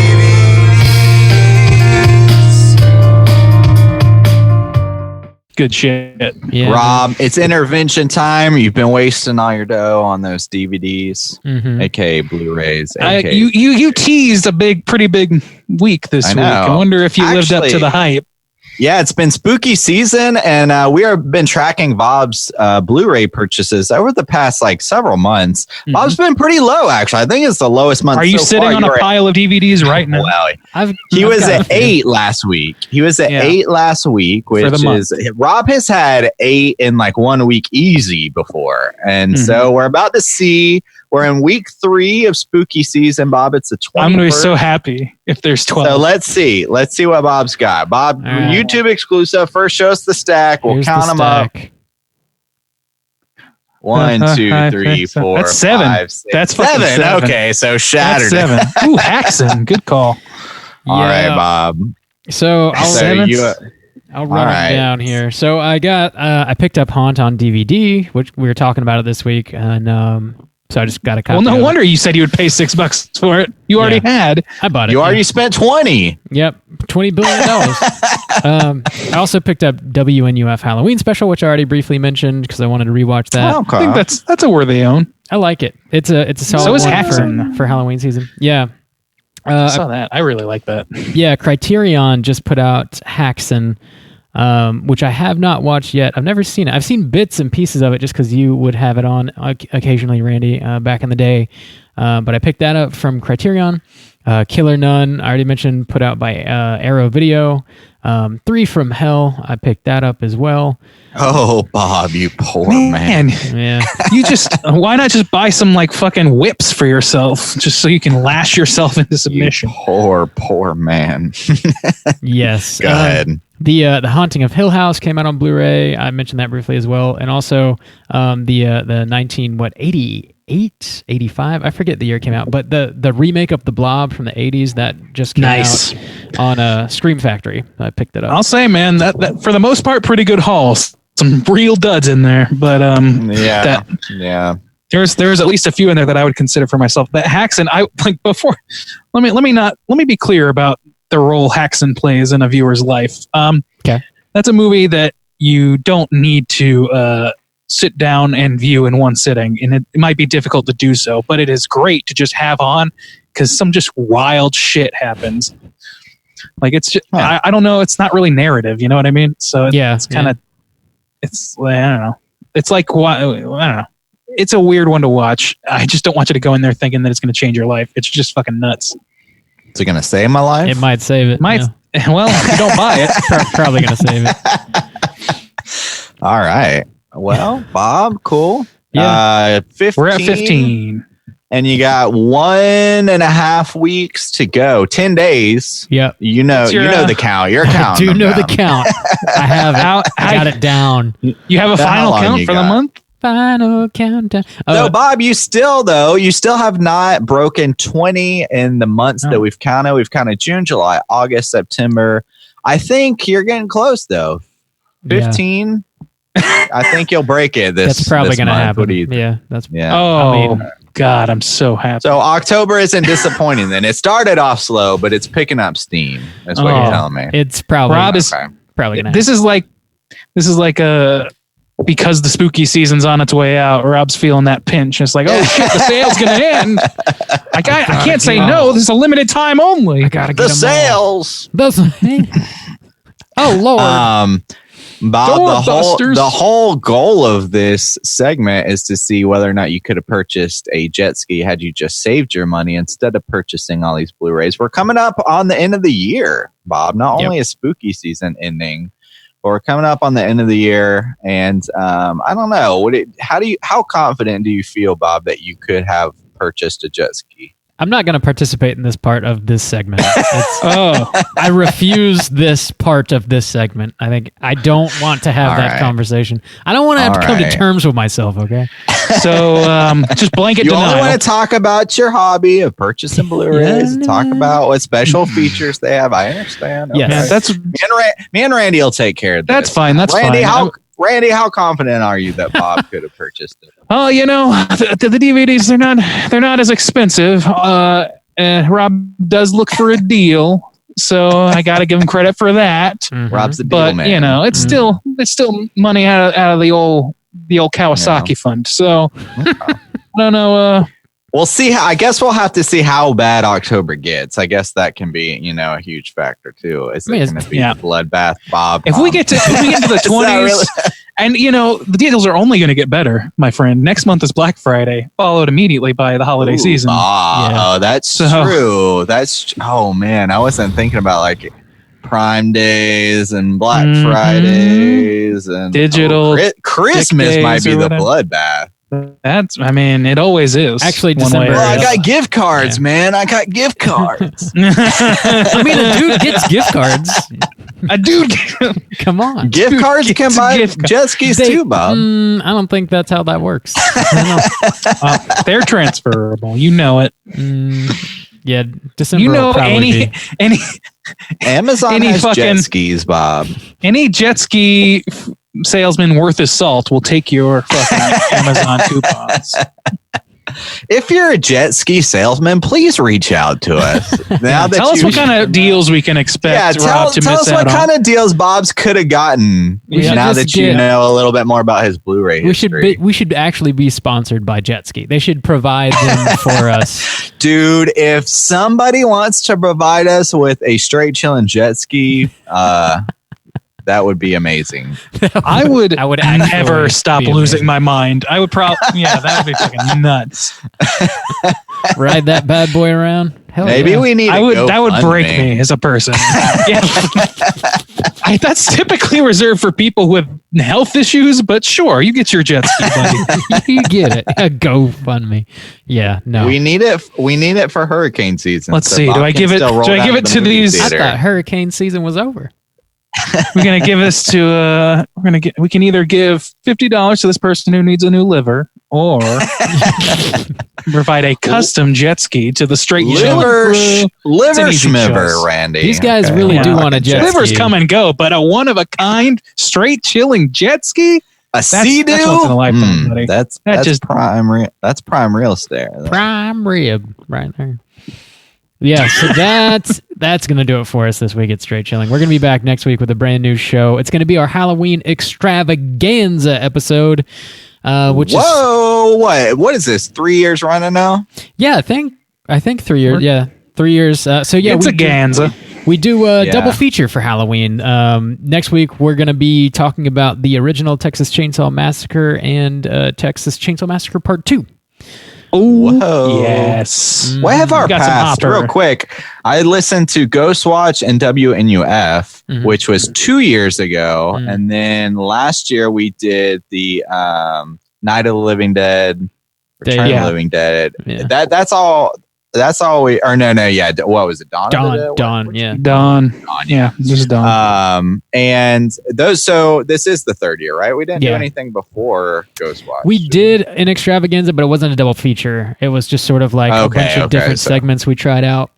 S4: Good shit.
S3: Yeah.
S5: Rob, it's intervention time. You've been wasting all your dough on those DVDs, aka Blu Rays.
S4: You teased a pretty big week this week. I wonder if you lived up to the hype.
S5: Yeah, it's been spooky season, and we have been tracking Bob's Blu Ray purchases over the past several months. Mm-hmm. Bob's been pretty low, actually. I think it's the lowest month.
S4: Are you sitting on a pile of DVDs right now?
S5: Well, he was at 8 last week. He was at 8 last week, which is Rob has had 8 in 1 week easy before, and so we're about to see. We're in week 3 of spooky season, Bob. It's the 21st.
S4: I'm going to be so happy if there's 12.
S5: So let's see. Let's see what Bob's got. Bob, YouTube exclusive. First, show us the stack. We'll count them up. 1, 2, 3, 4.
S4: That's 7.
S5: 5, 6,
S4: That's
S5: 7. Okay, so shattered.
S4: That's 7. Ooh, Haxon. Good call.
S5: All right, Bob.
S3: So I'll run it down here. So I picked up Haunt on DVD, which we were talking about it this week, and so I just got a copy.
S4: Well, no wonder you said you would pay $6 for it. You already had.
S3: I bought it.
S5: You already spent 20.
S3: Yep, $20 billion. I also picked up WNUF Halloween Special, which I already briefly mentioned because I wanted to rewatch that.
S4: I think that's a worthy own.
S3: I like it. It's a solid one for Halloween season. Yeah.
S4: I saw that. I really like that.
S3: Yeah, Criterion just put out Haxon, which I have not watched yet. I've never seen it. I've seen bits and pieces of it just because you would have it on occasionally, Randy, back in the day. But I picked that up from Criterion. Killer Nun, I already mentioned, put out by Arrow Video. 3 from Hell, I picked that up as well.
S5: Oh, Bob, you poor man.
S3: Yeah.
S4: You why not just buy some fucking whips for yourself just so you can lash yourself into submission?
S5: You poor man.
S3: Yes.
S5: Go ahead.
S3: The Haunting of Hill House came out on Blu-ray. I mentioned that briefly as well. And also the 88, 85, I forget the year it came out, but the remake of The Blob from the 80s that just came out on Scream Factory. I picked it up.
S4: I'll say, man, that for the most part, pretty good hauls. Some real duds in there, but there's at least a few in there that I would consider for myself. That Haxon, before. Let me be clear about the role Haxon plays in a viewer's life.
S3: Okay,
S4: that's a movie that you don't need to sit down and view in one sitting, and it might be difficult to do so, but it is great to just have on because some just wild shit happens. It's just, I don't know. It's not really narrative. You know what I mean? So it's kind of, I don't know. It's I don't know. It's a weird one to watch. I just don't want you to go in there thinking that it's going to change your life. It's just fucking nuts.
S5: Is it going to save my life?
S3: It might save it.
S4: Well, if you don't buy it,
S3: probably going to save it.
S5: All right. Well, Bob, cool.
S3: Yeah.
S5: 15.
S4: We're at 15.
S5: And you got 1.5 weeks to go. 10 days.
S3: Yep.
S5: You know the count. You're counting.
S3: I do know the count. I have it. I got it down.
S4: You have a final count for the month?
S3: Final countdown.
S5: So, Bob, you still have not broken 20 in the months that we've counted. We've counted June, July, August, September. I think you're getting close, though. 15. Yeah. I think you'll break it.
S3: That's probably going to happen. Yeah.
S4: Oh, God, I'm so happy.
S5: So October isn't disappointing. Then it started off slow, but it's picking up steam. That's what you're telling me.
S3: It's probably
S4: Rob is
S3: probably going to.
S4: This is like a. Because the spooky season's on its way out, Rob's feeling that pinch. It's like, oh shit, the sale's gonna end. I can't say no. This is a limited time only.
S3: I gotta get
S5: the sales.
S3: Oh Lord.
S5: Bob, the whole goal of this segment is to see whether or not you could have purchased a jet ski had you just saved your money instead of purchasing all these Blu-rays. We're coming up on the end of the year, Bob. Not only is spooky season ending, but we're coming up on the end of the year, and I don't know. How confident do you feel, Bob, that you could have purchased a jet ski?
S3: I'm not going to participate in this part of this segment. I refuse this part of this segment. I don't want to have that conversation. I don't want to have to come to terms with myself, okay?
S4: So just blanket denial.
S5: You only want to talk about your hobby of purchasing Blu-rays, talk about what special features they have. I understand. Okay.
S3: Yes.
S4: That's
S5: me and Randy will take care of that.
S4: That's fine.
S5: Randy, how confident are you that Bob could have purchased it?
S4: Oh, the DVDs, they're not as expensive. Rob does look for a deal, so I got to give him credit for that.
S5: Mm-hmm. Rob's the deal man.
S4: It's still money out of the old Kawasaki fund. So I don't know.
S5: We'll see. I guess we'll have to see how bad October gets. I guess that can be, a huge factor too. Is it going to be a bloodbath, Bob?
S4: If we get to the 20s, and the deals are only going to get better, my friend. Next month is Black Friday, followed immediately by the holiday season.
S5: Oh, that's true. Oh man, I wasn't thinking about like Prime Days and Black Fridays and
S4: digital.
S5: Christmas might be the bloodbath.
S4: It always is.
S3: Actually, December.
S5: I got gift cards, man. I got gift cards.
S3: A dude gets gift cards.
S4: A dude,
S3: come on.
S5: Gift cards can buy jet skis too, Bob.
S3: I don't think that's how that works.
S5: They're transferable. You know it.
S3: Yeah, December.
S4: any
S5: Amazon has jet skis, Bob.
S4: Any jet ski salesman worth his salt will take your fucking Amazon coupons.
S5: If you're a jet ski salesman, please reach out to us.
S4: Tell us what kind of deals we can expect.
S5: Tell us what kind of deals Bob's could have gotten. Now that you know a little bit more about his Blu Ray history.
S3: We should actually be sponsored by Jet Ski. They should provide them for us.
S5: Dude, if somebody wants to provide us with a straight chillin' jet ski, that would be amazing.
S4: I would never stop losing my mind. I would probably, that would be fucking nuts.
S3: Ride that bad boy around. Hell
S5: Maybe we need.
S4: That would break me as a person. That's typically reserved for people with health issues, but sure, you get your jet ski, buddy.
S3: You get it. GoFundMe. Yeah, no.
S5: We need it. We need it for hurricane season.
S4: Let's see. Do I give it to these?
S3: I thought hurricane season was over.
S4: We're gonna give this to we can either give $50 to this person who needs a new liver, or provide a custom jet ski to the straight
S5: liver schmiver, Randy.
S3: These guys really do want a jet ski.
S4: Livers come and go, but a one of a kind straight chilling jet ski,
S5: Sea-Doo?
S4: That's once in a lifetime, buddy.
S5: That's just prime. That's prime real estate.
S3: Prime rib right there. Yeah, so that's going to do it for us this week at Straight Chilling. We're going to be back next week with a brand new show. It's going to be our Halloween extravaganza episode, which
S5: what is this? 3 years running now?
S3: Yeah, I think 3 years. Yeah, 3 years. So yeah,
S4: it's a ganza.
S3: We do a double feature for Halloween. Next week, we're going to be talking about the original Texas Chainsaw Massacre and Texas Chainsaw Massacre Part 2.
S5: Whoa.
S4: Yes.
S5: What have our past? Real quick, I listened to Ghostwatch and WNUF, which was 2 years ago. And then last year we did the Night of the Living Dead, Return of the Living Dead. Yeah. That's all we, or no. Yeah. What was it? Dawn.
S3: Yeah.
S4: Dawn. Yeah. Just Dawn.
S5: And those, so this is the third year, right? We didn't do anything before Ghostwatch.
S3: We did an extravaganza, but it wasn't a double feature. It was just sort of like a bunch of different segments we tried out.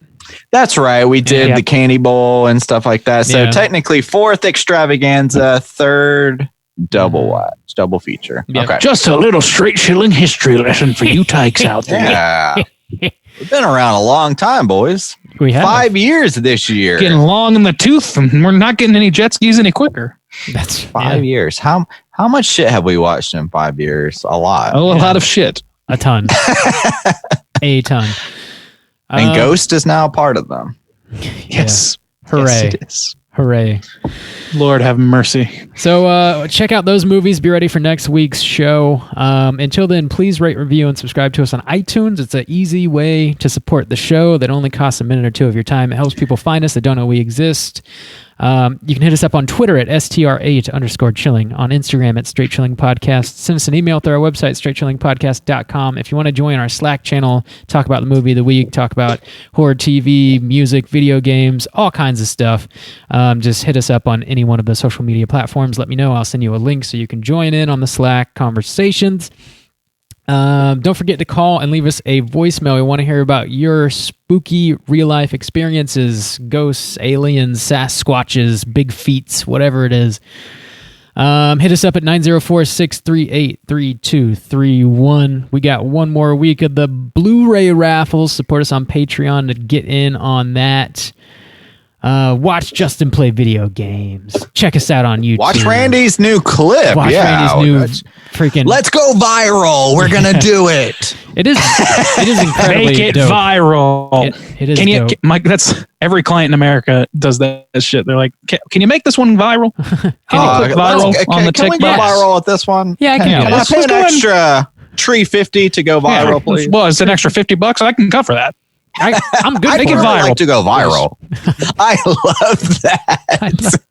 S5: That's right. We did the Candy Bowl and stuff like that. So technically fourth extravaganza, third double watch, double feature.
S3: Yeah.
S5: Okay.
S4: Just a little straight chilling history lesson for you tykes out there.
S5: Yeah. We've been around a long time, boys.
S3: We have
S5: 5 years this year.
S4: Getting long in the tooth, and we're not getting any jet skis any quicker.
S3: That's
S5: 5 years. How much shit have we watched in 5 years? A lot.
S4: Oh, a lot of shit.
S3: A ton. A ton.
S5: And Ghost is now a part of them.
S4: Yes.
S3: Hooray.
S4: Yes, it is.
S3: Hooray.
S4: Lord have mercy.
S3: So check out those movies. Be ready for next week's show. Until then, please rate, review, and subscribe to us on iTunes. It's an easy way to support the show that only costs a minute or two of your time. It helps people find us that don't know we exist. You can hit us up on Twitter at STR8_chilling, on Instagram at Straight Chilling Podcast. Send us an email through our website, straightchillingpodcast.com. If you want to join our Slack channel, talk about the movie of the week, talk about horror TV, music, video games, all kinds of stuff, just hit us up on any one of the social media platforms. Let me know. I'll send you a link so you can join in on the Slack conversations. Don't forget to call and leave us a voicemail. We want to hear about your spooky real-life experiences, ghosts, aliens, Sasquatches, big feets, whatever it is. Hit us up at 904-638-3231. We got one more week of the Blu Ray raffles. Support us on Patreon to get in on that. Watch Justin play video games. Check us out on YouTube.
S5: Watch Randy's new clip.
S3: Watch Randy's new freaking.
S5: Let's go viral. We're gonna do it.
S3: It is incredibly
S4: Make it
S3: dope.
S4: viral.
S3: It is
S4: Can you,
S3: dope.
S4: Mike? That's every client in America does that shit. They're like, can you make this one viral? Can you click viral on the
S5: can we
S4: TikTok?
S5: go viral with this one?
S3: Yeah, I can do
S5: Can
S3: that.
S5: I pay
S4: Let's
S5: an
S4: go ahead.
S5: extra $350 to go viral, please?
S4: Well, it's an extra $50. I can cover that.
S3: I'm good.
S5: I'd
S4: Make it
S5: really
S4: viral.
S5: like to go viral. I love that.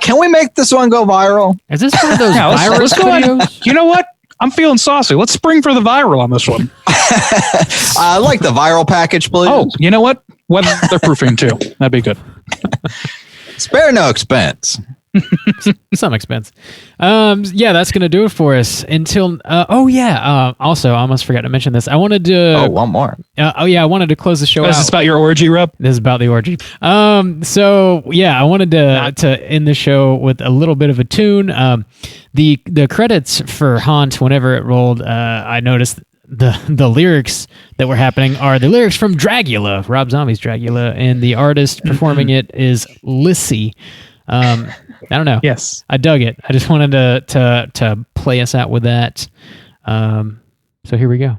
S5: Can we make this one go viral?
S3: Is this one of those
S4: Yeah,
S3: viral
S4: let's go ahead.
S3: videos?
S4: You know what? I'm feeling saucy. Let's spring for the viral on this one.
S5: I like the viral package, please.
S4: Oh, you know what? Weatherproofing too. That'd be good.
S5: Spare no expense.
S3: Some expense. Yeah, that's gonna do it for us until. Also, I almost forgot to mention this. I wanted to.
S5: One more.
S3: I wanted to close the show
S4: Is
S3: out.
S4: this about your orgy, Rub?
S3: This is about the orgy. So yeah, I wanted to end the show with a little bit of a tune. The credits for Haunt, whenever it rolled, I noticed the lyrics that were happening are the lyrics from Dragula, Rob Zombie's Dragula, and the artist performing it is Lissy. I don't know.
S4: Yes.
S3: I dug it. I just wanted to play us out with that. So here we go.